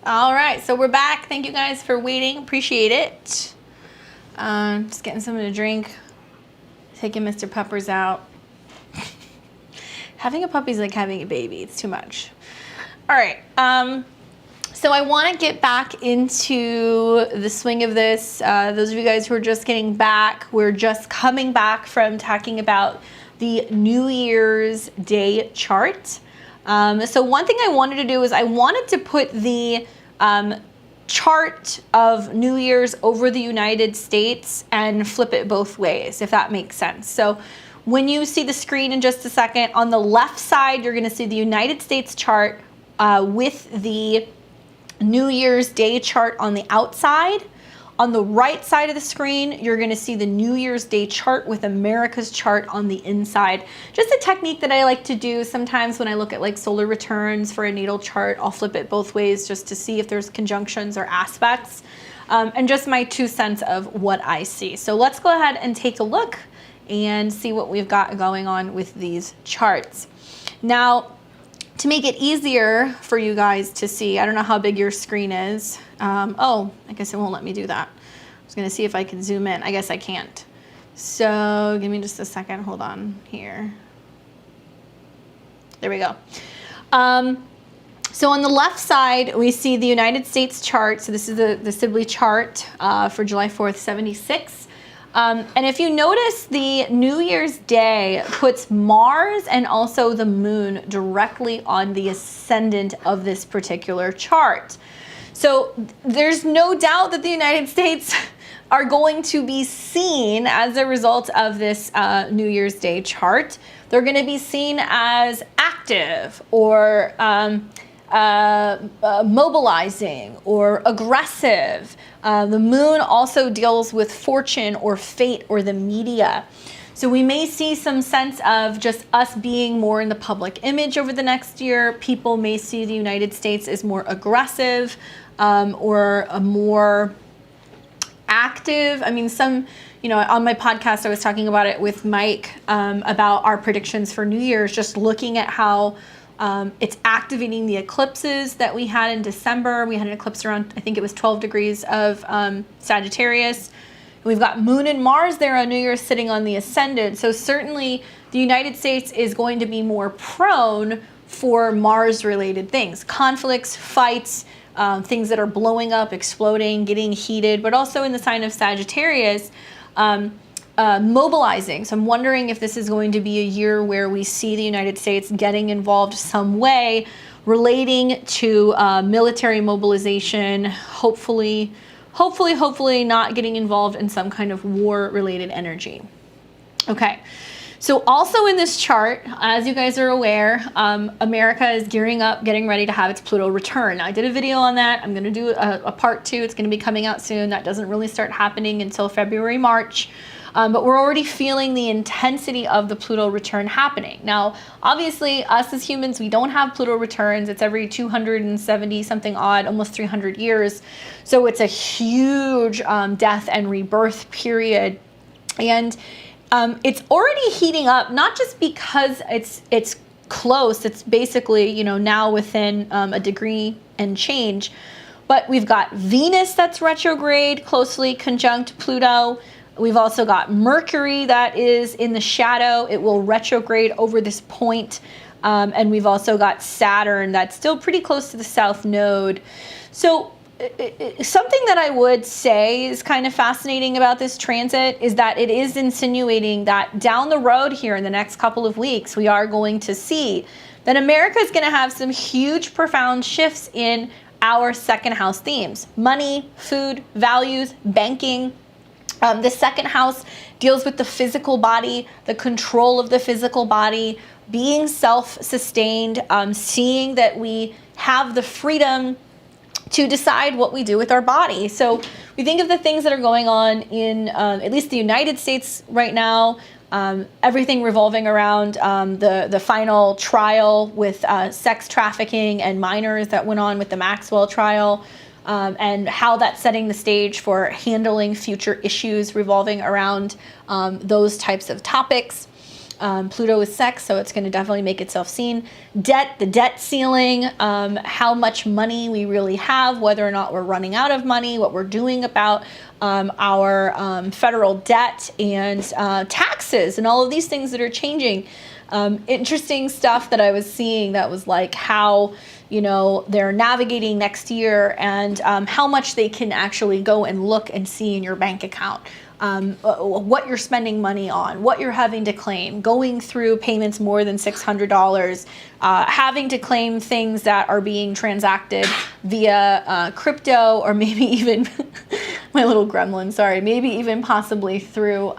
All right, so we're back. Thank you guys for waiting. Appreciate it. Just getting something to drink. Taking Mr. Peppers out. Having a puppy is like having a baby. It's too much. All right. So I want to get back into the swing of this. Those of you guys who are just getting back, we're just coming back from talking about the New Year's Day chart. So one thing I wanted to do is I wanted to put the chart of New Year's over the United States and flip it both ways, if that makes sense. So when you see the screen in just a second, on the left side, you're going to see the United States chart with the New Year's Day chart on the outside. On the right side of the screen, you're going to see the New Year's Day chart with America's chart on the inside. Just a technique that I like to do sometimes when I look at like solar returns for a natal chart. I'll flip it both ways just to see if there's conjunctions or aspects, and just my 2 cents of what I see. So let's go ahead and take a look and see what we've got going on with these charts. Now, to make it easier for you guys to see, I don't know how big your screen is. Oh, I guess it won't let me do that. I was gonna see if I can zoom in. I guess I can't. So give me just a second, hold on here. There we go. So on the left side, we see the United States chart. So this is the Sibley chart for July 4th, 76. And if you notice, the New Year's Day puts Mars and also the moon directly on the ascendant of this particular chart. So there's no doubt that the United States are going to be seen as a result of this New Year's Day chart. They're going to be seen as active or mobilizing or aggressive. The moon also deals with fortune or fate or the media. So we may see some sense of just us being more in the public image over the next year. People may see the United States as more aggressive or a more active. I mean, on my podcast, I was talking about it with Mike about our predictions for New Year's, just looking at how it's activating the eclipses that we had in December. We had an eclipse around, I think it was 12 degrees of Sagittarius. We've got Moon and Mars there on New Year's sitting on the ascendant. So certainly the United States is going to be more prone for Mars-related things. Conflicts, fights, things that are blowing up, exploding, getting heated, but also in the sign of Sagittarius, mobilizing. So I'm wondering if this is going to be a year where we see the United States getting involved some way relating to military mobilization, hopefully not getting involved in some kind of war-related energy. Okay. So also in this chart, as you guys are aware, America is gearing up, getting ready to have its Pluto return. Now, I did a video on that. I'm going to do a part 2. It's going to be coming out soon. That doesn't really start happening until February, March. But we're already feeling the intensity of the Pluto return happening. Now, obviously, us as humans, we don't have Pluto returns. It's every 270 something odd, almost 300 years. So it's a huge death and rebirth period. And it's already heating up, not just because it's close. It's basically, now within a degree and change. But we've got Venus that's retrograde, closely conjunct Pluto. We've also got Mercury that is in the shadow. It will retrograde over this point. And we've also got Saturn that's still pretty close to the South Node. So something that I would say is kind of fascinating about this transit is that it is insinuating that down the road here in the next couple of weeks, we are going to see that America is going to have some huge, profound shifts in our second house themes: money, food, values, banking. The second house deals with the physical body, the control of the physical body, being self-sustained, seeing that we have the freedom to decide what we do with our body. So we think of the things that are going on in at least the United States right now, everything revolving around the final trial with sex trafficking and minors that went on with the Maxwell trial. And how that's setting the stage for handling future issues revolving around those types of topics. Pluto is sex, so it's going to definitely make itself seen. Debt, the debt ceiling, how much money we really have, whether or not we're running out of money, what we're doing about our federal debt and taxes and all of these things that are changing. Interesting stuff that I was seeing that was like how, you know, they're navigating next year and how much they can actually go and look and see in your bank account. What you're spending money on, what you're having to claim, going through payments more than $600, having to claim things that are being transacted via crypto, or maybe even my little gremlin, sorry, maybe even possibly through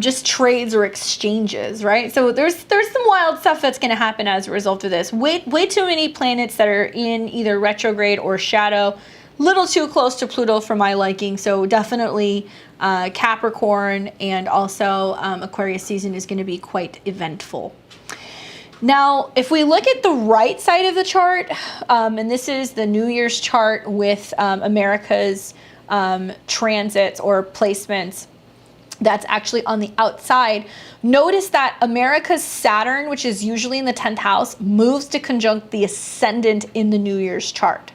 just trades or exchanges, right? So there's some wild stuff that's going to happen as a result of this. Way too many planets that are in either retrograde or shadow. Little too close to Pluto for my liking, so definitely Capricorn and also Aquarius season is going to be quite eventful. Now, if we look at the right side of the chart, and this is the New Year's chart with America's transits or placements, that's actually on the outside. Notice that America's Saturn, which is usually in the 10th house, moves to conjunct the ascendant in the New Year's chart.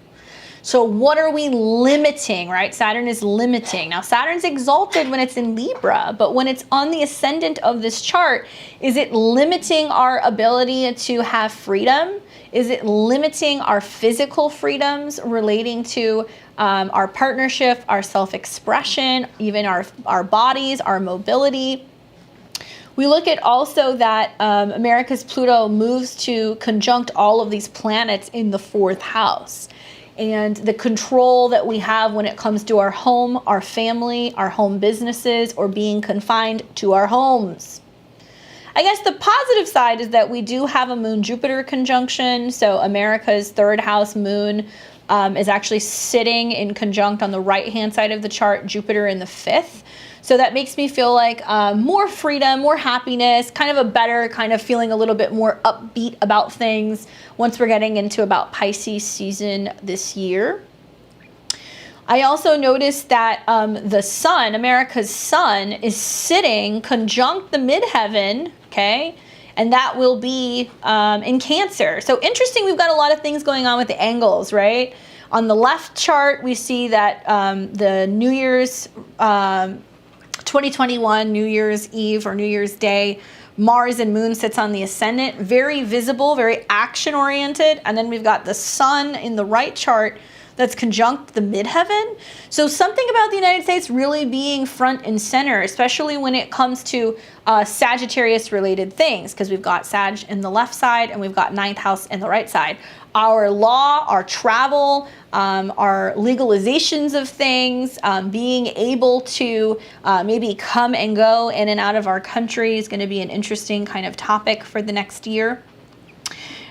So what are we limiting, right? Saturn is limiting. Now, Saturn's exalted when it's in Libra, but when it's on the ascendant of this chart, is it limiting our ability to have freedom? Is it limiting our physical freedoms relating to our partnership, our self-expression, even our bodies, our mobility? We look at also that America's Pluto moves to conjunct all of these planets in the 4th house. And the control that we have when it comes to our home, our family, our home businesses, or being confined to our homes. I guess the positive side is that we do have a Moon-Jupiter conjunction. So America's 3rd house moon is actually sitting in conjunct on the right-hand side of the chart, Jupiter in the 5th. So that makes me feel like more freedom, more happiness, kind of a better kind of feeling a little bit more upbeat about things once we're getting into about Pisces season this year. I also noticed that the sun, America's sun, is sitting conjunct the midheaven, okay? And that will be in Cancer. So interesting, we've got a lot of things going on with the angles, right? On the left chart, we see that the New Year's 2021 New Year's Eve or New Year's Day, Mars and Moon sits on the ascendant, very visible, very action oriented. And then we've got the sun in the right chart that's conjunct the midheaven. So something about the United States really being front and center, especially when it comes to Sagittarius related things, because we've got Sag in the left side and we've got 9th house in the right side. Our law, our travel, our legalizations of things, being able to maybe come and go in and out of our country is going to be an interesting kind of topic for the next year.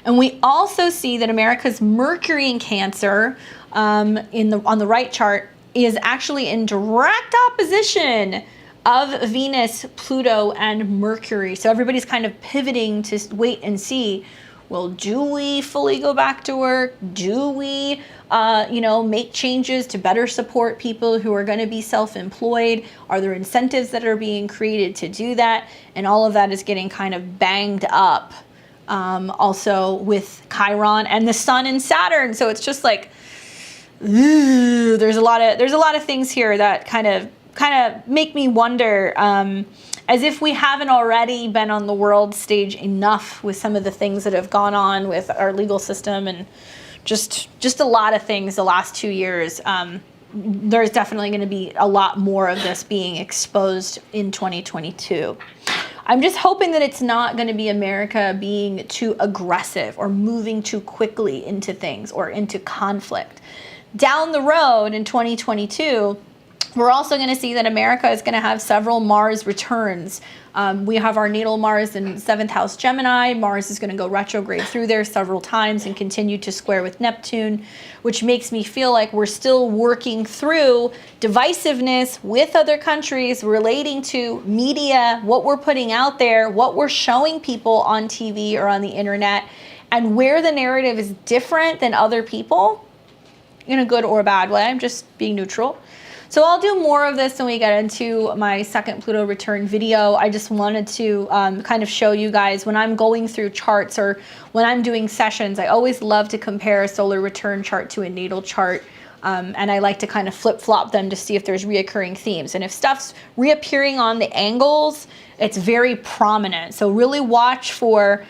And we also see that America's Mercury in Cancer on the right chart is actually in direct opposition of Venus, Pluto, and Mercury. So everybody's kind of pivoting to wait and see. Well, do we fully go back to work? Do we, make changes to better support people who are going to be self-employed? Are there incentives that are being created to do that? And all of that is getting kind of banged up. Also with Chiron and the Sun and Saturn. So it's just like, there's a lot of things here that kind of make me wonder, as if we haven't already been on the world stage enough with some of the things that have gone on with our legal system and just a lot of things the last 2 years. There's definitely going to be a lot more of this being exposed in 2022. I'm just hoping that it's not going to be America being too aggressive or moving too quickly into things or into conflict. Down the road in 2022, we're also going to see that America is going to have several Mars returns. We have our natal Mars in 7th house Gemini. Mars is going to go retrograde through there several times and continue to square with Neptune, which makes me feel like we're still working through divisiveness with other countries relating to media, what we're putting out there, what we're showing people on TV or on the internet, and where the narrative is different than other people in a good or bad way. I'm just being neutral. So I'll do more of this when we get into my second Pluto return video. I just wanted to kind of show you guys when I'm going through charts or when I'm doing sessions, I always love to compare a solar return chart to a natal chart. And I like to kind of flip-flop them to see if there's reoccurring themes. And if stuff's reappearing on the angles, it's very prominent. So really watch for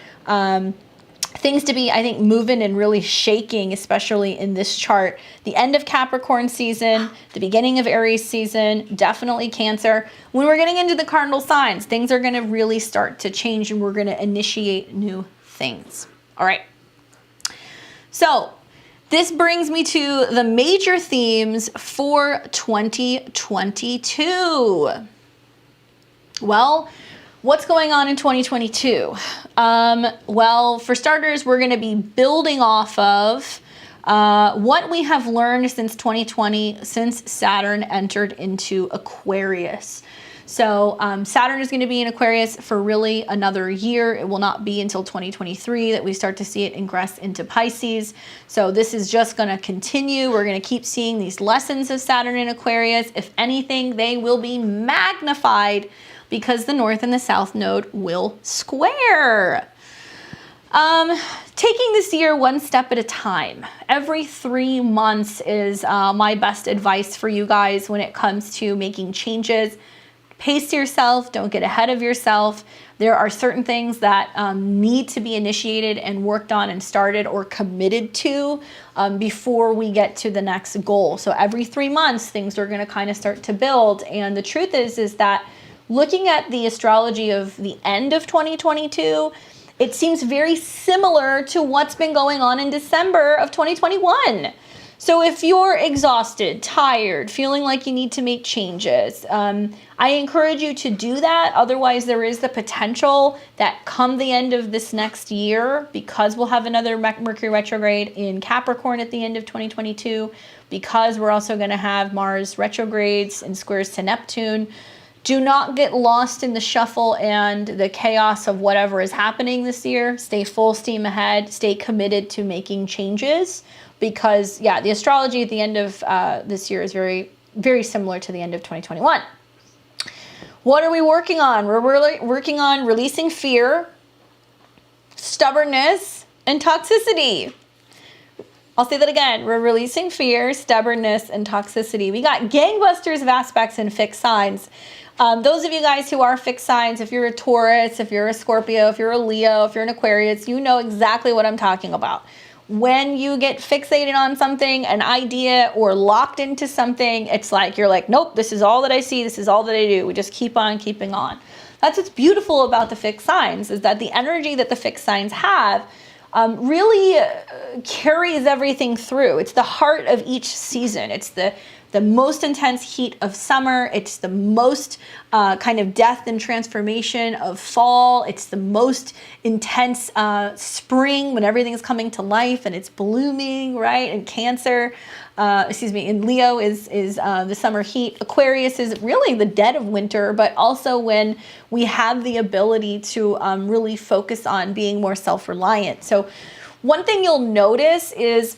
things to be, I think, moving and really shaking, especially in this chart. The end of Capricorn season, the beginning of Aries season, definitely Cancer. When we're getting into the cardinal signs, things are going to really start to change and we're going to initiate new things. All right. So this brings me to the major themes for 2022. Well, what's going on in 2022? Well, for starters, we're going to be building off of what we have learned since 2020, since Saturn entered into Aquarius. So Saturn is going to be in Aquarius for really another year. It will not be until 2023 that we start to see it ingress into Pisces. So this is just going to continue. We're going to keep seeing these lessons of Saturn in Aquarius. If anything, they will be magnified because the North and the South node will square. Taking this year one step at a time. Every 3 months is my best advice for you guys when it comes to making changes. Pace yourself, don't get ahead of yourself. There are certain things that need to be initiated and worked on and started or committed to before we get to the next goal. So every 3 months, things are gonna kind of start to build. And the truth is that looking at the astrology of the end of 2022, it seems very similar to what's been going on in December of 2021. So if you're exhausted, tired, feeling like you need to make changes, I encourage you to do that. Otherwise, there is the potential that come the end of this next year, because we'll have another Mercury retrograde in Capricorn at the end of 2022, because we're also going to have Mars retrogrades and squares to Neptune. Do not get lost in the shuffle and the chaos of whatever is happening this year. Stay full steam ahead. Stay committed to making changes. Because, yeah, the astrology at the end of this year is very, very similar to the end of 2021. What are we working on? We're working on releasing fear, stubbornness, and toxicity. I'll say that again. We're releasing fear, stubbornness, and toxicity. We got gangbusters of aspects in fixed signs. Those of you guys who are fixed signs, if you're a Taurus, if you're a Scorpio, if you're a Leo, if you're an Aquarius, you know exactly what I'm talking about. When you get fixated on something, an idea, or locked into something, it's like, you're like, nope, this is all that I see. This is all that I do. We just keep on keeping on. That's what's beautiful about the fixed signs, is that the energy that the fixed signs have really carries everything through. It's the heart of each season. It's the most intense heat of summer. It's the most kind of death and transformation of fall. It's the most intense spring when everything is coming to life and it's blooming, right? And Cancer, and Leo is the summer heat. Aquarius is really the dead of winter, but also when we have the ability to really focus on being more self-reliant. So one thing you'll notice is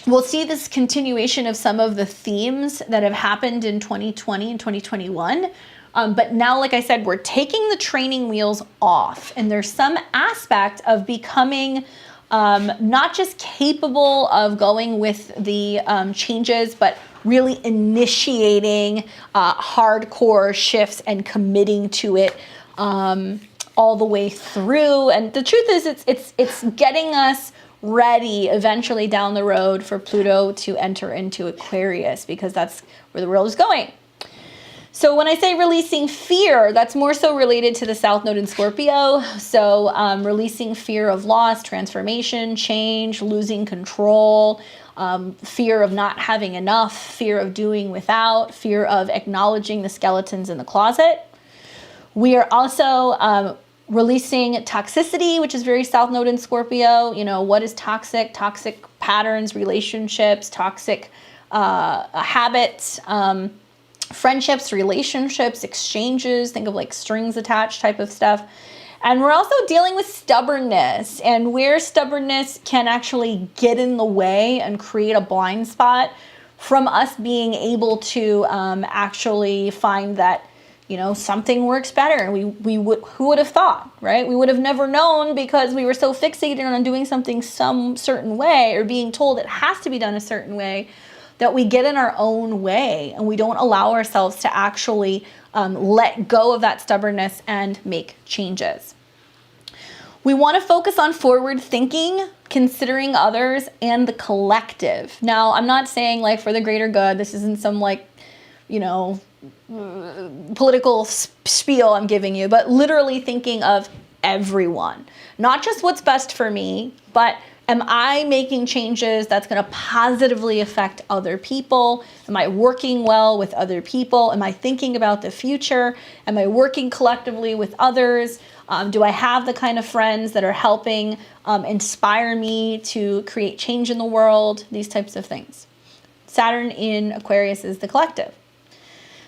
we'll see this continuation of some of the themes that have happened in 2020 and 2021. But now, like I said, we're taking the training wheels off, and there's some aspect of becoming not just capable of going with the changes, but really initiating hardcore shifts and committing to it all the way through. And the truth is, it's getting us ready eventually down the road for Pluto to enter into Aquarius, because that's where the world is going. So when I say releasing fear, that's more so related to the South Node in Scorpio. So releasing fear of loss, transformation, change, losing control, fear of not having enough, fear of doing without, fear of acknowledging the skeletons in the closet. We are also releasing toxicity, which is very South Node in Scorpio. You know, what is toxic? Toxic patterns, relationships, toxic habits, friendships, relationships, exchanges. Think of like strings attached type of stuff. And we're also dealing with stubbornness, and where stubbornness can actually get in the way and create a blind spot. from us being able to actually find that, you know, something works better. Who would have thought, right? We would have never known because we were so fixated on doing something some certain way or being told it has to be done a certain way that we get in our own way and we don't allow ourselves to actually let go of that stubbornness and make changes. We want to focus on forward thinking, considering others and the collective. Now, I'm not saying like for the greater good. This isn't some like, you know, political spiel I'm giving you, but literally thinking of everyone, not just what's best for me, but am I making changes that's going to positively affect other people? Am I working well with other people? Am I thinking about the future? Am I working collectively with others? Do I have the kind of friends that are helping inspire me to create change in the world? These types of things. Saturn in Aquarius is the collective.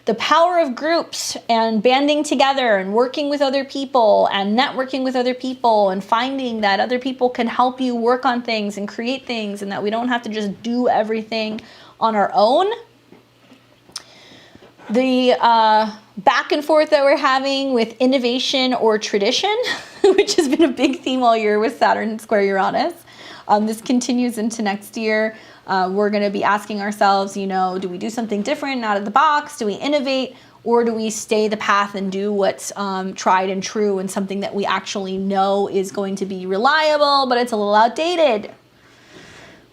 The power of groups and banding together and working with other people and networking with other people and finding that other people can help you work on things and create things and that we don't have to just do everything on our own. The back and forth that we're having with innovation or tradition, which has been a big theme all year with Saturn square Uranus. This continues into next year. We're going to be asking ourselves, you know, do we do something different out of the box? Do we innovate? Or do we stay the path and do what's tried and true and something that we actually know is going to be reliable, but it's a little outdated?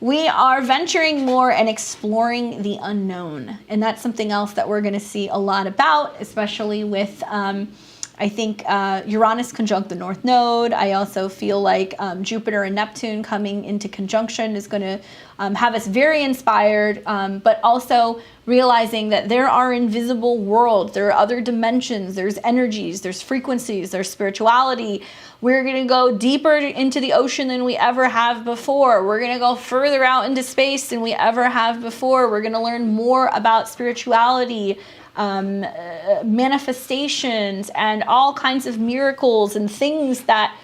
We are venturing more and exploring the unknown. And that's something else that we're going to see a lot about, especially with, I think, Uranus conjunct the North Node. I also feel like Jupiter and Neptune coming into conjunction is going to have us very inspired, but also realizing that there are invisible worlds, there are other dimensions, there's energies, there's frequencies, there's spirituality. We're going to go deeper into the ocean than we ever have before. We're going to go further out into space than we ever have before. We're going to learn more about spirituality, manifestations, and all kinds of miracles and things that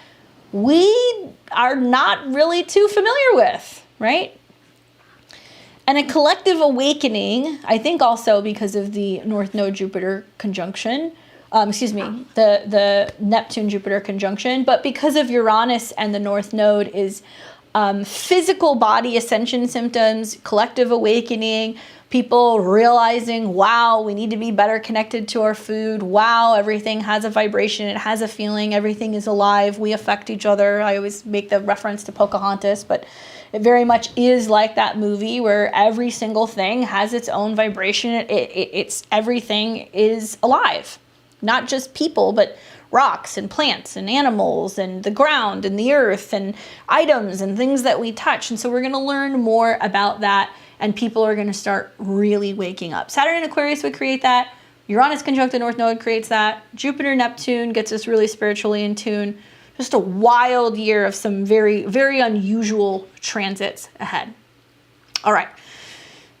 we are not really too familiar with, right? And a collective awakening, I think also because of the North Node Jupiter conjunction, the Neptune Jupiter conjunction, but because of Uranus and the North Node is physical body ascension symptoms, collective awakening, people realizing, wow, we need to be better connected to our food. Wow, everything has a vibration. It has a feeling. Everything is alive. We affect each other. I always make the reference to Pocahontas, but it very much is like that movie where every single thing has its own vibration. It's everything is alive, not just people, but rocks and plants and animals and the ground and the earth and items and things that we touch. And so we're going to learn more about that, and people are going to start really waking up. Saturn and Aquarius would create that. Uranus conjunct the North Node creates that. Jupiter, Neptune gets us really spiritually in tune. Just a wild year of some very, very unusual transits ahead. All right.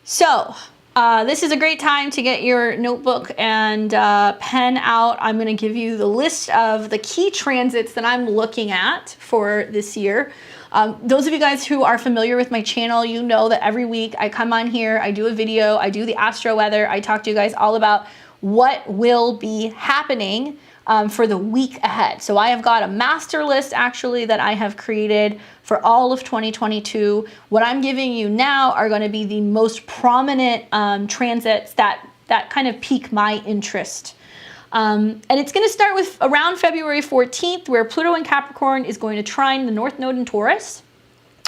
So this is a great time to get your notebook and pen out. I'm going to give you the list of the key transits that I'm looking at for this year. Those of you guys who are familiar with my channel, you know that every week I come on here, I do a video, I do the astro weather, I talk to you guys all about what will be happening for the week ahead. So I have got a master list actually that I have created for all of 2022. What I'm giving you now are going to be the most prominent transits that kind of pique my interest. And it's going to start with around February 14th, where Pluto in Capricorn is going to trine the North Node in Taurus.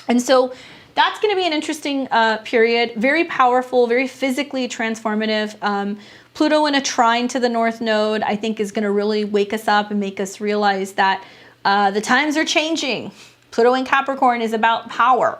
And so that's going to be an interesting period, very powerful, very physically transformative. Pluto in a trine to the North Node, I think, is going to really wake us up and make us realize that the times are changing. Pluto in Capricorn is about power,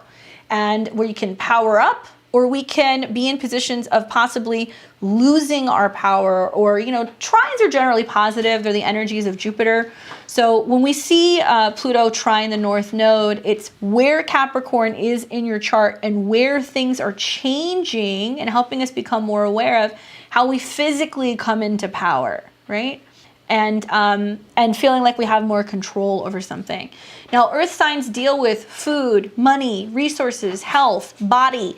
and where you can power up, or we can be in positions of possibly losing our power, or, you know, trines are generally positive. They're the energies of Jupiter. So when we see Pluto trine the North Node, it's where Capricorn is in your chart and where things are changing and helping us become more aware of how we physically come into power, right? and feeling like we have more control over something. Now, earth signs deal with food, money, resources, health, body,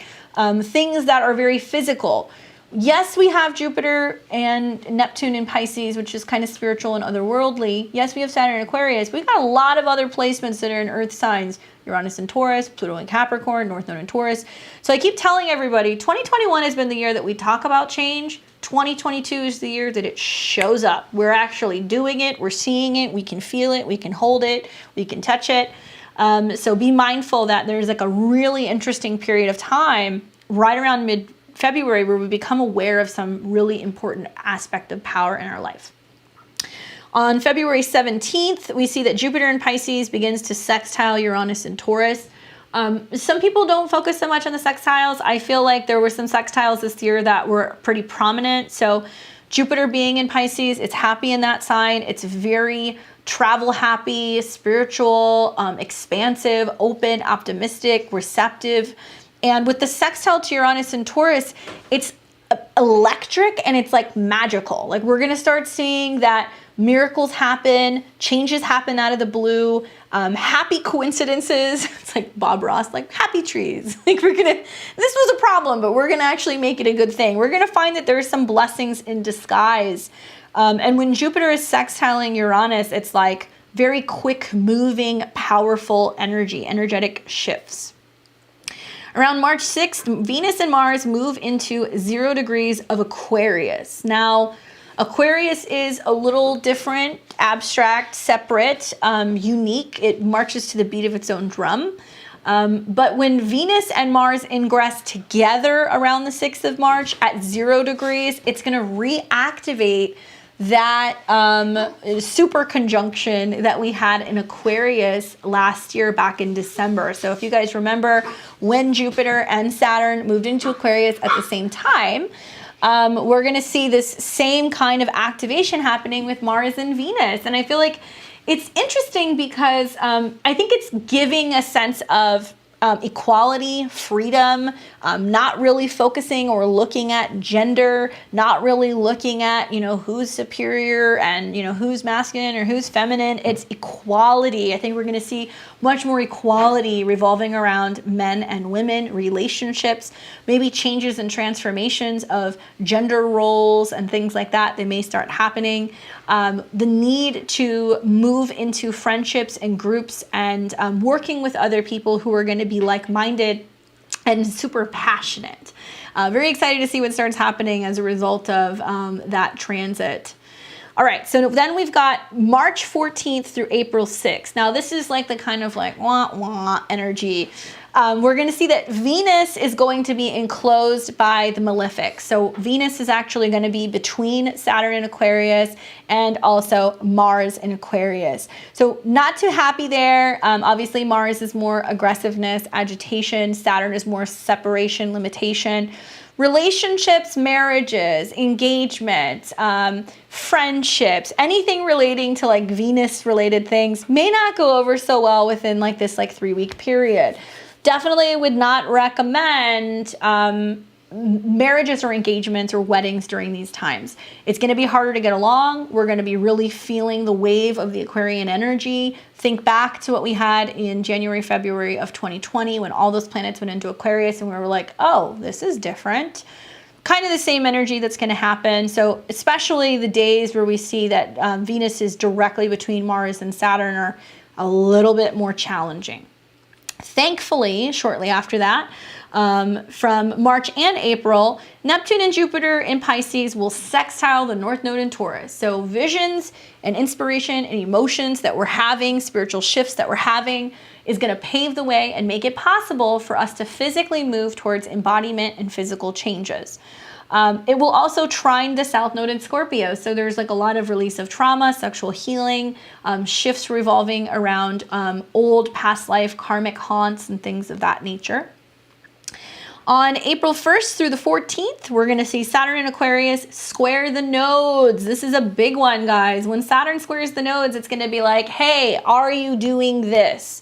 things that are very physical. Yes, we have Jupiter and Neptune in Pisces, which is kind of spiritual and otherworldly. Yes, we have Saturn in Aquarius. We've got a lot of other placements that are in earth signs. Uranus in Taurus, Pluto in Capricorn, North Node in Taurus. So I keep telling everybody, 2021 has been the year that we talk about change. 2022 is the year that it shows up. We're actually doing it. We're seeing it. We can feel it. We can hold it. We can touch it. So be mindful that there's like a really interesting period of time right around mid-February where we become aware of some really important aspect of power in our life. On February 17th, we see that Jupiter in Pisces begins to sextile Uranus in Taurus. Some people don't focus so much on the sextiles. I feel like there were some sextiles this year that were pretty prominent. So Jupiter being in Pisces, it's happy in that sign. It's very travel happy, spiritual, expansive, open, optimistic, receptive. And with the sextile to Uranus and Taurus, it's electric and it's like magical. Like we're going to start seeing that miracles happen, changes happen out of the blue, happy coincidences. It's like Bob Ross, like happy trees. Like this was a problem, but we're gonna actually make it a good thing. We're gonna find that there's some blessings in disguise. And when Jupiter is sextiling Uranus, it's like very quick moving, powerful energy, energetic shifts. Around March 6th, Venus and Mars move into 0 degrees of Aquarius. Now, Aquarius is a little different, abstract, separate, unique. It marches to the beat of its own drum. But when Venus and Mars ingress together around the 6th of March at 0 degrees, it's going to reactivate that super conjunction that we had in Aquarius last year back in December. So if you guys remember when Jupiter and Saturn moved into Aquarius at the same time, we're going to see this same kind of activation happening with Mars and Venus. And I feel like it's interesting because I think it's giving a sense of equality, freedom, not really focusing or looking at gender, not really looking at, you know, who's superior and, you know, who's masculine or who's feminine. It's equality. I think we're going to see much more equality revolving around men and women, relationships, maybe changes and transformations of gender roles and things like that. They may start happening. The need to move into friendships and groups and working with other people who are going to be like-minded and super passionate. Very excited to see what starts happening as a result of that transit. All right, so then we've got March 14th through April 6th. Now this is like the kind of like wah wah energy. We're going to see that Venus is going to be enclosed by the malefic. So Venus is actually going to be between Saturn and Aquarius and also Mars in Aquarius. So not too happy there. Obviously Mars is more aggressiveness, agitation. Saturn is more separation, limitation. Relationships, marriages, engagement, friendships, anything relating to like Venus related things may not go over so well within like this like 3-week period. Definitely would not recommend marriages or engagements or weddings during these times. It's going to be harder to get along. We're going to be really feeling the wave of the Aquarian energy. Think back to what we had in January, February of 2020 when all those planets went into Aquarius and we were like, oh, this is different. Kind of the same energy that's going to happen. So especially the days where we see that Venus is directly between Mars and Saturn are a little bit more challenging. Thankfully, shortly after that, from March and April, Neptune and Jupiter in Pisces will sextile the North Node in Taurus. So visions and inspiration and emotions that we're having, spiritual shifts that we're having, is going to pave the way and make it possible for us to physically move towards embodiment and physical changes. It will also trine the South Node in Scorpio. So there's like a lot of release of trauma, sexual healing, shifts revolving around old past life karmic haunts and things of that nature. On April 1st through the 14th, we're going to see Saturn in Aquarius square the nodes. This is a big one, guys. When Saturn squares the nodes, it's going to be like, hey, are you doing this?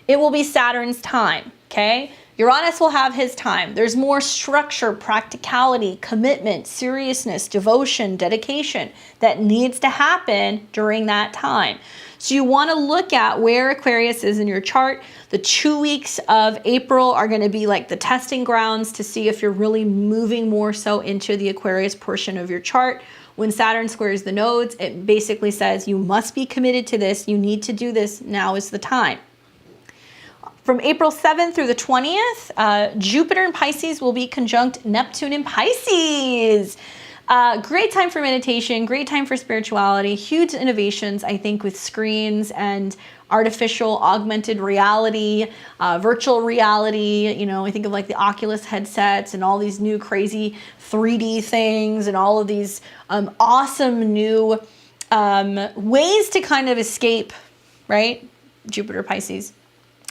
It will be Saturn's time, okay? Uranus will have his time. There's more structure, practicality, commitment, seriousness, devotion, dedication that needs to happen during that time. So you want to look at where Aquarius is in your chart. The 2 weeks of April are going to be like the testing grounds to see if you're really moving more so into the Aquarius portion of your chart. When Saturn squares the nodes, it basically says you must be committed to this. You need to do this. Now is the time. From April 7th through the 20th, Jupiter in Pisces will be conjunct Neptune in Pisces. Great time for meditation, great time for spirituality, huge innovations, I think, with screens and artificial augmented reality, virtual reality. You know, I think of like the Oculus headsets and all these new crazy 3D things and all of these awesome new ways to kind of escape, right? Jupiter Pisces.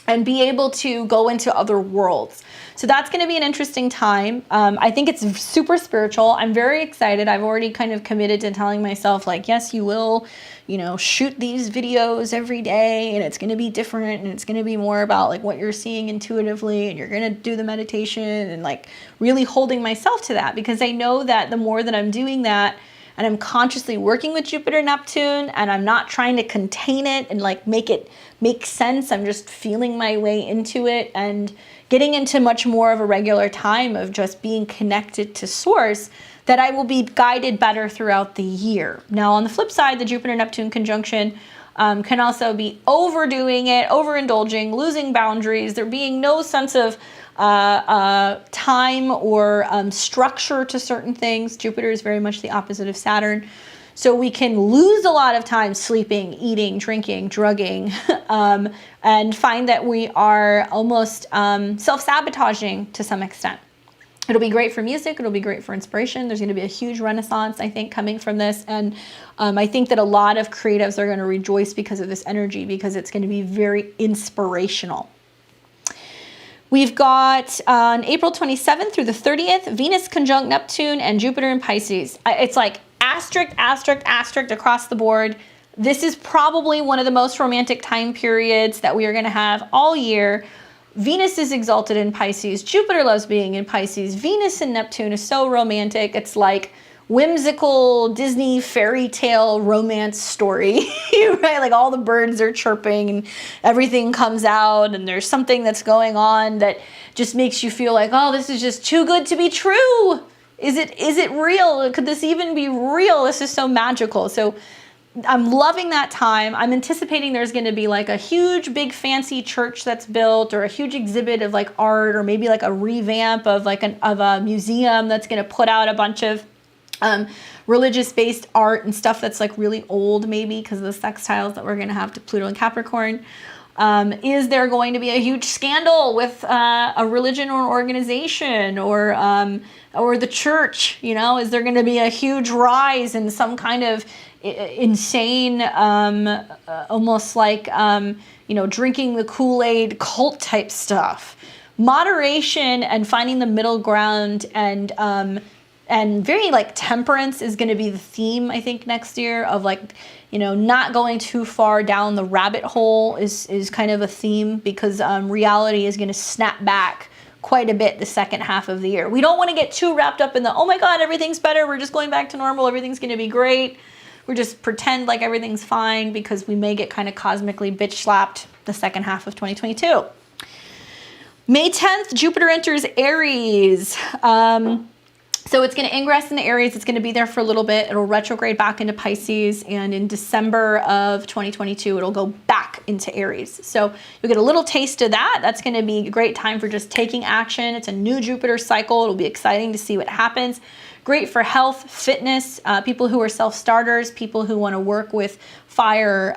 And be able to go into other worlds. So that's going to be an interesting time. I think it's super spiritual. I'm very excited. I've already kind of committed to telling myself like, yes, you will, you know, shoot these videos every day and it's going to be different and it's going to be more about like what you're seeing intuitively and you're going to do the meditation and like really holding myself to that, because I know that the more that I'm doing that, and I'm consciously working with Jupiter, Neptune, and I'm not trying to contain it and like make it make sense. I'm just feeling my way into it and getting into much more of a regular time of just being connected to source, that I will be guided better throughout the year. Now, on the flip side, the Jupiter-Neptune conjunction can also be overdoing it, overindulging, losing boundaries, there being no sense of time or structure to certain things. Jupiter is very much the opposite of Saturn. So we can lose a lot of time sleeping, eating, drinking, drugging, and find that we are almost self-sabotaging to some extent. It'll be great for music. It'll be great for inspiration. There's going to be a huge renaissance, I think, coming from this. And I think that a lot of creatives are going to rejoice because of this energy, because it's going to be very inspirational. We've got on April 27th through the 30th, Venus conjunct Neptune and Jupiter in Pisces. It's like asterisk, asterisk, asterisk across the board. This is probably one of the most romantic time periods that we are going to have all year. Venus is exalted in Pisces. Jupiter loves being in Pisces. Venus and Neptune is so romantic. It's like whimsical Disney fairy tale romance story, right? Like all the birds are chirping and everything comes out and there's something that's going on that just makes you feel like, oh, this is just too good to be true. Is it real? Could this even be real? This is so magical. So I'm loving that time. I'm anticipating there's going to be like a huge, big, fancy church that's built, or a huge exhibit of like art, or maybe like a revamp of like of a museum that's going to put out a bunch of religious-based art and stuff that's like really old, maybe because of the sextiles that we're going to have to Pluto and Capricorn. Is there going to be a huge scandal with a religion or an organization, or the church? You know, is there going to be a huge rise in some kind of insane, almost like you know, drinking the Kool-Aid cult type stuff? Moderation and finding the middle ground and very like temperance is going to be the theme, I think, next year, of like, you know, not going too far down the rabbit hole is kind of a theme, because reality is going to snap back quite a bit the second half of the year. We don't want to get too wrapped up in the, oh my God, everything's better, we're just going back to normal, everything's going to be great. We're just pretend like everything's fine, because we may get kind of cosmically bitch slapped the second half of 2022. May 10th, Jupiter enters Aries. So it's going to ingress in the Aries. It's going to be there for a little bit. It'll retrograde back into Pisces. And in December of 2022, it'll go back into Aries. So you'll get a little taste of that. That's going to be a great time for just taking action. It's a new Jupiter cycle. It'll be exciting to see what happens. Great for health, fitness, people who are self-starters, people who want to work with fire,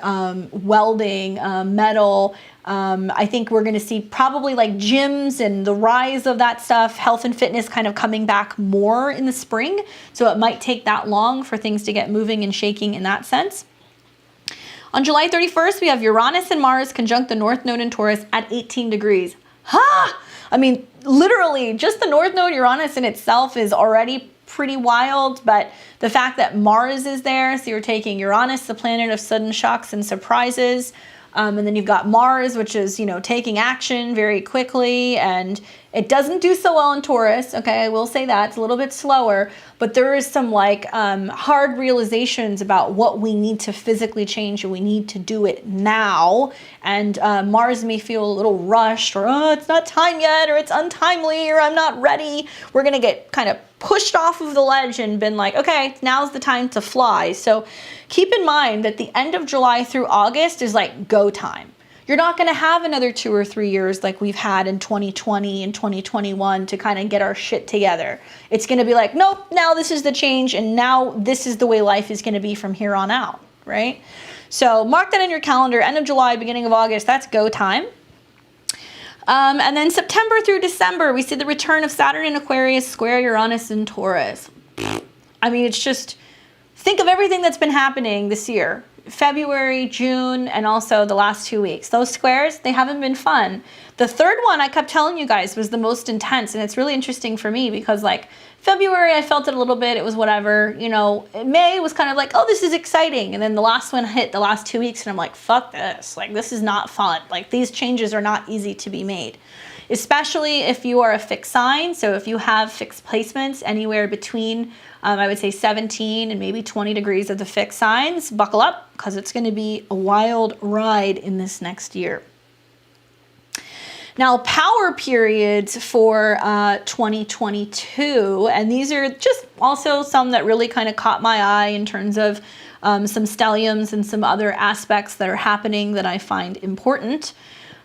welding, metal. I think we're going to see probably like gyms and the rise of that stuff, health and fitness kind of coming back more in the spring. So it might take that long for things to get moving and shaking in that sense. On July 31st, we have Uranus and Mars conjunct the North Node in Taurus at 18 degrees. Ha! I mean, literally, just the North Node Uranus in itself is already pretty wild, but the fact that Mars is there, so you're taking Uranus, the planet of sudden shocks and surprises, And then you've got Mars, which is, you know, taking action very quickly, and it doesn't do so well in Taurus. Okay, I will say that it's a little bit slower, but there is some like hard realizations about what we need to physically change, and we need to do it now. And Mars may feel a little rushed, or oh, it's not time yet, or it's untimely, or I'm not ready. We're gonna get kind of pushed off of the ledge and been like, okay, now's the time to fly. So keep in mind that the end of July through August is like go time. You're not going to have another 2 or 3 years like we've had in 2020 and 2021 to kind of get our shit together. It's going to be like, nope, now this is the change, and now this is the way life is going to be from here on out, right? So mark that in your calendar, end of July, beginning of August, that's go time. And then September through December, we see the return of Saturn in Aquarius, square Uranus in Taurus. I mean, it's just, think of everything that's been happening this year. February, June, and also the last 2 weeks. Those squares, they haven't been fun. The third one, I kept telling you guys, was the most intense, and it's really interesting for me because like February, I felt it a little bit, it was whatever, you know. May was kind of like, oh, this is exciting, and then the last one hit the last 2 weeks, and I'm like, fuck this, like this is not fun. Like these changes are not easy to be made, especially if you are a fixed sign. So if you have fixed placements anywhere between I would say 17 and maybe 20 degrees of the fixed signs, buckle up, because it's going to be a wild ride in this next year. Now, power periods for 2022, and these are just also some that really kind of caught my eye in terms of some stelliums and some other aspects that are happening that I find important.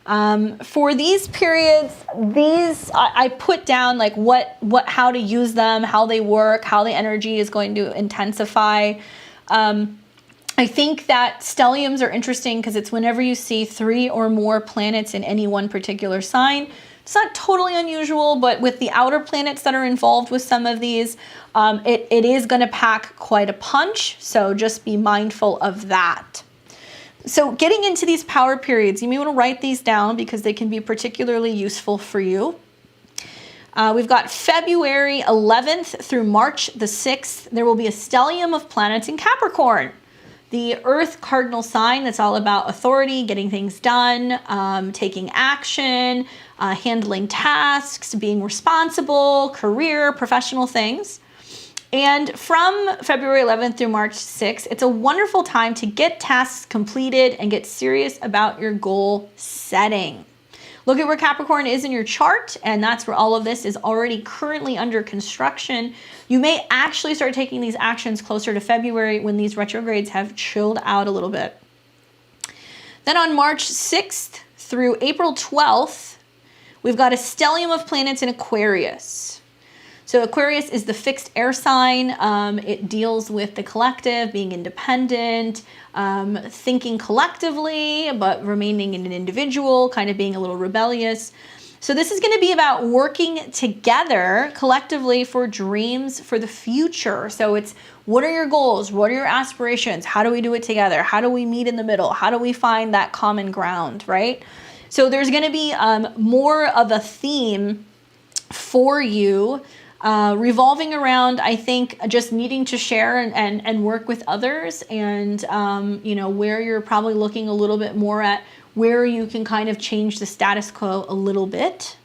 For these periods, I put down like how to use them, how they work, how the energy is going to intensify. I think that stelliums are interesting because it's whenever you see 3 or more planets in any one particular sign. It's not totally unusual, but with the outer planets that are involved with some of these, it is going to pack quite a punch. So just be mindful of that. So getting into these power periods, you may want to write these down because they can be particularly useful for you. We've got February 11th through March the 6th. There will be a stellium of planets in Capricorn, the Earth cardinal sign that's all about authority, getting things done, taking action, handling tasks, being responsible, career, professional things. And from February 11th through March 6th, it's a wonderful time to get tasks completed and get serious about your goal setting. Look at where Capricorn is in your chart, and that's where all of this is already currently under construction. You may actually start taking these actions closer to February when these retrogrades have chilled out a little bit. Then on March 6th through April 12th, we've got a stellium of planets in Aquarius. So Aquarius is the fixed air sign. It deals with the collective, being independent, thinking collectively, but remaining an individual, kind of being a little rebellious. So this is going to be about working together collectively for dreams for the future. So it's, what are your goals? What are your aspirations? How do we do it together? How do we meet in the middle? How do we find that common ground, right? So there's going to be more of a theme for you revolving around, I think, just needing to share and work with others, and you know, where you're probably looking a little bit more at where you can kind of change the status quo a little bit.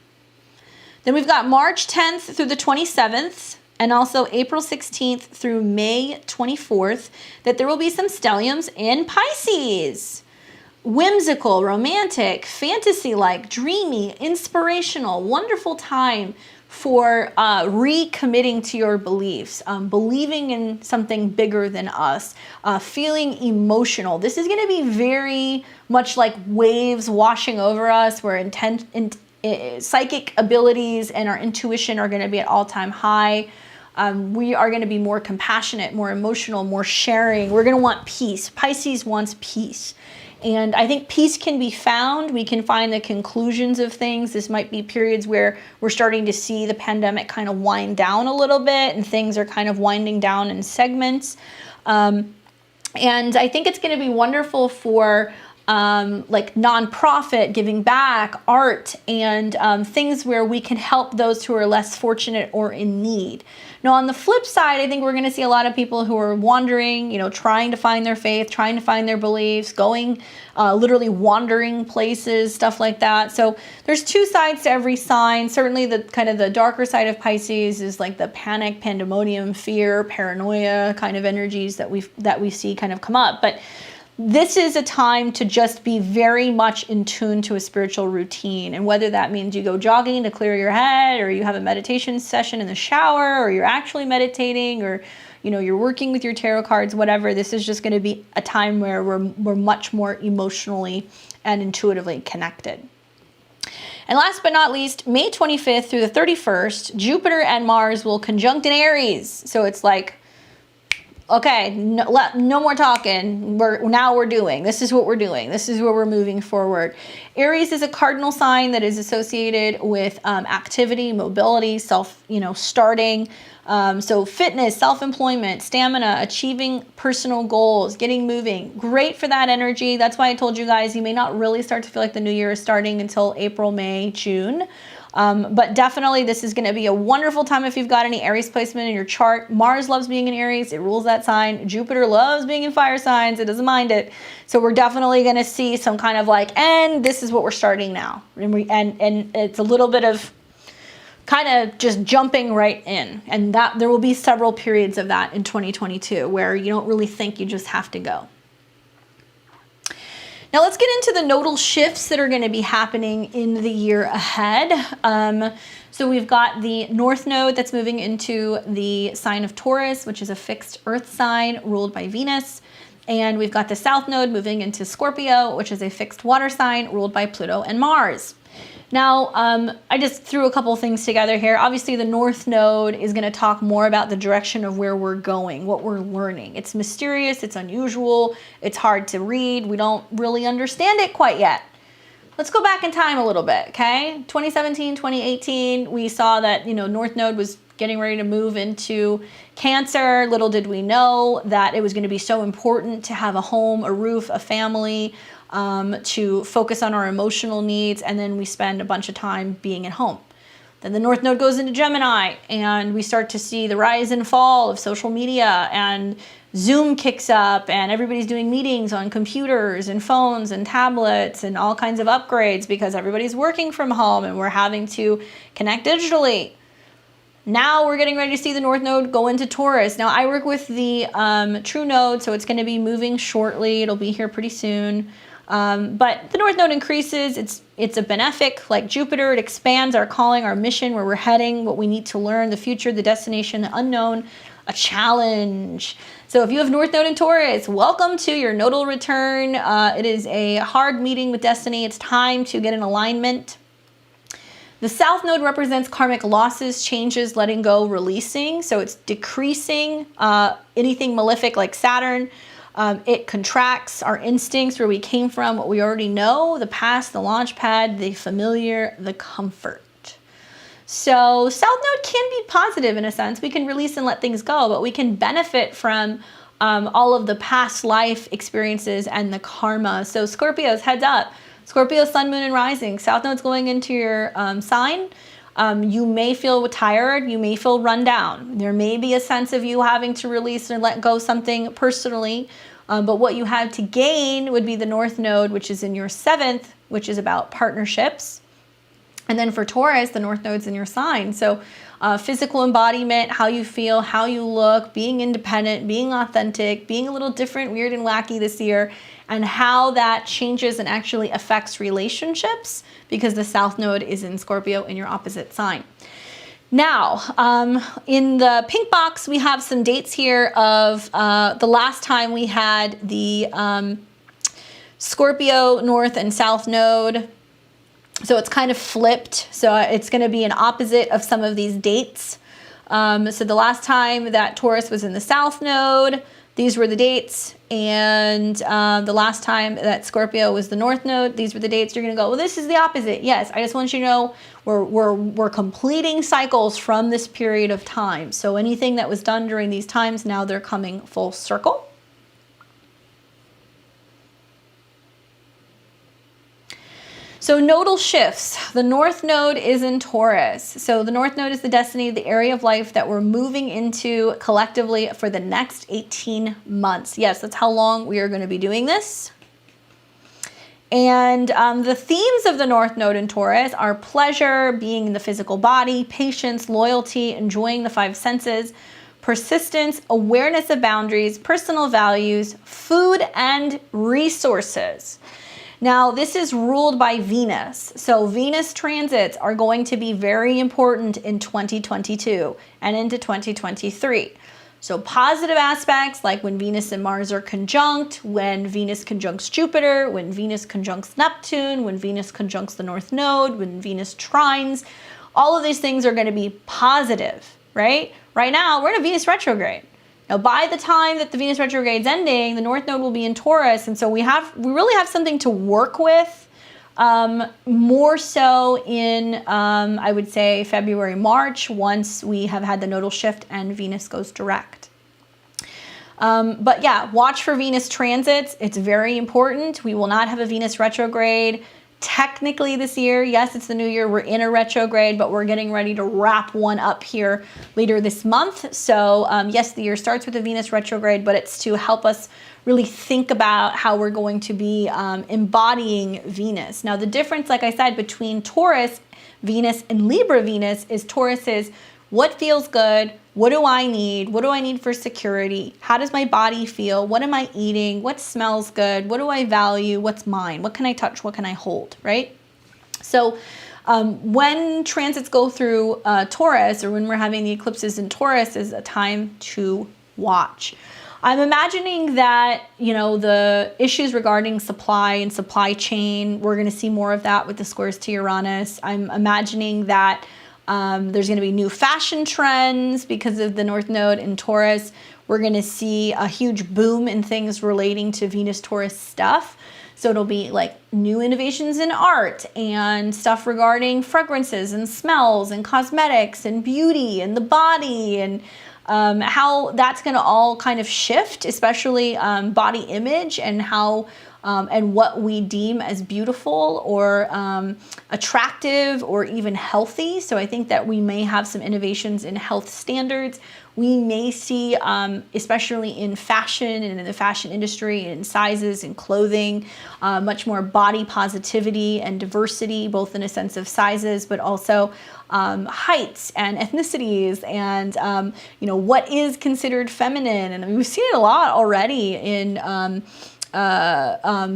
Then we've got March 10th through the 27th, and also April 16th through May 24th, that there will be some stelliums in Pisces. Whimsical, romantic, fantasy-like, dreamy, inspirational, wonderful time for recommitting to your beliefs, believing in something bigger than us, feeling emotional. This is going to be very much like waves washing over us, where psychic abilities and our intuition are going to be at all-time high. We are going to be more compassionate, more emotional, more sharing. We're going to want peace. Pisces wants peace. And I think peace can be found. We can find the conclusions of things. This might be periods where we're starting to see the pandemic kind of wind down a little bit, and things are kind of winding down in segments. And I think it's going to be wonderful for like nonprofit, giving back, art, and things where we can help those who are less fortunate or in need. Now, on the flip side, I think we're going to see a lot of people who are wandering, you know, trying to find their faith, trying to find their beliefs, going, literally wandering places, stuff like that. So there's two sides to every sign. Certainly the kind of the darker side of Pisces is like the panic, pandemonium, fear, paranoia kind of energies that we see kind of come up. But this is a time to just be very much in tune to a spiritual routine. And whether that means you go jogging to clear your head, or you have a meditation session in the shower, or you're actually meditating, or, you know, you're working with your tarot cards, whatever, this is just going to be a time where we're much more emotionally and intuitively connected. And last but not least, May 25th through the 31st, Jupiter and Mars will conjunct in Aries. So it's like, okay, no more talking. Now we're doing. This is what we're doing. This is where we're moving forward. Aries is a cardinal sign that is associated with activity, mobility, starting. So fitness, self-employment, stamina, achieving personal goals, getting moving. Great for that energy. That's why I told you guys you may not really start to feel like the new year is starting until April, May, June. But definitely this is going to be a wonderful time if you've got any Aries placement in your chart. Mars loves being in Aries. It rules that sign. Jupiter loves being in fire signs. It doesn't mind it. So we're definitely going to see some kind of like, and this is what we're starting now. And it's a little bit of kind of just jumping right in. And that there will be several periods of that in 2022 where you don't really think, you just have to go. Now let's get into the nodal shifts that are going to be happening in the year ahead. So we've got the North Node that's moving into the sign of Taurus, which is a fixed Earth sign ruled by Venus. And we've got the South Node moving into Scorpio, which is a fixed water sign ruled by Pluto and Mars. Now, I just threw a couple things together here. Obviously, the North Node is going to talk more about the direction of where we're going, what we're learning. It's mysterious, it's unusual, it's hard to read. We don't really understand it quite yet. Let's go back in time a little bit, okay? 2017, 2018, we saw that, North Node was getting ready to move into Cancer. Little did we know that it was going to be so important to have a home, a roof, a family, to focus on our emotional needs, and then we spend a bunch of time being at home. Then the North Node goes into Gemini, and we start to see the rise and fall of social media, and Zoom kicks up, and everybody's doing meetings on computers and phones and tablets and all kinds of upgrades because everybody's working from home and we're having to connect digitally. Now we're getting ready to see the North Node go into Taurus. Now I work with the True Node, so it's going to be moving shortly. It'll be here pretty soon. But the North Node increases. It's a benefic like Jupiter. It expands our calling, our mission, where we're heading, what we need to learn, the future, the destination, the unknown, a challenge. So if you have North Node in Taurus, welcome to your nodal return. It is a hard meeting with destiny. It's time to get in alignment. The South Node represents karmic losses, changes, letting go, releasing. So it's decreasing anything malefic like Saturn. It contracts our instincts, where we came from, what we already know, the past, the launch pad, the familiar, the comfort. So South Node can be positive in a sense. We can release and let things go, but we can benefit from all of the past life experiences and the karma. So Scorpios, heads up. Scorpio, sun, moon, and rising. South Node's going into your sign. You may feel tired. You may feel run down. There may be a sense of you having to release and let go something personally. But what you have to gain would be the North Node, which is in your 7th, which is about partnerships. And then for Taurus, the North Node's in your sign. So physical embodiment, how you feel, how you look, being independent, being authentic, being a little different, weird, and wacky this year, and how that changes and actually affects relationships, because the South Node is in Scorpio in your opposite sign. Now, in the pink box, we have some dates here of the last time we had the Scorpio North and South Node. So it's kind of flipped. So it's going to be an opposite of some of these dates. So the last time that Taurus was in the South Node, these were the dates. And the last time that Scorpio was the North Node, these were the dates. You're going to go, well, this is the opposite. Yes, I just want you to know we're completing cycles from this period of time. So anything that was done during these times, now they're coming full circle. So nodal shifts. The North Node is in Taurus. So the North Node is the destiny, the area of life that we're moving into collectively for the next 18 months. Yes, that's how long we are going to be doing this. And the themes of the North Node in Taurus are pleasure, being in the physical body, patience, loyalty, enjoying the five senses, persistence, awareness of boundaries, personal values, food, and resources. Now, this is ruled by Venus. So Venus transits are going to be very important in 2022 and into 2023. So positive aspects like when Venus and Mars are conjunct, when Venus conjuncts Jupiter, when Venus conjuncts Neptune, when Venus conjuncts the North Node, when Venus trines, all of these things are going to be positive, right? Right now, we're in a Venus retrograde. Now, by the time that the Venus retrograde is ending, the North Node will be in Taurus, and so we really have something to work with, more so in, I would say, February, March, once we have had the nodal shift and Venus goes direct. But yeah, watch for Venus transits. It's very important. We will not have a Venus retrograde technically this year. Yes, it's the new year. We're in a retrograde, but we're getting ready to wrap one up here later this month. So yes, the year starts with a Venus retrograde, but it's to help us really think about how we're going to be embodying Venus. Now, the difference, like I said, between Taurus Venus and Libra Venus is Taurus is what feels good, what do I need, what do I need for security, how does my body feel, what am I eating, what smells good, what do I value, what's mine, what can I touch, what can I hold, right? So when transits go through Taurus, or when we're having the eclipses in Taurus, is a time to watch. I'm imagining that, you know, the issues regarding supply and supply chain, we're going to see more of that with the squares to Uranus. I'm imagining that there's going to be new fashion trends because of the North Node in Taurus. We're going to see a huge boom in things relating to Venus-Taurus stuff. So it'll be like new innovations in art and stuff regarding fragrances and smells and cosmetics and beauty and the body, and how that's going to all kind of shift, especially body image and how and what we deem as beautiful or attractive or even healthy. So I think that we may have some innovations in health standards. We may see, especially in fashion and in the fashion industry and sizes and clothing, much more body positivity and diversity, both in a sense of sizes, but also heights and ethnicities and, you know, what is considered feminine. And I mean, we've seen it a lot already in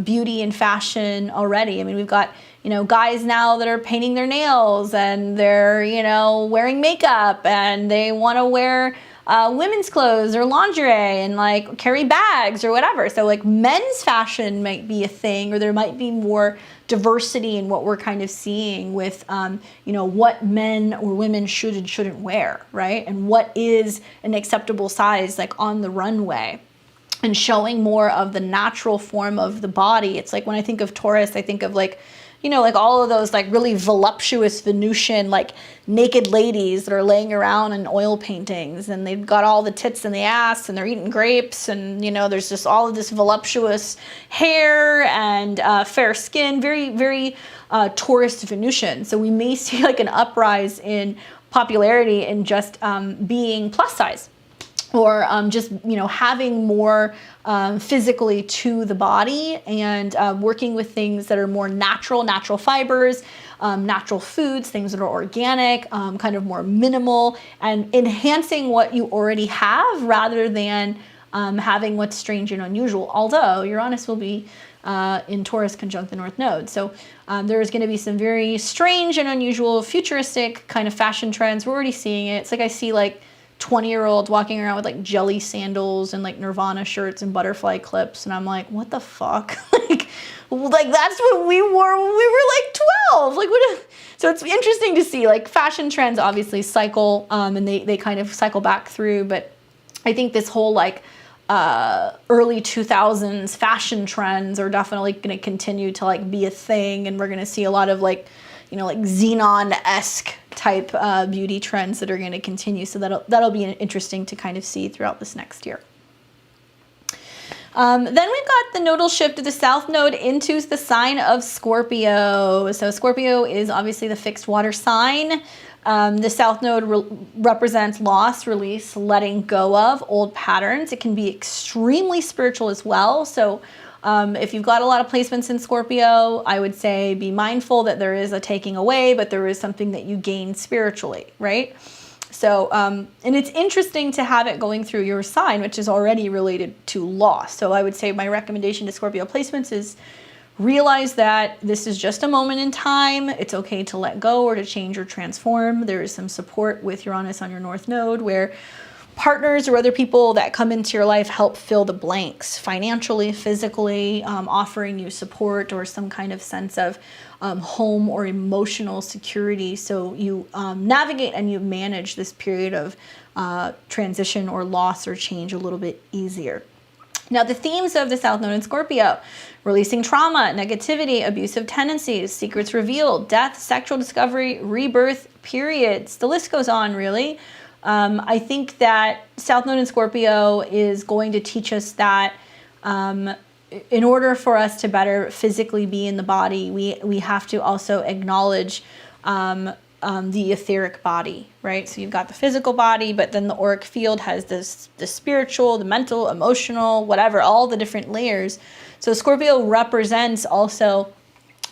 beauty and fashion already. I mean, we've got, you know, guys now that are painting their nails and they're, you know, wearing makeup and they want to wear women's clothes or lingerie and like carry bags or whatever. So like men's fashion might be a thing, or there might be more diversity in what we're kind of seeing with, you know, what men or women should and shouldn't wear, right? And what is an acceptable size like on the runway, and showing more of the natural form of the body. It's like when I think of Taurus, I think of like, you know, like all of those like really voluptuous Venusian, like naked ladies that are laying around in oil paintings, and they've got all the tits and the ass and they're eating grapes, and, you know, there's just all of this voluptuous hair and fair skin, very, very Taurus Venusian. So we may see like an uprise in popularity in just being plus size, or just, you know, having more physically to the body, and working with things that are more natural fibers, natural foods, things that are organic, kind of more minimal, and enhancing what you already have rather than having what's strange and unusual. Although Uranus will be in Taurus conjunct the North Node. So there's going to be some very strange and unusual futuristic kind of fashion trends. We're already seeing it. It's like I see like 20-year-olds walking around with like jelly sandals and like Nirvana shirts and butterfly clips, and I'm like, what the fuck? like that's what we wore when we were like 12. Like what? So it's interesting to see like fashion trends obviously cycle, and they kind of cycle back through. But I think this whole like early 2000s fashion trends are definitely going to continue to like be a thing, and we're going to see a lot of like, you know, like Xenon-esque type beauty trends that are going to continue. So that'll be interesting to kind of see throughout this next year. Then we've got the nodal shift of the south node into the sign of Scorpio. So Scorpio is obviously the fixed water sign. The south node represents loss, release, letting go of old patterns. It can be extremely spiritual as well. So if you've got a lot of placements in Scorpio, I would say be mindful that there is a taking away, but there is something that you gain spiritually, right? So, and it's interesting to have it going through your sign, which is already related to loss. So I would say my recommendation to Scorpio placements is realize that this is just a moment in time. It's okay to let go or to change or transform. There is some support with Uranus on your north node where partners or other people that come into your life help fill the blanks financially, physically, offering you support or some kind of sense of home or emotional security. So you navigate and you manage this period of transition or loss or change a little bit easier. Now, the themes of the South Node in Scorpio: releasing trauma, negativity, abusive tendencies, secrets revealed, death, sexual discovery, rebirth, periods. The list goes on, really. I think that South Node in Scorpio is going to teach us that in order for us to better physically be in the body, we have to also acknowledge the etheric body, right? So you've got the physical body, but then the auric field has the spiritual, the mental, emotional, whatever, all the different layers. So Scorpio represents also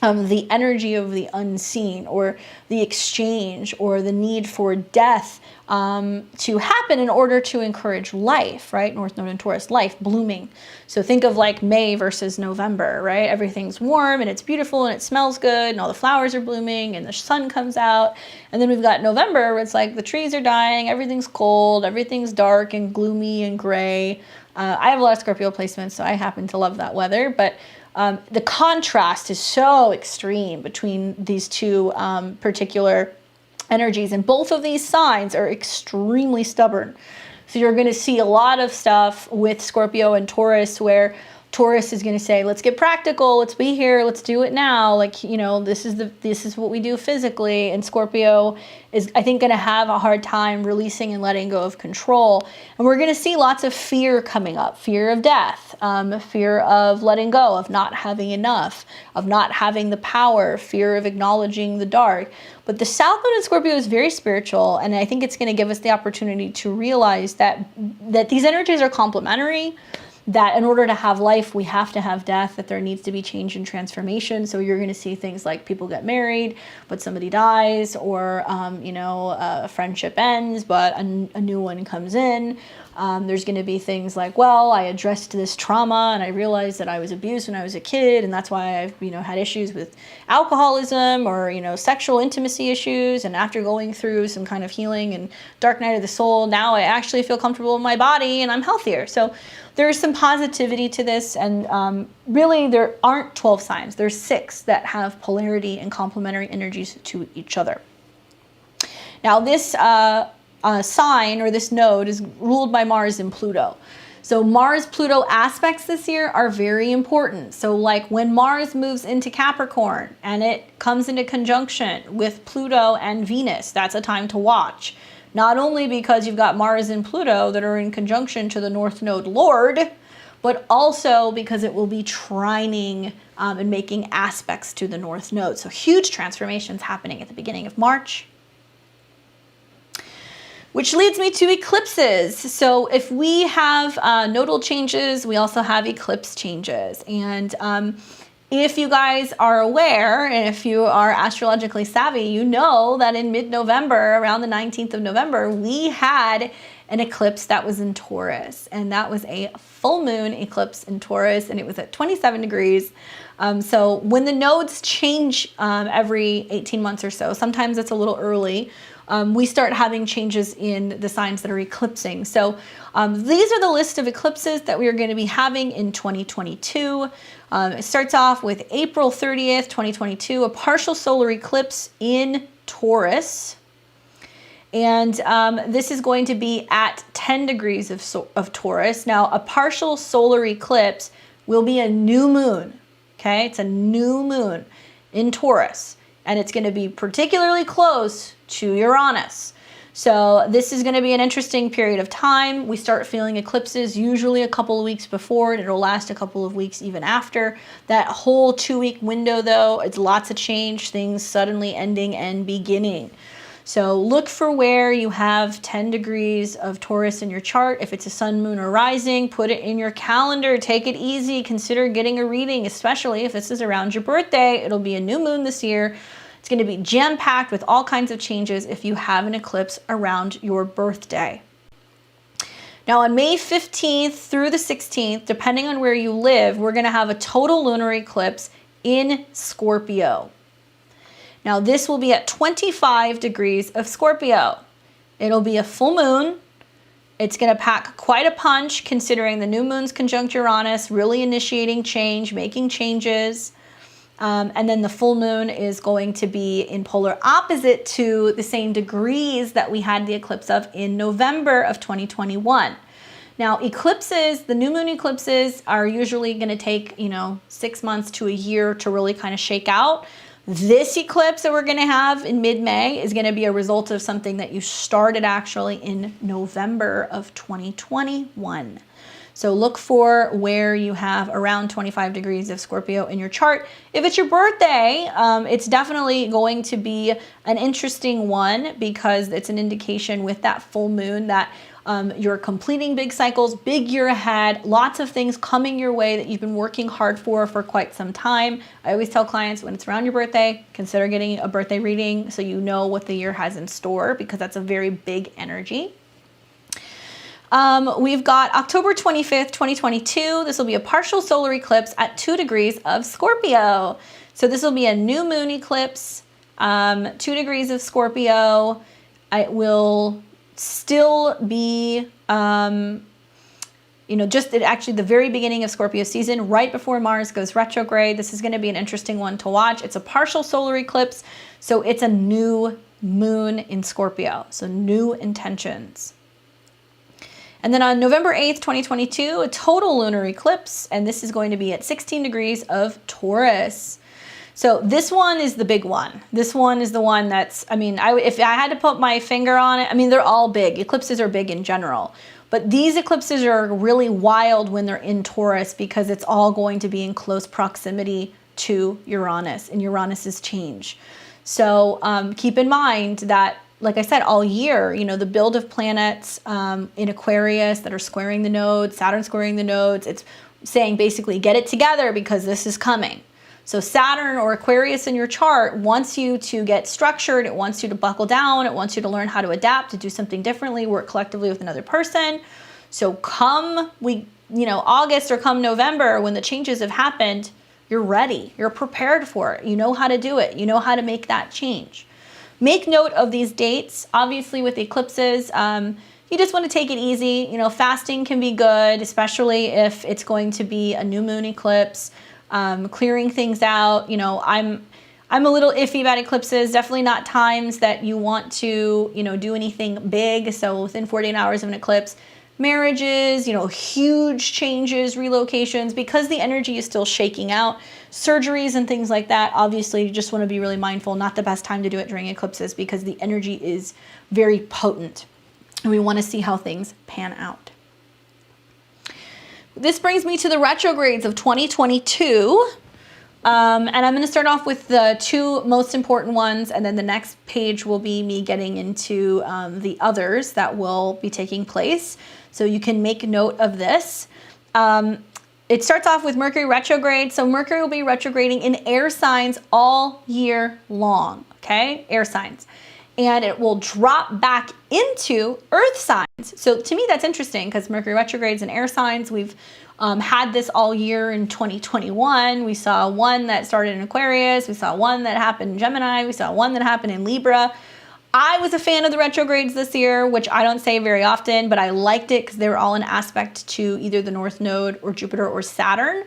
the energy of the unseen, or the exchange, or the need for death to happen in order to encourage life, right? North Node in Taurus, life blooming. So think of like May versus November, right? Everything's warm and it's beautiful and it smells good and all the flowers are blooming and the sun comes out. And then we've got November where it's like the trees are dying, everything's cold, everything's dark and gloomy and gray. I have a lot of Scorpio placements, so I happen to love that weather, but the contrast is so extreme between these two particular energies, and both of these signs are extremely stubborn. So you're going to see a lot of stuff with Scorpio and Taurus where Taurus is going to say, let's get practical, let's be here, let's do it now. Like, you know, this is what we do physically. And Scorpio is, I think, going to have a hard time releasing and letting go of control. And we're going to see lots of fear coming up, fear of death, fear of letting go, of not having enough, of not having the power, fear of acknowledging the dark. But the South Node in Scorpio is very spiritual, and I think it's going to give us the opportunity to realize that these energies are complementary, that in order to have life, we have to have death, that there needs to be change and transformation. So you're going to see things like people get married, but somebody dies, or, a friendship ends, but a new one comes in. There's going to be things like, well, I addressed this trauma and I realized that I was abused when I was a kid, and that's why I've, had issues with alcoholism or, sexual intimacy issues. And after going through some kind of healing and dark night of the soul, now I actually feel comfortable in my body and I'm healthier. So there's some positivity to this, and really there aren't 12 signs. There's 6 that have polarity and complementary energies to each other. Now this sign, or this node, is ruled by Mars and Pluto. So Mars-Pluto aspects this year are very important. So like when Mars moves into Capricorn and it comes into conjunction with Pluto and Venus, that's a time to watch. Not only because you've got Mars and Pluto that are in conjunction to the North Node Lord, but also because it will be trining and making aspects to the North Node. So huge transformations happening at the beginning of March. Which leads me to eclipses. So if we have nodal changes, we also have eclipse changes. And if you guys are aware, and if you are astrologically savvy, you know that in mid-November, around the 19th of November, we had an eclipse that was in Taurus. And that was a full moon eclipse in Taurus, and it was at 27 degrees. So when the nodes change every 18 months or so, sometimes it's a little early, we start having changes in the signs that are eclipsing. So these are the list of eclipses that we are going to be having in 2022. It starts off with April 30th, 2022, a partial solar eclipse in Taurus. And this is going to be at 10 degrees of Taurus. Now, a partial solar eclipse will be a new moon. Okay, it's a new moon in Taurus, and it's going to be particularly close to Uranus. So this is going to be an interesting period of time. We start feeling eclipses usually a couple of weeks before, and it'll last a couple of weeks even after. That whole 2-week window, though, it's lots of change, things suddenly ending and beginning. So look for where you have 10 degrees of Taurus in your chart. If it's a sun, moon, or rising, put it in your calendar. Take it easy. Consider getting a reading, especially if this is around your birthday. It'll be a new moon this year. It's going to be jam-packed with all kinds of changes if you have an eclipse around your birthday. Now on May 15th through the 16th, depending on where you live, we're going to have a total lunar eclipse in Scorpio. Now this will be at 25 degrees of Scorpio. It'll be a full moon. It's going to pack quite a punch considering the new moon's conjunct Uranus, really initiating change, making changes. And then the full moon is going to be in polar opposite to the same degrees that we had the eclipse of in November of 2021. Now, eclipses, the new moon eclipses are usually going to take, 6 months to a year to really kind of shake out. This eclipse that we're going to have in mid-May is going to be a result of something that you started actually in November of 2021. So look for where you have around 25 degrees of Scorpio in your chart. If it's your birthday, it's definitely going to be an interesting one because it's an indication with that full moon that you're completing big cycles, big year ahead, lots of things coming your way that you've been working hard for quite some time. I always tell clients when it's around your birthday, consider getting a birthday reading so you know what the year has in store because that's a very big energy. We've got October 25th, 2022. This will be a partial solar eclipse at 2 degrees of Scorpio. So this will be a new moon eclipse, 2 degrees of Scorpio. It will still be, just at actually the very beginning of Scorpio season, right before Mars goes retrograde. This is going to be an interesting one to watch. It's a partial solar eclipse, so it's a new moon in Scorpio, so new intentions. And then on November 8th, 2022, a total lunar eclipse, and this is going to be at 16 degrees of Taurus. So this one is the big one. This one is the one that's, if I had to put my finger on it, they're all big. Eclipses are big in general. But these eclipses are really wild when they're in Taurus because it's all going to be in close proximity to Uranus and Uranus's change. So keep in mind that, like I said, all year, the build of planets in Aquarius that are squaring the nodes, Saturn squaring the nodes, it's saying basically get it together because this is coming. So Saturn or Aquarius in your chart wants you to get structured. It wants you to buckle down. It wants you to learn how to adapt, to do something differently, work collectively with another person. So come August or come November when the changes have happened, you're ready. You're prepared for it. You know how to do it. You know how to make that change. Make note of these dates. Obviously with eclipses, you just want to take it easy. Fasting can be good, especially if it's going to be a new moon eclipse, clearing things out. I'm a little iffy about eclipses, definitely not times that you want to, do anything big. So within 48 hours of an eclipse, marriages, huge changes, relocations, because the energy is still shaking out, surgeries and things like that. Obviously, you just want to be really mindful. Not the best time to do it during eclipses because the energy is very potent and we want to see how things pan out. This brings me to the retrogrades of 2022. And I'm going to start off with the two most important ones, and then the next page will be me getting into the others that will be taking place. So you can make note of this. It starts off with Mercury retrograde. So Mercury will be retrograding in air signs all year long, okay? Air signs. And it will drop back into earth signs. So to me, that's interesting because Mercury retrogrades in air signs. We've had this all year in 2021. We saw one that started in Aquarius. We saw one that happened in Gemini. We saw one that happened in Libra. I was a fan of the retrogrades this year, which I don't say very often, but I liked it because they were all an aspect to either the North Node or Jupiter or Saturn.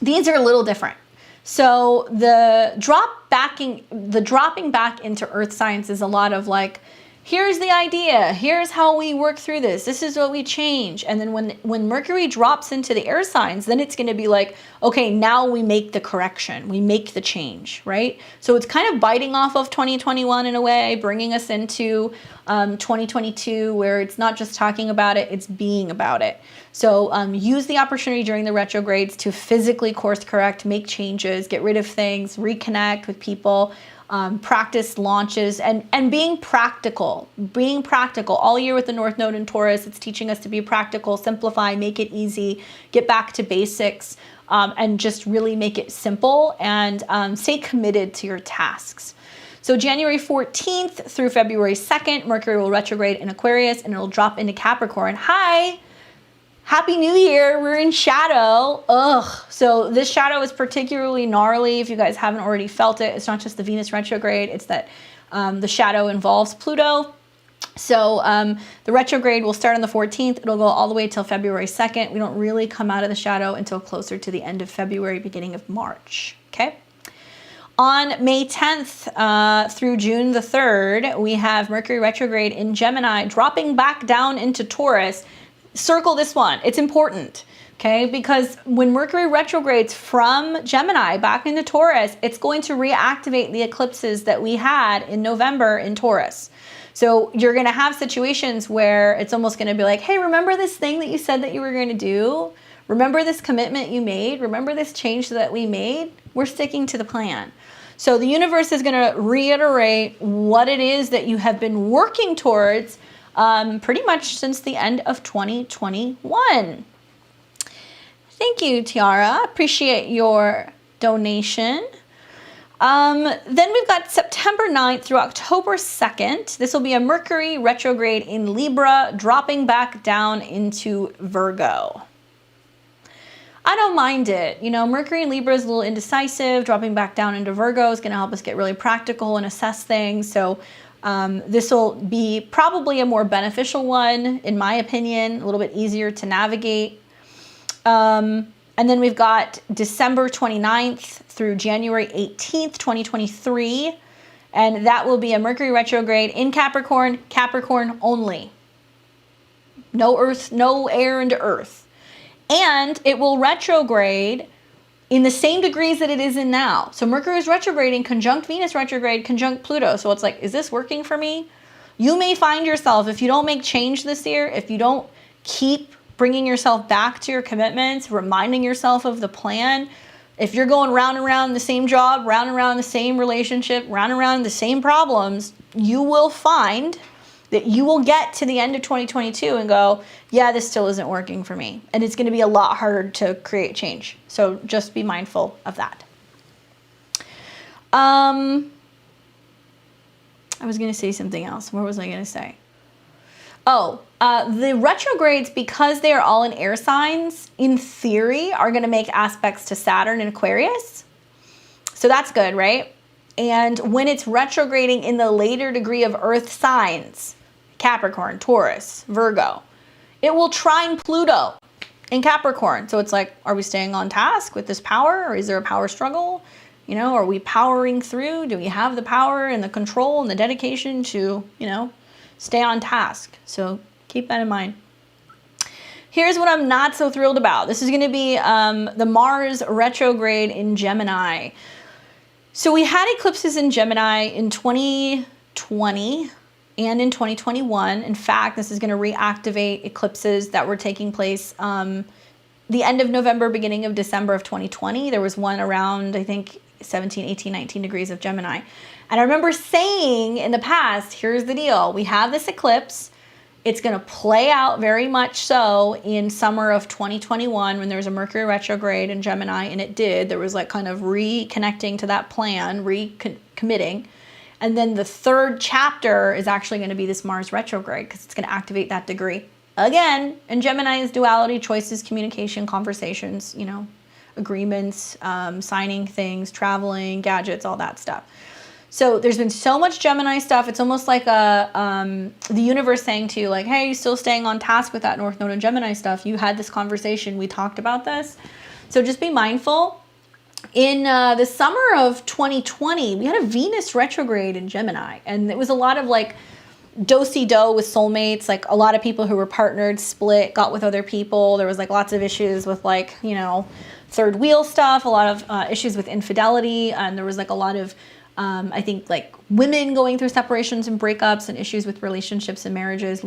These are a little different. So the dropping back into earth signs is a lot of like, here's the idea, here's how we work through this, this is what we change. And then when Mercury drops into the air signs, then it's going to be like, okay, now we make the correction, we make the change, right? So it's kind of biting off of 2021 in a way, bringing us into 2022, where it's not just talking about it, it's being about it. So use the opportunity during the retrogrades to physically course correct, make changes, get rid of things, reconnect with people, practice launches, and being practical all year with the North Node in Taurus. It's teaching us to be practical, simplify, make it easy, get back to basics, and just really make it simple, and stay committed to your tasks. So January 14th through February 2nd, Mercury will retrograde in Aquarius and it'll drop into Capricorn. Hi! Happy New Year, we're in shadow. Ugh. So this shadow is particularly gnarly if you guys haven't already felt it. It's not just the Venus retrograde, it's that the shadow involves Pluto. So the retrograde will start on the 14th. It'll go all the way till February 2nd. We don't really come out of the shadow until closer to the end of February, beginning of March, okay? On May 10th through June the 3rd, we have Mercury retrograde in Gemini, dropping back down into Taurus. Circle this one, it's important, okay? Because when Mercury retrogrades from Gemini back into Taurus, it's going to reactivate the eclipses that we had in November in Taurus. So you're gonna have situations where it's almost gonna be like, hey, remember this thing that you said that you were gonna do? Remember this commitment you made? Remember this change that we made? We're sticking to the plan. So the universe is gonna reiterate what it is that you have been working towards pretty much since the end of 2021. Thank you, Tiara. Appreciate your donation. Then we've got September 9th through October 2nd. This will be a Mercury retrograde in Libra, dropping back down into Virgo. I don't mind it. You know, Mercury in Libra is a little indecisive. Dropping back down into Virgo is going to help us get really practical and assess things. So this will be probably a more beneficial one, in my opinion, a little bit easier to navigate. And then we've got December 29th through January 18th, 2023. And that will be a Mercury retrograde in Capricorn, Capricorn only. No Earth, no air into Earth. And it will retrograde in the same degrees that it is in now. So Mercury is retrograding, conjunct Venus retrograde, conjunct Pluto. So it's like, is this working for me? You may find yourself, if you don't make change this year, if you don't keep bringing yourself back to your commitments, reminding yourself of the plan, if you're going round and round the same job, round and round the same relationship, round and round the same problems, you will find that you will get to the end of 2022 and go, yeah, this still isn't working for me. And it's gonna be a lot harder to create change. So just be mindful of that. I was gonna say something else. What was I gonna say? Oh, the retrogrades, because they are all in air signs, in theory, are gonna make aspects to Saturn and Aquarius. So that's good, right? And when it's retrograding in the later degree of Earth signs, Capricorn, Taurus, Virgo, it will trine Pluto in Capricorn. So it's like, are we staying on task with this power, or is there a power struggle? You know, are we powering through? Do we have the power and the control and the dedication to, you know, stay on task? So keep that in mind. Here's what I'm not so thrilled about. This is going to be the Mars retrograde in Gemini. So we had eclipses in Gemini in 2020 and in 2021. In fact, this is going to reactivate eclipses that were taking place the end of November, beginning of December of 2020. There was one around, I think, 17, 18, 19 degrees of Gemini. And I remember saying in the past, here's the deal. We have this eclipse. It's going to play out very much so in summer of 2021 when there's a Mercury retrograde in Gemini, and it did. There was like kind of reconnecting to that plan, recommitting. And then the third chapter is actually going to be this Mars retrograde because it's going to activate that degree. Again, and Gemini is duality, choices, communication, conversations, you know, agreements, signing things, traveling, gadgets, all that stuff. So there's been so much Gemini stuff. It's almost like the universe saying to you, like, hey, you still staying on task with that North Node and Gemini stuff. You had this conversation. We talked about this. So just be mindful. In the summer of 2020, we had a Venus retrograde in Gemini. And it was a lot of like do-si-do with soulmates. Like a lot of people who were partnered, split, got with other people. There was like lots of issues with like, you know, third wheel stuff, a lot of issues with infidelity. And there was like a lot of, I think like women going through separations and breakups and issues with relationships and marriages,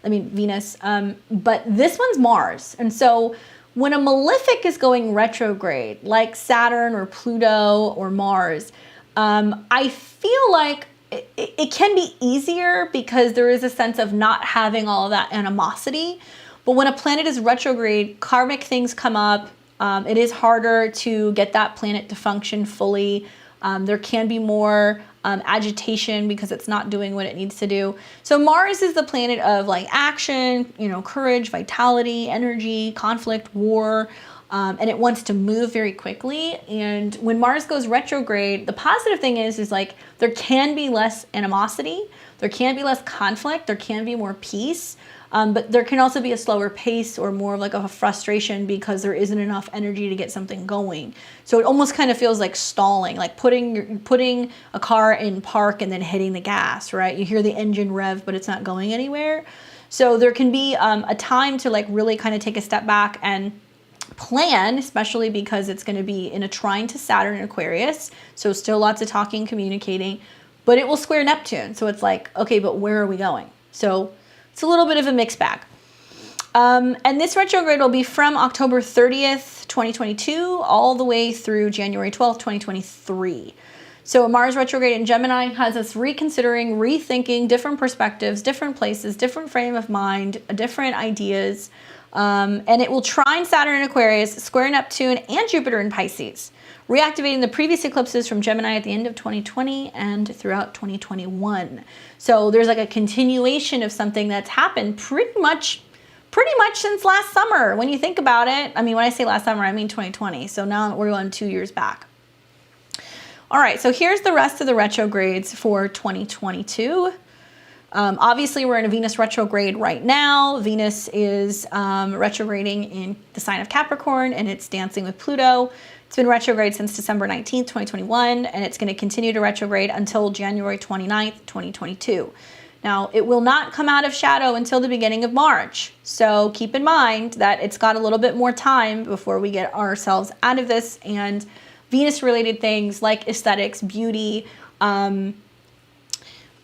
Venus. But this one's Mars. And so when a malefic is going retrograde, like Saturn or Pluto or Mars, I feel like it can be easier because there is a sense of not having all of that animosity. But when a planet is retrograde, karmic things come up. It is harder to get that planet to function fully. There can be more agitation because it's not doing what it needs to do. So Mars is the planet of like action, you know, courage, vitality, energy, conflict, war, and it wants to move very quickly. And when Mars goes retrograde, the positive thing is like there can be less animosity, there can be less conflict, there can be more peace. But there can also be a slower pace or more of like a frustration because there isn't enough energy to get something going. So it almost kind of feels like stalling, like putting a car in park and then hitting the gas, right? You hear the engine rev, but it's not going anywhere. So there can be a time to like really kind of take a step back and plan, especially because it's going to be in a trine to Saturn and Aquarius. So still lots of talking, communicating, but it will square Neptune. So it's like, okay, but where are we going? So it's a little bit of a mixed bag. And this retrograde will be from October 30th, 2022, all the way through January 12th, 2023. So a Mars retrograde in Gemini has us reconsidering, rethinking different perspectives, different places, different frame of mind, different ideas. And it will trine Saturn in Aquarius, square Neptune and Jupiter in Pisces, reactivating the previous eclipses from Gemini at the end of 2020 and throughout 2021. So there's like a continuation of something that's happened pretty much since last summer. When you think about it, I mean, when I say last summer, I mean 2020. So now we're going 2 years back. All right, so here's the rest of the retrogrades for 2022. Obviously, we're in a Venus retrograde right now. Venus is retrograding in the sign of Capricorn, and it's dancing with Pluto. It's been retrograde since December 19th, 2021, and it's going to continue to retrograde until January 29th, 2022. Now, it will not come out of shadow until the beginning of March. So keep in mind that it's got a little bit more time before we get ourselves out of this, and Venus-related things like aesthetics, beauty,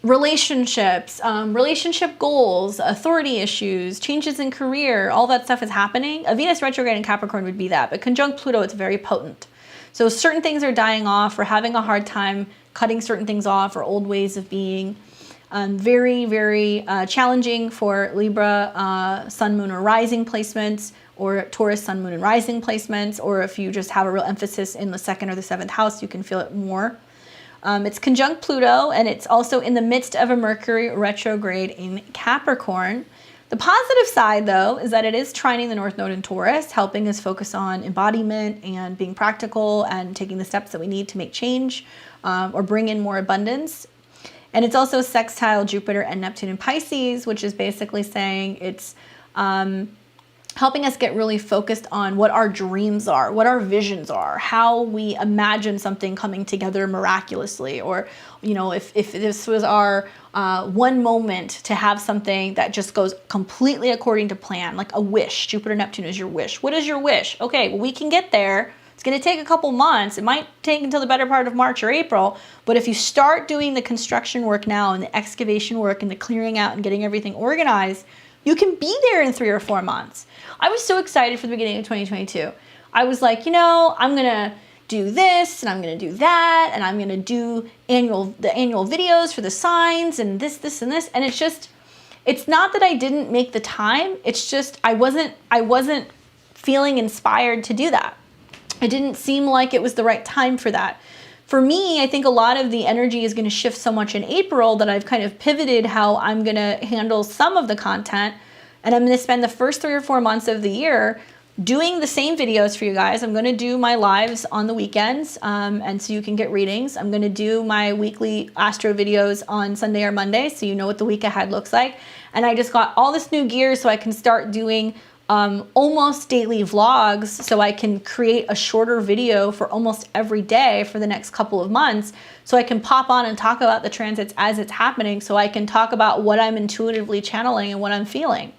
relationships, relationship goals, authority issues, changes in career, all that stuff is happening. A Venus retrograde in Capricorn would be that, but conjunct Pluto, it's very potent. So certain things are dying off. We're having a hard time cutting certain things off or old ways of being. Very, very challenging for Libra, Sun, Moon, or Rising placements, or Taurus, Sun, Moon, and Rising placements, or if you just have a real emphasis in the 2nd or the 7th house, you can feel it more. It's conjunct Pluto, and it's also in the midst of a Mercury retrograde in Capricorn. The positive side, though, is that it is trining the North Node in Taurus, helping us focus on embodiment and being practical and taking the steps that we need to make change or bring in more abundance. And it's also sextile Jupiter and Neptune in Pisces, which is basically saying it's helping us get really focused on what our dreams are, what our visions are, how we imagine something coming together miraculously, or, you know, if this was our one moment to have something that just goes completely according to plan, like a wish. Jupiter, Neptune is your wish. What is your wish? Okay, well, we can get there. It's going to take a couple months. It might take until the better part of March or April, but if you start doing the construction work now and the excavation work and the clearing out and getting everything organized, you can be there in 3 or 4 months. I was so excited for the beginning of 2022. I was like, you know, I'm going to do this and I'm going to do that and I'm going to do the annual videos for the signs and this and this. And it's just, it's not that I didn't make the time. It's just I wasn't feeling inspired to do that. It didn't seem like it was the right time for that. For me, I think a lot of the energy is going to shift so much in April that I've kind of pivoted how I'm going to handle some of the content. And I'm going to spend the first 3 or 4 months of the year doing the same videos for you guys. I'm going to do my lives on the weekends, and so you can get readings. I'm going to do my weekly astro videos on Sunday or Monday, so you know what the week ahead looks like. And I just got all this new gear so I can start doing almost daily vlogs, so I can create a shorter video for almost every day for the next couple of months, so I can pop on and talk about the transits as it's happening, so I can talk about what I'm intuitively channeling and what I'm feeling.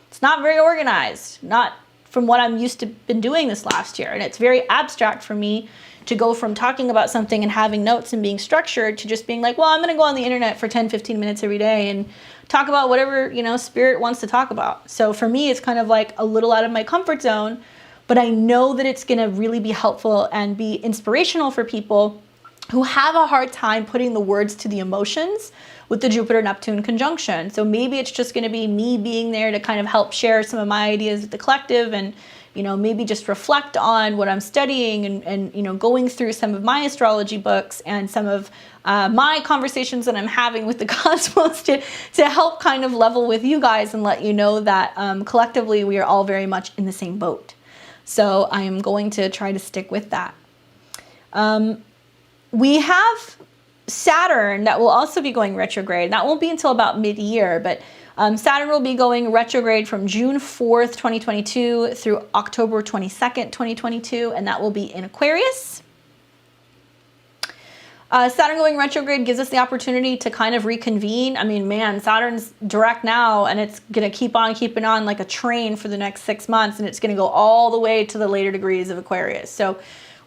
It's not very organized, not from what I'm used to been doing this last year, and it's very abstract for me to go from talking about something and having notes and being structured to just being like, well, I'm going to go on the internet for 10-15 minutes every day and talk about whatever, you know, spirit wants to talk about. So for me, it's kind of like a little out of my comfort zone, but I know that it's going to really be helpful and be inspirational for people who have a hard time putting the words to the emotions with the Jupiter-Neptune conjunction. So maybe it's just going to be me being there to kind of help share some of my ideas with the collective, and you know, maybe just reflect on what I'm studying, and you know, going through some of my astrology books and some of my conversations that I'm having with the cosmos to help kind of level with you guys and let you know that collectively we are all very much in the same boat. So I am going to try to stick with that. We have Saturn that will also be going retrograde. That won't be until about mid-year, but Saturn will be going retrograde from June 4th, 2022 through October 22nd, 2022, and that will be in Aquarius. Saturn going retrograde gives us the opportunity to kind of reconvene. I mean, man, Saturn's direct now, and it's going to keep on keeping on like a train for the next 6 months, and it's going to go all the way to the later degrees of Aquarius. So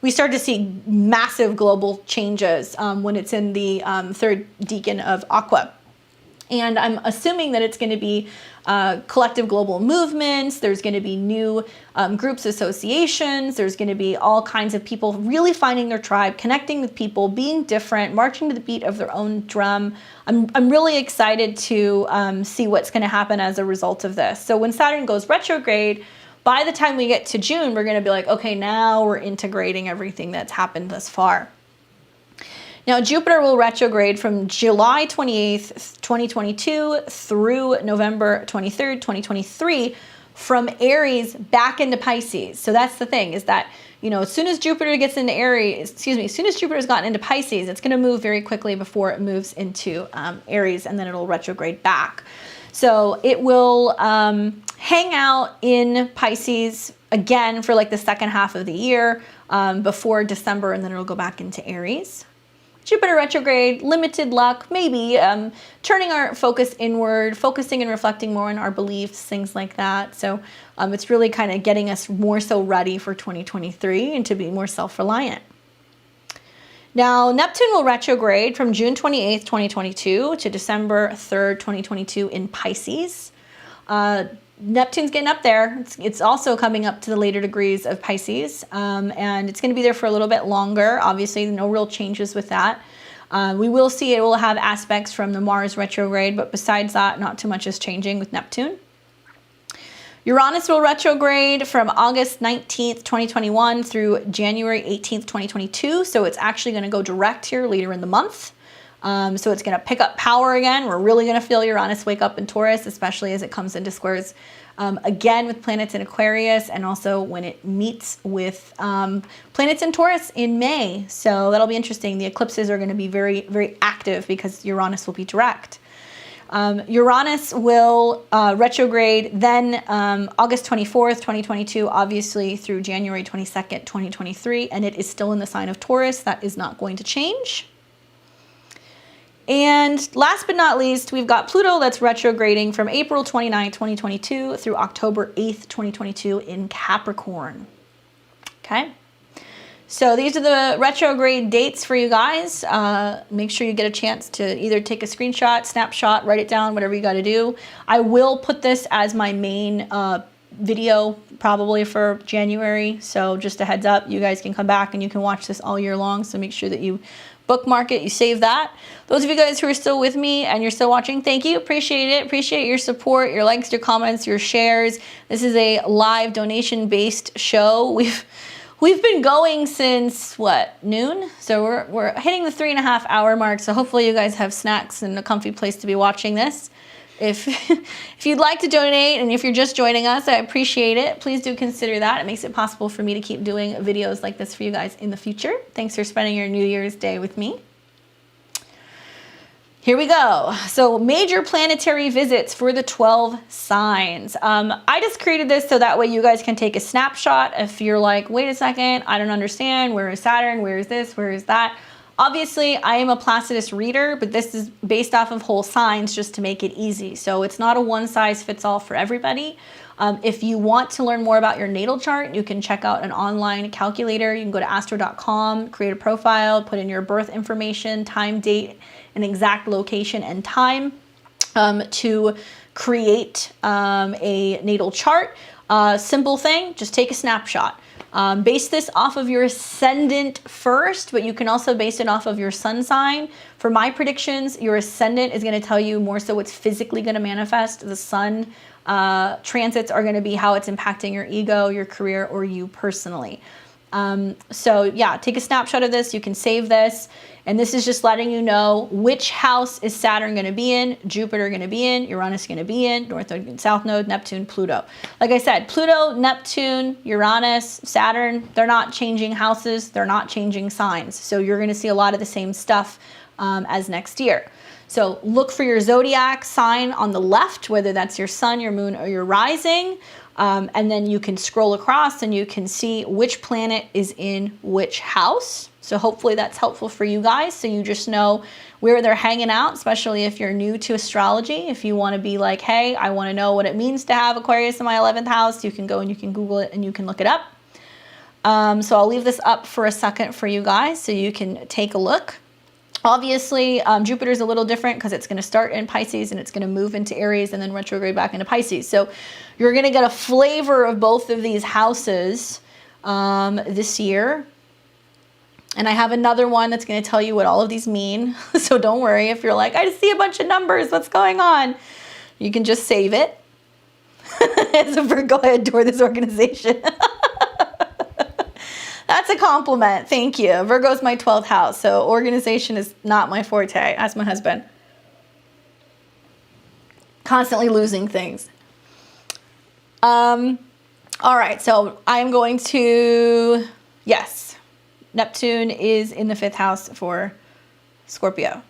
we start to see massive global changes when it's in the third decan of Aqua. And I'm assuming that it's going to be collective global movements. There's going to be new groups, associations. There's going to be all kinds of people really finding their tribe, connecting with people, being different, marching to the beat of their own drum. I'm really excited to see what's going to happen as a result of this. So when Saturn goes retrograde, by the time we get to June, we're going to be like, okay, now we're integrating everything that's happened thus far. Now, Jupiter will retrograde from July 28th, 2022 through November 23rd, 2023 from Aries back into Pisces. So that's the thing, is that, you know, as soon as Jupiter gets into Aries, as soon as Jupiter's gotten into Pisces, it's going to move very quickly before it moves into Aries, and then it'll retrograde back. So it will hang out in Pisces again for like the second half of the year before December, and then it'll go back into Aries. Jupiter retrograde, limited luck, maybe turning our focus inward, focusing and reflecting more on our beliefs, things like that. So it's really kind of getting us more so ready for 2023 and to be more self-reliant. Now, Neptune will retrograde from June 28th, 2022 to December 3rd, 2022 in Pisces. Neptune's getting up there. It's also coming up to the later degrees of Pisces, and it's going to be there for a little bit longer. Obviously, no real changes with that. We will see it will have aspects from the Mars retrograde, but besides that, not too much is changing with Neptune. Uranus will retrograde from August 19th, 2021 through January 18th, 2022. So it's actually going to go direct here later in the month. So it's going to pick up power again. We're really going to feel Uranus wake up in Taurus, especially as it comes into squares again with planets in Aquarius, and also when it meets with planets in Taurus in May. So that'll be interesting. The eclipses are going to be very, very active because Uranus will be direct. Uranus will retrograde then August 24th, 2022, obviously through January 22nd, 2023, and it is still in the sign of Taurus. That is not going to change. And last but not least, we've got Pluto that's retrograding from April 29th, 2022 through October 8th, 2022 in Capricorn. Okay. So these are the retrograde dates for you guys. Make sure you get a chance to either take a screenshot, snapshot, write it down, whatever you got to do. I will put this as my main video probably for January. So just a heads up, you guys can come back and you can watch this all year long. So make sure that you bookmark it, you save that. Those of you guys who are still with me and you're still watching, thank you. Appreciate it. Appreciate your support, your likes, your comments, your shares. This is a live donation-based show. We've been going since, what, noon? So we're hitting the 3.5 hour mark. So hopefully you guys have snacks and a comfy place to be watching this. If you'd like to donate, and if you're just joining us, I appreciate it. Please do consider that. It makes it possible for me to keep doing videos like this for you guys in the future. Thanks for spending your New Year's Day with me. Here we go. So major planetary visits for the 12 signs. I just created this so that way you guys can take a snapshot if you're like, wait a second, I don't understand. Where is Saturn? Where is this? Where is that? Obviously, I am a Placidus reader, but this is based off of whole signs just to make it easy. So it's not a one size fits all for everybody. If you want to learn more about your natal chart, you can check out an online calculator. You can go to astro.com, create a profile, put in your birth information, time, date, an exact location and time to create a natal chart. Simple thing, just take a snapshot. Base this off of your ascendant first, but you can also base it off of your sun sign. For my predictions, your ascendant is going to tell you more so what's physically going to manifest. The sun transits are going to be how it's impacting your ego, your career, or you personally. So yeah, take a snapshot of this. You can save this. And this is just letting you know which house is Saturn going to be in, Jupiter going to be in, Uranus going to be in, North Node, South Node, Neptune, Pluto. Like I said, Pluto, Neptune, Uranus, Saturn, they're not changing houses. They're not changing signs. So you're going to see a lot of the same stuff as next year. So look for your zodiac sign on the left, whether that's your sun, your moon, or your rising. And then you can scroll across and you can see which planet is in which house. So hopefully that's helpful for you guys. So you just know where they're hanging out, especially if you're new to astrology. If you want to be like, hey, I want to know what it means to have Aquarius in my 11th house, you can go and you can Google it and you can look it up. So I'll leave this up for a second for you guys so you can take a look. Obviously, Jupiter is a little different because it's going to start in Pisces and it's going to move into Aries and then retrograde back into Pisces. So you're going to get a flavor of both of these houses this year. And I have another one that's going to tell you what all of these mean. So don't worry if you're like, I just see a bunch of numbers. What's going on? You can just save it. As a Virgo, I adore this organization. That's a compliment. Thank you. Virgo's my 12th house, so organization is not my forte. Ask my husband. Constantly losing things. All right, so I'm going to, yes, Neptune is in the 5th house for Scorpio.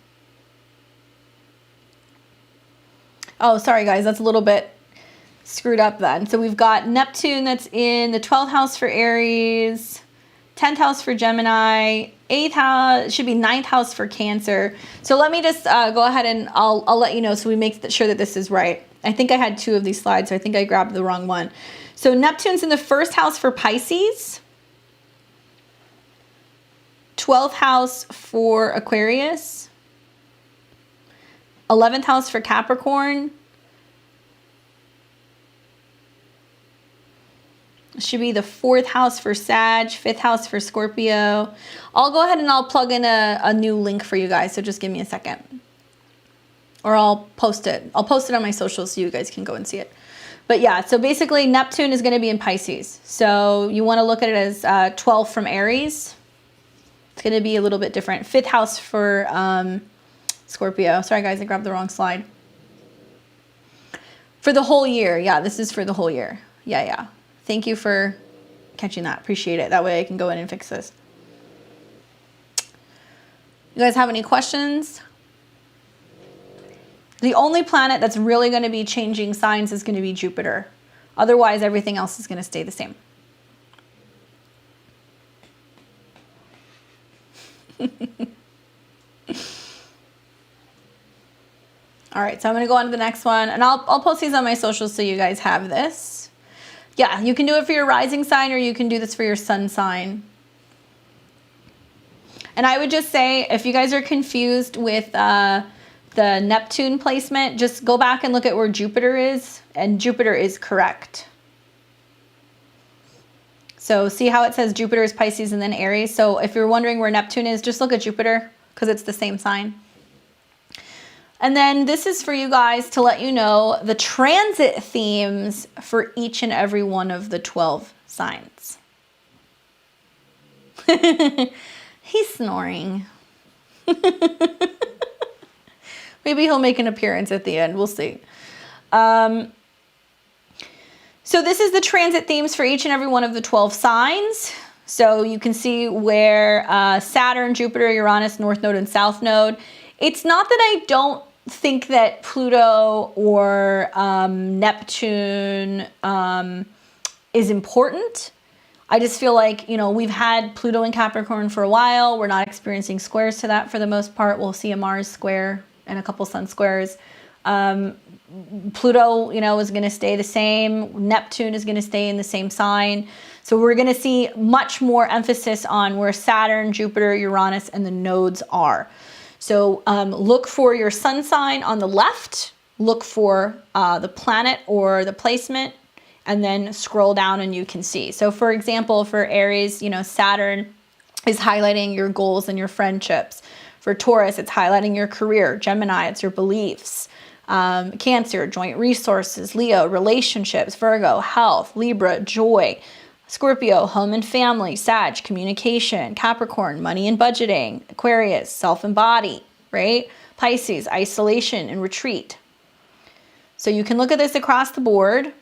Oh, sorry guys, that's a little bit screwed up then. So we've got Neptune that's in the 12th house for Aries, 10th house for Gemini, 8th house, should be 9th house for Cancer. So let me just go ahead and I'll let you know so we make sure that this is right. I think I had 2 of these slides, so I think I grabbed the wrong one. So Neptune's in the 1st house for Pisces, 12th house for Aquarius, 11th house for Capricorn, should be the 4th house for Sag, 5th house for Scorpio. I'll go ahead and I'll plug in a new link for you guys, so just give me a second. Or I'll post it. I'll post it on my socials so you guys can go and see it. But yeah, so basically Neptune is going to be in Pisces. So you want to look at it as 12 from Aries. It's going to be a little bit different. 5th house for Scorpio. Sorry guys, I grabbed the wrong slide. For the whole year. Yeah, this is for the whole year. Yeah. Thank you for catching that. Appreciate it. That way I can go in and fix this. You guys have any questions? The only planet that's really going to be changing signs is going to be Jupiter. Otherwise, everything else is going to stay the same. All right, so I'm going to go on to the next one, and I'll post these on my socials so you guys have this. Yeah, you can do it for your rising sign or you can do this for your sun sign. And I would just say, if you guys are confused with the Neptune placement, just go back and look at where Jupiter is, and Jupiter is correct. So see how it says Jupiter is Pisces and then Aries? So if you're wondering where Neptune is, just look at Jupiter because it's the same sign. And then this is for you guys to let you know the transit themes for each and every one of the 12 signs. He's snoring. Maybe he'll make an appearance at the end. We'll see. So this is the transit themes for each and every one of the 12 signs. So you can see where Saturn, Jupiter, Uranus, North Node, and South Node It's not that I don't think that Pluto or Neptune is important. I just feel like, you know, we've had Pluto and Capricorn for a while. We're not experiencing squares to that for the most part. We'll see a Mars square and a couple Sun squares. Pluto, you know, is going to stay the same. Neptune is going to stay in the same sign. So we're going to see much more emphasis on where Saturn, Jupiter, Uranus, and the nodes are. So look for your sun sign on the left. Look for the planet or the placement, and then scroll down and you can see. So for example, for Aries, you know, Saturn is highlighting your goals and your friendships. For Taurus, it's highlighting your career. Gemini, it's your beliefs. Cancer, joint resources. Leo, relationships. Virgo, health. Libra, joy. Scorpio, home and family. Sag, communication. Capricorn, money and budgeting. Aquarius, self and body, right? Pisces, isolation and retreat. So you can look at this across the board.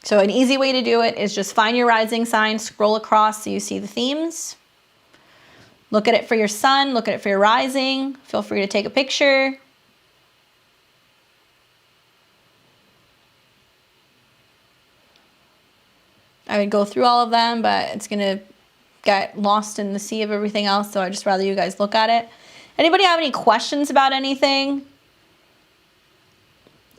So an easy way to do it is just find your rising sign, scroll across so you see the themes. Look at it for your sun, look at it for your rising. Feel free to take a picture. I would go through all of them, but it's going to get lost in the sea of everything else, so I'd just rather you guys look at it. Anybody have any questions about anything?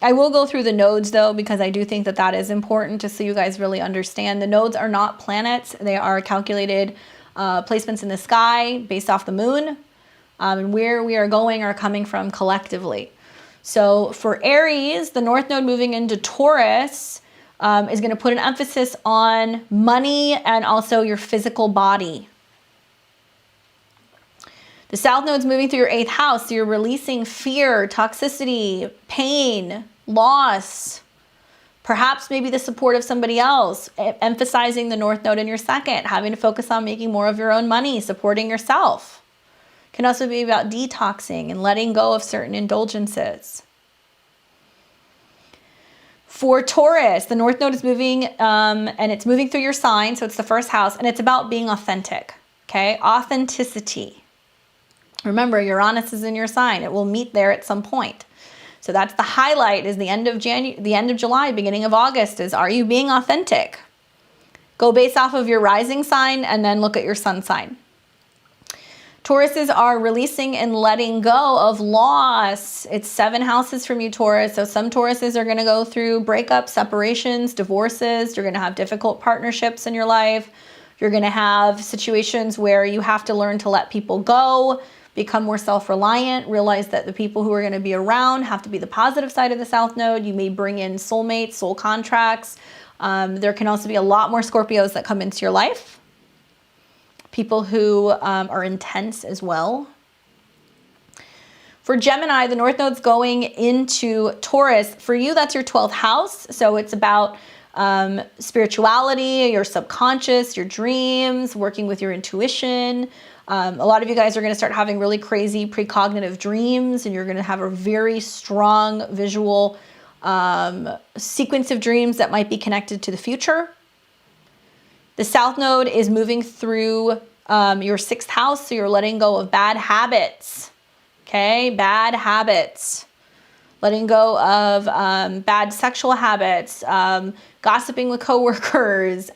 I will go through the nodes though, because I do think that that is important just so you guys really understand. The nodes are not planets. They are calculated placements in the sky based off the moon. And where we are going or coming from collectively. So for Aries, the North Node moving into Taurus is going to put an emphasis on money and also your physical body. The South Node's moving through your 8th house, so you're releasing fear, toxicity, pain, loss, perhaps maybe the support of somebody else, emphasizing the North Node in your 2nd, having to focus on making more of your own money, supporting yourself. Can also be about detoxing and letting go of certain indulgences. For Taurus, the North Node is moving and it's moving through your sign, so it's the 1st house, and it's about being authentic, okay? Authenticity. Remember, Uranus is in your sign. It will meet there at some point. So that's the highlight, is the end of July, beginning of August, is are you being authentic? Go based off of your rising sign and then look at your sun sign. Tauruses are releasing and letting go of loss. It's 7 houses from you, Taurus. So some Tauruses are going to go through breakups, separations, divorces. You're going to have difficult partnerships in your life. You're going to have situations where you have to learn to let people go, become more self-reliant, realize that the people who are going to be around have to be the positive side of the South Node. You may bring in soulmates, soul contracts. There can also be a lot more Scorpios that come into your life. People who are intense as well. For Gemini, the North Node's going into Taurus. For you, that's your 12th house. So it's about spirituality, your subconscious, your dreams, working with your intuition. A lot of you guys are going to start having really crazy precognitive dreams, and you're going to have a very strong visual sequence of dreams that might be connected to the future. The South Node is moving through your 6th house, so you're letting go of bad habits, okay? Bad habits. Letting go of bad sexual habits, gossiping with coworkers,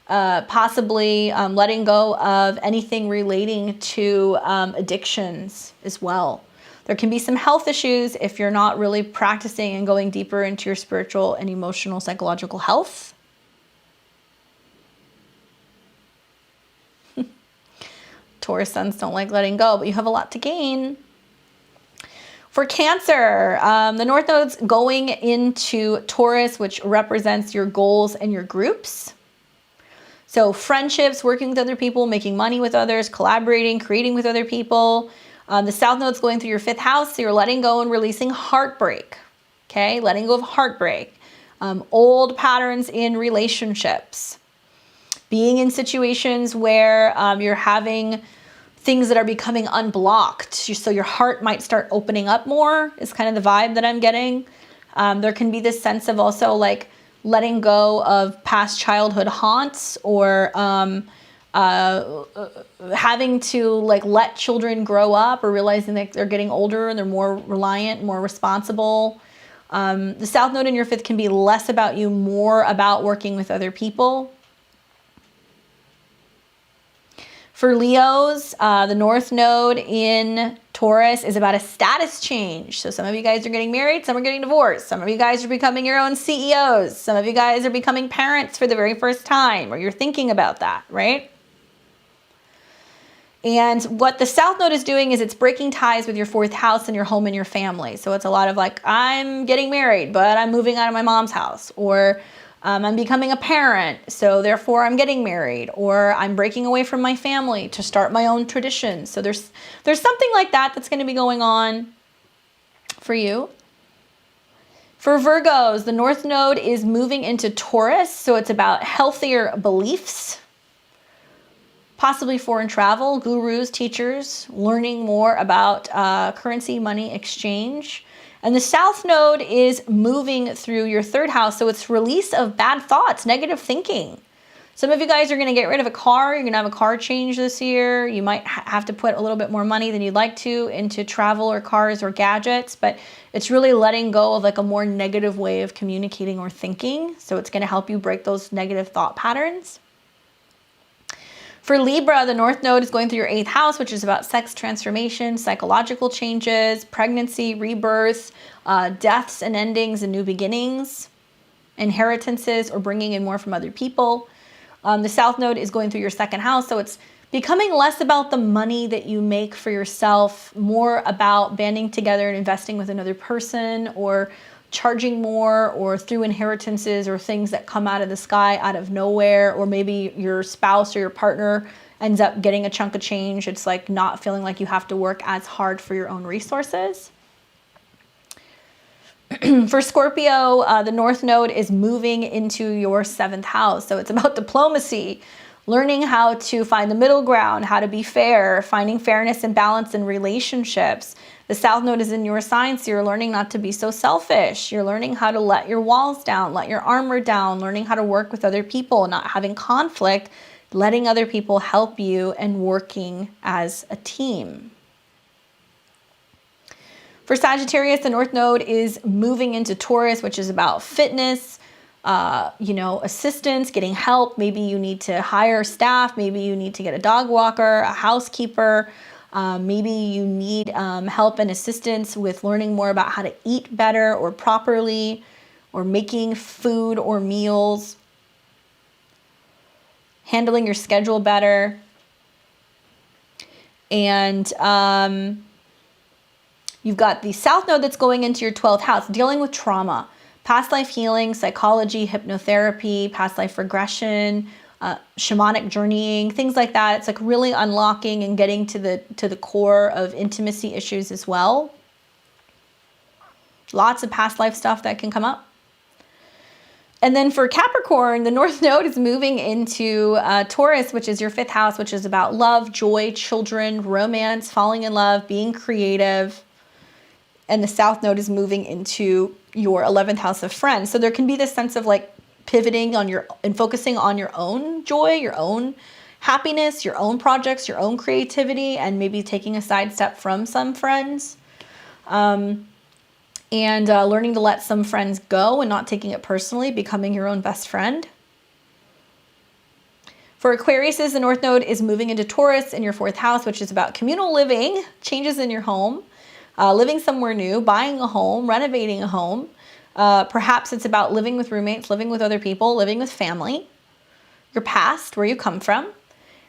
possibly letting go of anything relating to addictions as well. There can be some health issues if you're not really practicing and going deeper into your spiritual and emotional, psychological health. Taurus suns don't like letting go, but you have a lot to gain. For Cancer, the North Node's going into Taurus, which represents your goals and your groups. So friendships, working with other people, making money with others, collaborating, creating with other people. The South Node's going through your 5th house, so you're letting go and releasing heartbreak. Okay, letting go of heartbreak. Old patterns in relationships. Being in situations where you're having things that are becoming unblocked. So your heart might start opening up more is kind of the vibe that I'm getting. There can be this sense of also like letting go of past childhood haunts or having to like let children grow up, or realizing that they're getting older and they're more reliant, more responsible. The South Node in your 5th can be less about you, more about working with other people. For Leos, the North Node in Taurus is about a status change. So some of you guys are getting married, some are getting divorced. Some of you guys are becoming your own CEOs. Some of you guys are becoming parents for the very first time, or you're thinking about that, right? And what the South Node is doing is it's breaking ties with your 4th house and your home and your family. So it's a lot of like, I'm getting married, but I'm moving out of my mom's house, or I'm becoming a parent, so therefore I'm getting married, or I'm breaking away from my family to start my own traditions. So there's something like that that's going to be going on for you. For Virgos, the North Node is moving into Taurus, so it's about healthier beliefs, possibly foreign travel, gurus, teachers, learning more about currency, money exchange. And the South Node is moving through your 3rd house, so it's release of bad thoughts, negative thinking. Some of you guys are going to get rid of a car. You're going to have a car change this year. You might have to put a little bit more money than you'd like to into travel or cars or gadgets, but it's really letting go of like a more negative way of communicating or thinking. So it's going to help you break those negative thought patterns. For Libra, the North Node is going through your 8th house, which is about sex transformation, psychological changes, pregnancy, rebirth, deaths and endings and new beginnings, inheritances, or bringing in more from other people. The South Node is going through your 2nd house, so it's becoming less about the money that you make for yourself, more about banding together and investing with another person, or charging more, or through inheritances or things that come out of the sky, out of nowhere, or maybe your spouse or your partner ends up getting a chunk of change. It's like not feeling like you have to work as hard for your own resources. For Scorpio, the North Node is moving into your 7th house. So it's about diplomacy, learning how to find the middle ground, how to be fair, finding fairness and balance in relationships. The South Node is in your sign, so you're learning not to be so selfish. You're learning how to let your walls down, let your armor down, learning how to work with other people, not having conflict, letting other people help you, and working as a team. For Sagittarius, the North Node is moving into Taurus, which is about fitness, assistance, getting help. Maybe you need to hire staff. Maybe you need to get a dog walker, a housekeeper. Maybe you need help and assistance with learning more about how to eat better or properly, or making food or meals, handling your schedule better. And you've got the South Node that's going into your 12th house, dealing with trauma, past life healing, psychology, hypnotherapy, past life regression, shamanic journeying, things like that. It's like really unlocking and getting to the core of intimacy issues as well. Lots of past life stuff that can come up. And then for Capricorn, the North Node is moving into Taurus, which is your 5th house, which is about love, joy, children, romance, falling in love, being creative. And the South Node is moving into your 11th house of friends. So there can be this sense of like pivoting and focusing on your own joy, your own happiness, your own projects, your own creativity, and maybe taking a sidestep from some friends. And learning to let some friends go and not taking it personally, becoming your own best friend. For Aquarius, the North Node is moving into Taurus in your 4th house, which is about communal living, changes in your home, living somewhere new, buying a home, renovating a home. Perhaps it's about living with roommates, living with other people, living with family, your past, where you come from.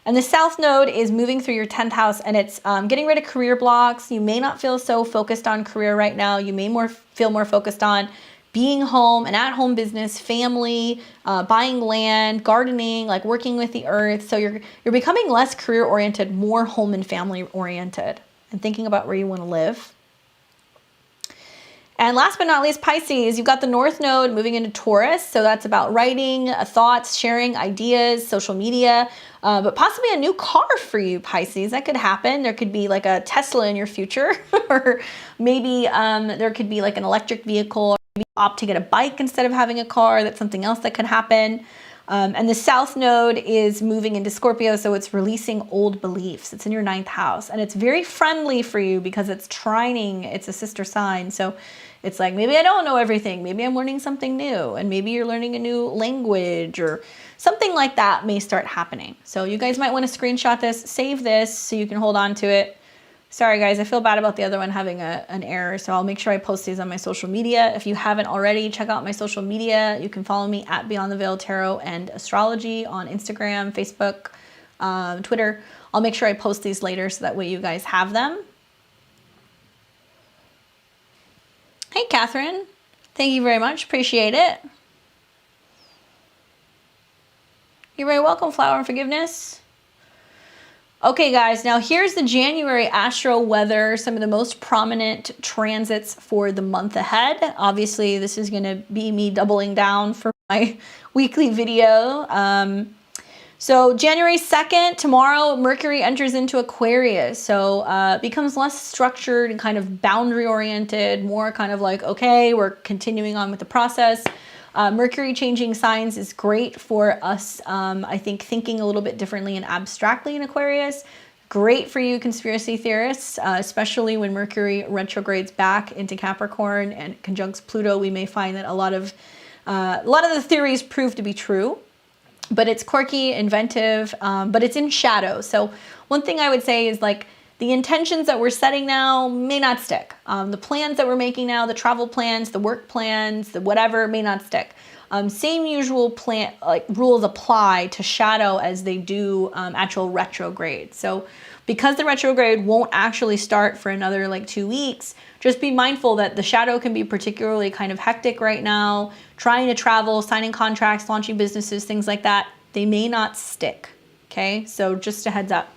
And the South Node is moving through your 10th house, and it's getting rid of career blocks. You may not feel so focused on career right now. You may feel more focused on being home, an at-home business, family, buying land, gardening, like working with the earth. So you're becoming less career-oriented, more home and family-oriented, and thinking about where you want to live. And last but not least, Pisces, you've got the North Node moving into Taurus. So that's about writing, thoughts, sharing ideas, social media, but possibly a new car for you, Pisces. That could happen. There could be like a Tesla in your future, or maybe there could be like an electric vehicle, or maybe opt to get a bike instead of having a car. That's something else that could happen. And the South Node is moving into Scorpio, so it's releasing old beliefs. It's in your 9th house, and it's very friendly for you because it's trining. It's a sister sign, so it's like, maybe I don't know everything. Maybe I'm learning something new, and maybe you're learning a new language or something like that may start happening. So you guys might want to screenshot this, save this so you can hold on to it. Sorry guys, I feel bad about the other one having an error, so I'll make sure I post these on my social media. If you haven't already, check out my social media. You can follow me at Beyond the Veil Tarot and Astrology on Instagram, Facebook, Twitter. I'll make sure I post these later so that way you guys have them. Hey Catherine, thank you very much, appreciate it. You're very welcome, Flower and Forgiveness. Okay guys, now here's the January astro weather, some of the most prominent transits for the month ahead. Obviously, this is going to be me doubling down for my weekly video. So January 2nd, tomorrow, Mercury enters into Aquarius. So it becomes less structured and kind of boundary oriented, more kind of like, okay, we're continuing on with the process. Mercury changing signs is great for us, I think, thinking a little bit differently and abstractly in Aquarius. Great for you conspiracy theorists, especially when Mercury retrogrades back into Capricorn and conjuncts Pluto. We may find that a lot of the theories prove to be true, but it's quirky, inventive, but it's in shadow. So one thing I would say is, like, the intentions that we're setting now may not stick. The plans that we're making now, the travel plans, the work plans, the whatever, may not stick. Same usual plan, like, rules apply to shadow as they do actual retrograde. So because the retrograde won't actually start for another like 2 weeks, just be mindful that the shadow can be particularly kind of hectic right now. Trying to travel, signing contracts, launching businesses, things like that, they may not stick. Okay, so just a heads up.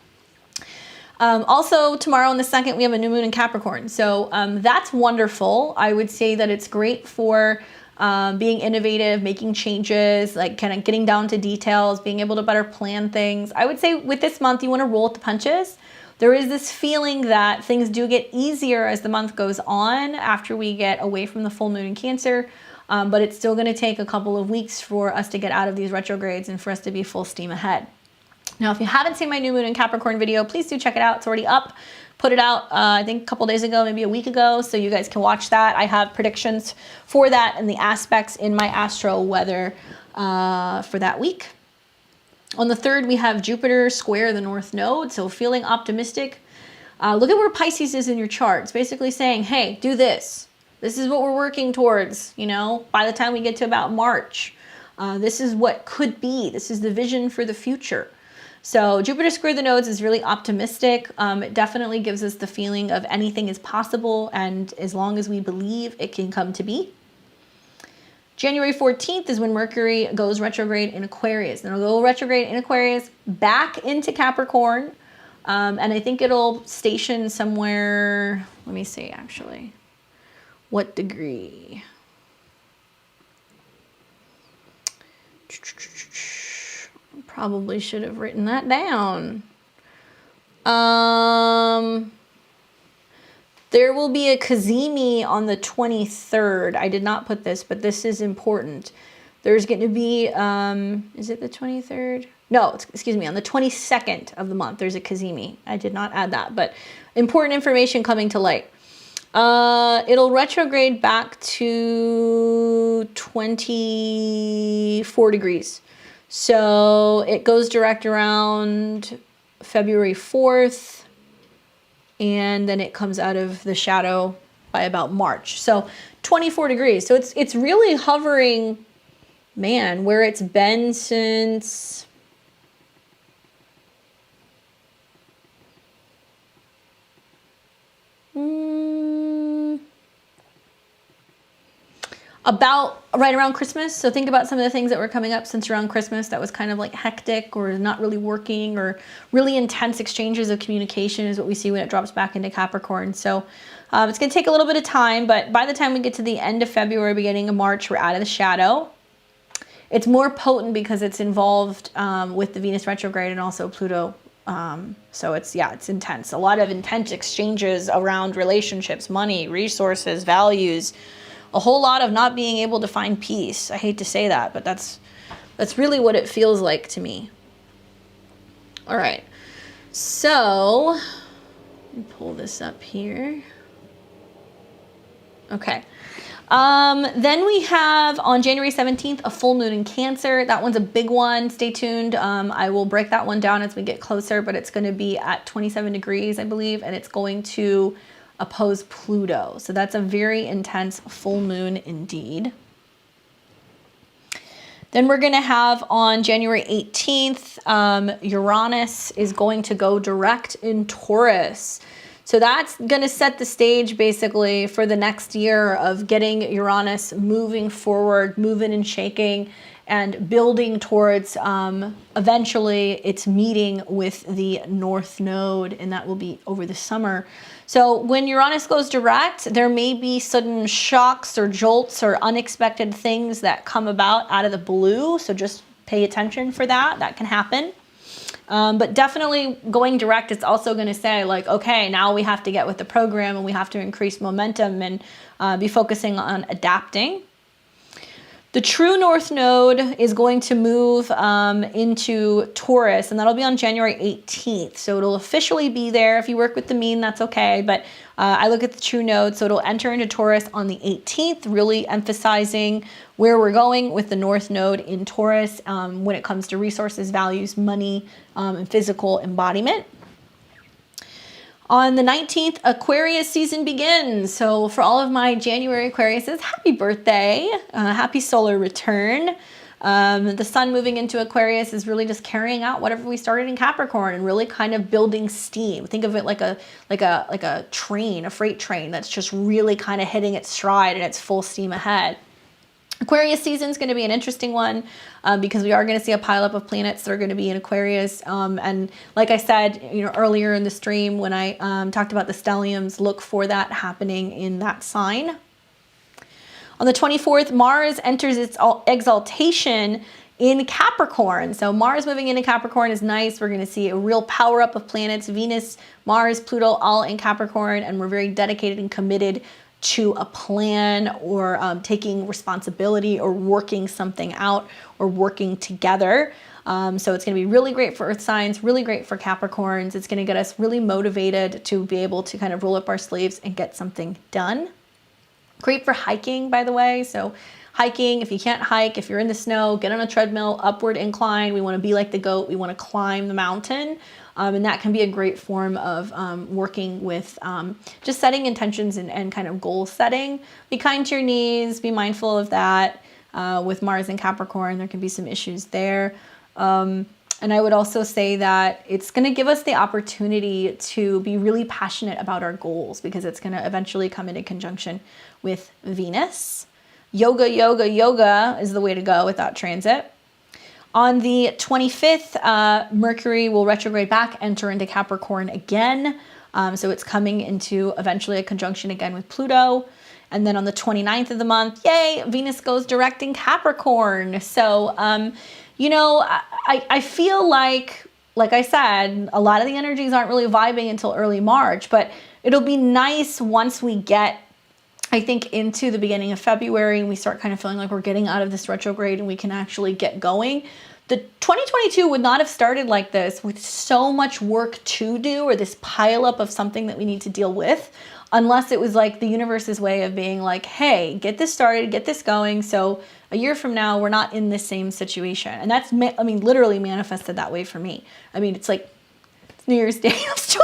Also, tomorrow on the 2nd, we have a new moon in Capricorn. So that's wonderful. I would say that it's great for being innovative, making changes, like kind of getting down to details, being able to better plan things. I would say with this month, you want to roll with the punches. There is this feeling that things do get easier as the month goes on after we get away from the full moon in Cancer. But it's still going to take a couple of weeks for us to get out of these retrogrades and for us to be full steam ahead. Now, if you haven't seen my new moon in Capricorn video, please do check it out. It's already up. Put it out, I think a couple days ago, maybe a week ago, so you guys can watch that. I have predictions for that and the aspects in my astro weather for that week. On the 3rd, we have Jupiter square the North Node, so feeling optimistic. Look at where Pisces is in your chart. It's basically saying, hey, do this. This is what we're working towards, you know, by the time we get to about March. This is what could be. This is the vision for the future. So Jupiter square the nodes is really optimistic. It definitely gives us the feeling of anything is possible, and as long as we believe, it can come to be. January 14th is when Mercury goes retrograde in Aquarius. Then it'll go retrograde in Aquarius back into Capricorn. And I think it'll station somewhere, let me see actually, what degree? Probably should have written that down. There will be a Cazimi on the 23rd. I did not put this, but this is important. There's going to be, is it the 23rd? No, excuse me, on the 22nd of the month, there's a Cazimi. I did not add that, but important information coming to light. It'll retrograde back to 24 degrees. So it goes direct around February 4th, and then it comes out of the shadow by about March. So 24 degrees. So it's really hovering, man, where it's been since about right around Christmas. So think about some of the things that were coming up since around Christmas that was kind of like hectic or not really working, or really intense exchanges of communication is what we see when it drops back into Capricorn. So it's going to take a little bit of time, but by the time we get to the end of February, beginning of March, we're out of the shadow. It's more potent because it's involved with the Venus retrograde and also Pluto. So it's intense. A lot of intense exchanges around relationships, money, resources, values, a whole lot of not being able to find peace. I hate to say that, but that's That's really what it feels like to me. All right. So, let me pull this up here. Okay. Then we have on January 17th, a full moon in Cancer. That one's a big one. Stay tuned. I will break that one down as we get closer, but it's going to be at 27 degrees, I believe, and it's going to oppose Pluto. So that's a very intense full moon indeed. Then we're going to have on January 18th, Uranus is going to go direct in Taurus. So that's going to set the stage basically for the next year of getting Uranus moving forward, moving and shaking, and building towards eventually its meeting with the North Node, and that will be over the summer. So when Uranus goes direct, there may be sudden shocks or jolts or unexpected things that come about out of the blue. So just pay attention for that. That can happen. But definitely going direct, it's also going to say like, okay, now we have to get with the program and we have to increase momentum and be focusing on adapting. The true North Node is going to move into Taurus, and that'll be on January 18th. So it'll officially be there. If you work with the mean, that's okay. But I look at the true node, so it'll enter into Taurus on the 18th, really emphasizing where we're going with the North Node in Taurus when it comes to resources, values, money, and physical embodiment. On the 19th, Aquarius season begins. So for all of my January Aquariuses, happy birthday, happy solar return. The sun moving into Aquarius is really just carrying out whatever we started in Capricorn and really kind of building steam. Think of it like a train, a freight train that's just really kind of hitting its stride and it's full steam ahead. Aquarius season is going to be an interesting one because we are going to see a pileup of planets that are going to be in Aquarius. And like I said, earlier in the stream when I talked about the stelliums, look for that happening in that sign. On the 24th, Mars enters its exaltation in Capricorn. So Mars moving into Capricorn is nice. We're going to see a real power up of planets, Venus, Mars, Pluto, all in Capricorn, and we're very dedicated and committed to a plan or taking responsibility or working something out or working together. So it's going to be really great for Earth signs, really great for Capricorns. It's going to get us really motivated to be able to kind of roll up our sleeves and get something done. Great for hiking, by the way. So hiking, if you can't hike, if you're in the snow, get on a treadmill, upward incline. We want to be like the goat. We want to climb the mountain. And that can be a great form of working with just setting intentions and kind of goal setting. Be kind to your knees. Be mindful of that. With Mars and Capricorn, there can be some issues there. And I would also say that it's going to give us the opportunity to be really passionate about our goals because it's going to eventually come into conjunction with Venus. Yoga, yoga, yoga is the way to go with that transit. On the 25th, Mercury will retrograde back, enter into Capricorn again. So it's coming into eventually a conjunction again with Pluto. And then on the 29th of the month, yay, Venus goes direct in Capricorn. So, I feel like I said, a lot of the energies aren't really vibing until early March, but it'll be nice once we get, I think, into the beginning of February and we start kind of feeling like we're getting out of this retrograde and we can actually get going. The 2022 would not have started like this with so much work to do or this pileup of something that we need to deal with, unless it was like the universe's way of being like, hey, get this started, get this going. So a year from now, we're not in this same situation. And that's, literally manifested that way for me. It's like it's New Year's Day. I'm still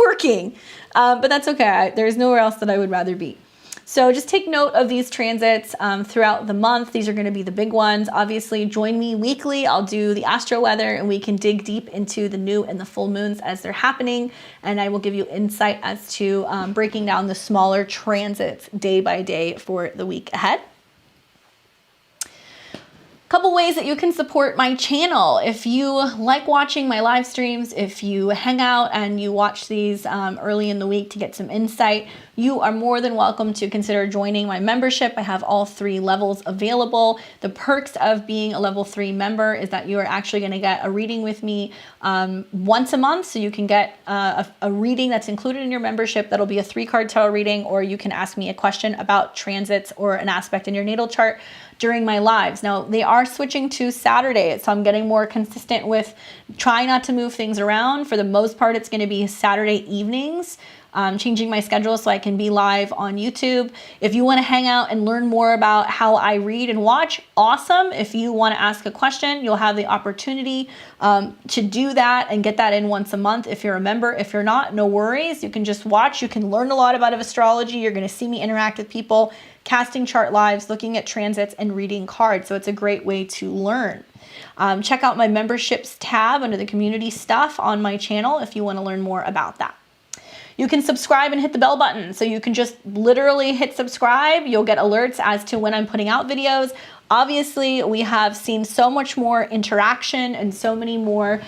working, but that's okay. There's nowhere else that I would rather be. So just take note of these transits throughout the month. These are going to be the big ones. Obviously, join me weekly. I'll do the astro weather and we can dig deep into the new and the full moons as they're happening. And I will give you insight as to breaking down the smaller transits day by day for the week ahead. Couple ways that you can support my channel. If you like watching my live streams, if you hang out and you watch these early in the week to get some insight, you are more than welcome to consider joining my membership. I have all 3 levels available. The perks of being a level 3 member is that you are actually going to get a reading with me once a month. So you can get a reading that's included in your membership. That'll be a 3-card tarot reading, or you can ask me a question about transits or an aspect in your natal chart during my lives. Now, they are switching to Saturday, so I'm getting more consistent with trying not to move things around. For the most part, it's going to be Saturday evenings. Changing my schedule so I can be live on YouTube. If you want to hang out and learn more about how I read and watch, awesome. If you want to ask a question, you'll have the opportunity to do that and get that in once a month if you're a member. If you're not, no worries. You can just watch. You can learn a lot about astrology. You're going to see me interact with people, casting chart lives, looking at transits, and reading cards. So it's a great way to learn. Check out my memberships tab under the community stuff on my channel if you want to learn more about that. You can subscribe and hit the bell button. So you can just literally hit subscribe. You'll get alerts as to when I'm putting out videos. Obviously, we have seen so much more interaction and so many more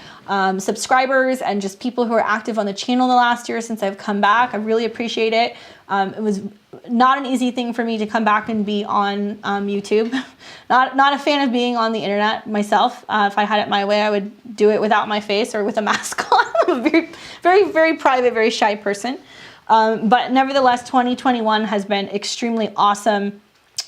subscribers and just people who are active on the channel in the last year since I've come back. I really appreciate it. It was not an easy thing for me to come back and be on YouTube. Not a fan of being on the internet myself. If I had it my way, I would do it without my face or with a mask on. I'm a very private, very shy person. But nevertheless, 2021 has been extremely awesome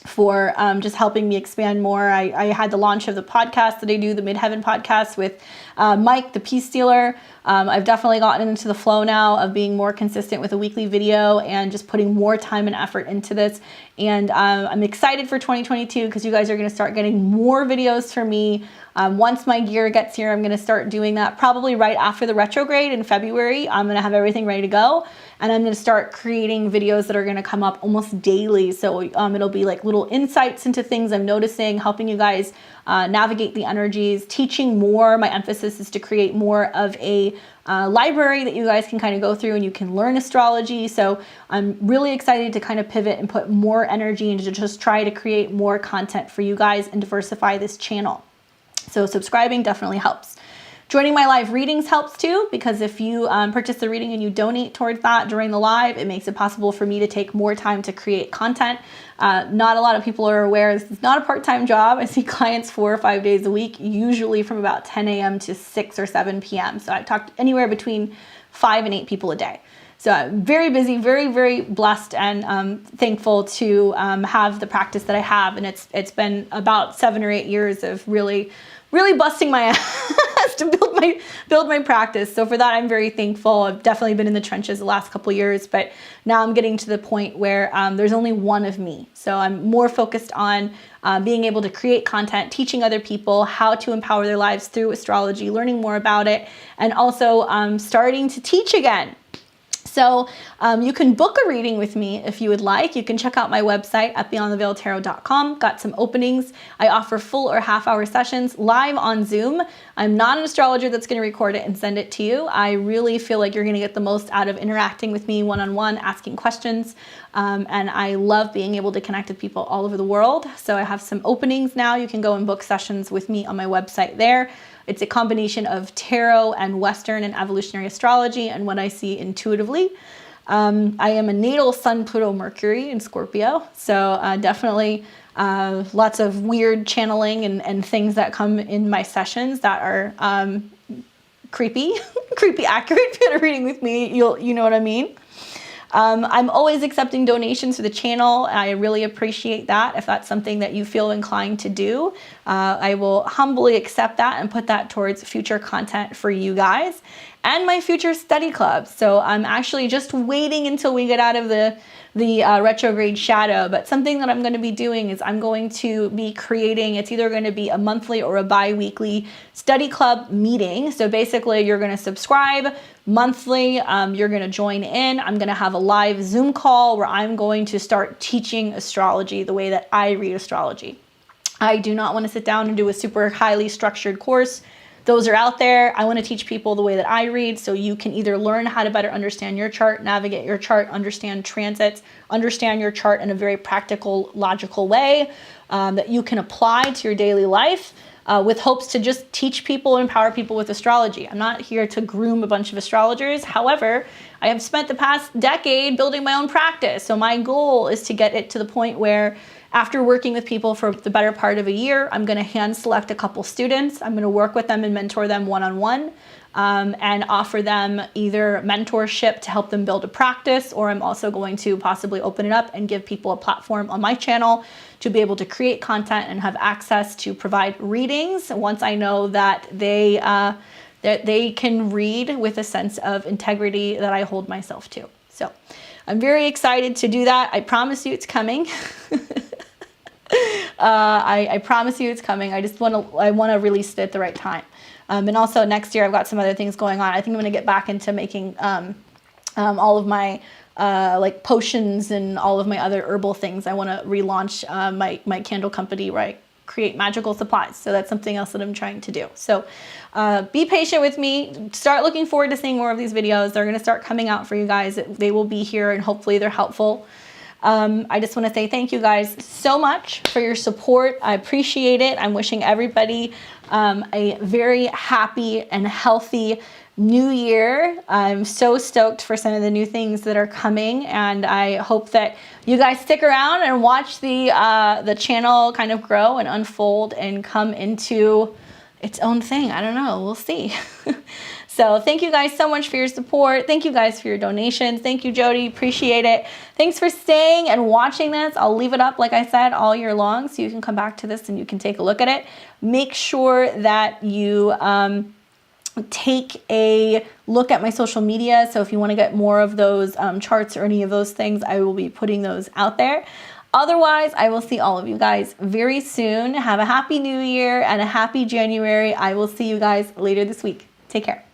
for just helping me expand more. I had the launch of the podcast that I do, the Midheaven podcast with Mike, the Peace Stealer. I've definitely gotten into the flow now of being more consistent with a weekly video and just putting more time and effort into this. And I'm excited for 2022 because you guys are going to start getting more videos from me. Once my gear gets here, I'm going to start doing that probably right after the retrograde in February. I'm going to have everything ready to go. And I'm going to start creating videos that are going to come up almost daily. So it'll be like little insights into things I'm noticing, helping you guys navigate the energies, teaching more. My emphasis is to create more of a library that you guys can kind of go through and you can learn astrology. So I'm really excited to kind of pivot and put more energy into just try to create more content for you guys and diversify this channel. So subscribing definitely helps. Joining my live readings helps too, because if you purchase the reading and you donate towards that during the live, it makes it possible for me to take more time to create content. Not a lot of people are aware this is not a part-time job. I see clients 4 or 5 days a week, usually from about 10 a.m. to 6 or 7 p.m. So I talked anywhere between 5 and 8 people a day. So I'm very busy, very blessed and thankful to have the practice that I have. And it's been about 7 or 8 years of really busting my ass to build my practice. So for that, I'm very thankful. I've definitely been in the trenches the last couple years, but now I'm getting to the point where there's only one of me. So I'm more focused on being able to create content, teaching other people how to empower their lives through astrology, learning more about it, and also starting to teach again. So you can book a reading with me if you would like. You can check out my website at beyondtheveiltarot.com. Got some openings. I offer full or half-hour sessions live on Zoom. I'm not an astrologer that's going to record it and send it to you. I really feel like you're going to get the most out of interacting with me one-on-one, asking questions. And I love being able to connect with people all over the world. So I have some openings now. You can go and book sessions with me on my website there. It's a combination of tarot and Western and evolutionary astrology and what I see intuitively. I am a natal Sun, Pluto, Mercury in Scorpio. So definitely lots of weird channeling and things that come in my sessions that are creepy accurate. If you had a reading with me, you know what I mean. I'm always accepting donations for the channel. I really appreciate that. If that's something that you feel inclined to do, I will humbly accept that and put that towards future content for you guys and my future study club. So I'm actually just waiting until we get out of the retrograde shadow. But something that I'm going to be doing is I'm going to be creating, it's either going to be a monthly or a bi-weekly study club meeting. So basically you're going to subscribe monthly. You're going to join in. I'm going to have a live Zoom call where I'm going to start teaching astrology the way that I read astrology. I do not want to sit down and do a super highly structured course. Those are out there. I want to teach people the way that I read so you can either learn how to better understand your chart, navigate your chart, understand transits, understand your chart in a very practical, logical way that you can apply to your daily life with hopes to just teach people and empower people with astrology. I'm not here to groom a bunch of astrologers. However, I have spent the past decade building my own practice. So my goal is to get it to the point where After working with people for the better part of a year, I'm going to hand select a couple students. I'm going to work with them and mentor them one-on-one, and offer them either mentorship to help them build a practice, or I'm also going to possibly open it up and give people a platform on my channel to be able to create content and have access to provide readings once I know that they can read with a sense of integrity that I hold myself to. So I'm very excited to do that. I promise you it's coming. I promise you it's coming. I want to release it at the right time. And also next year I've got some other things going on. I think I'm going to get back into making all of my like potions and all of my other herbal things. I want to relaunch my candle company where I create magical supplies. So that's something else that I'm trying to do. So be patient with me. Start looking forward to seeing more of these videos. They're going to start coming out for you guys. They will be here and hopefully they're helpful. I just want to say thank you guys so much for your support. I appreciate it. I'm wishing everybody a very happy and healthy new year. I'm so stoked for some of the new things that are coming, and I hope that you guys stick around and watch the channel kind of grow and unfold and come into its own thing. I don't know. We'll see. So thank you guys so much for your support. Thank you guys for your donations. Thank you, Jody. Appreciate it. Thanks for staying and watching this. I'll leave it up, like I said, all year long, so you can come back to this and you can take a look at it. Make sure that you take a look at my social media. So if you want to get more of those charts or any of those things, I will be putting those out there. Otherwise, I will see all of you guys very soon. Have a happy new year and a happy January. I will see you guys later this week. Take care.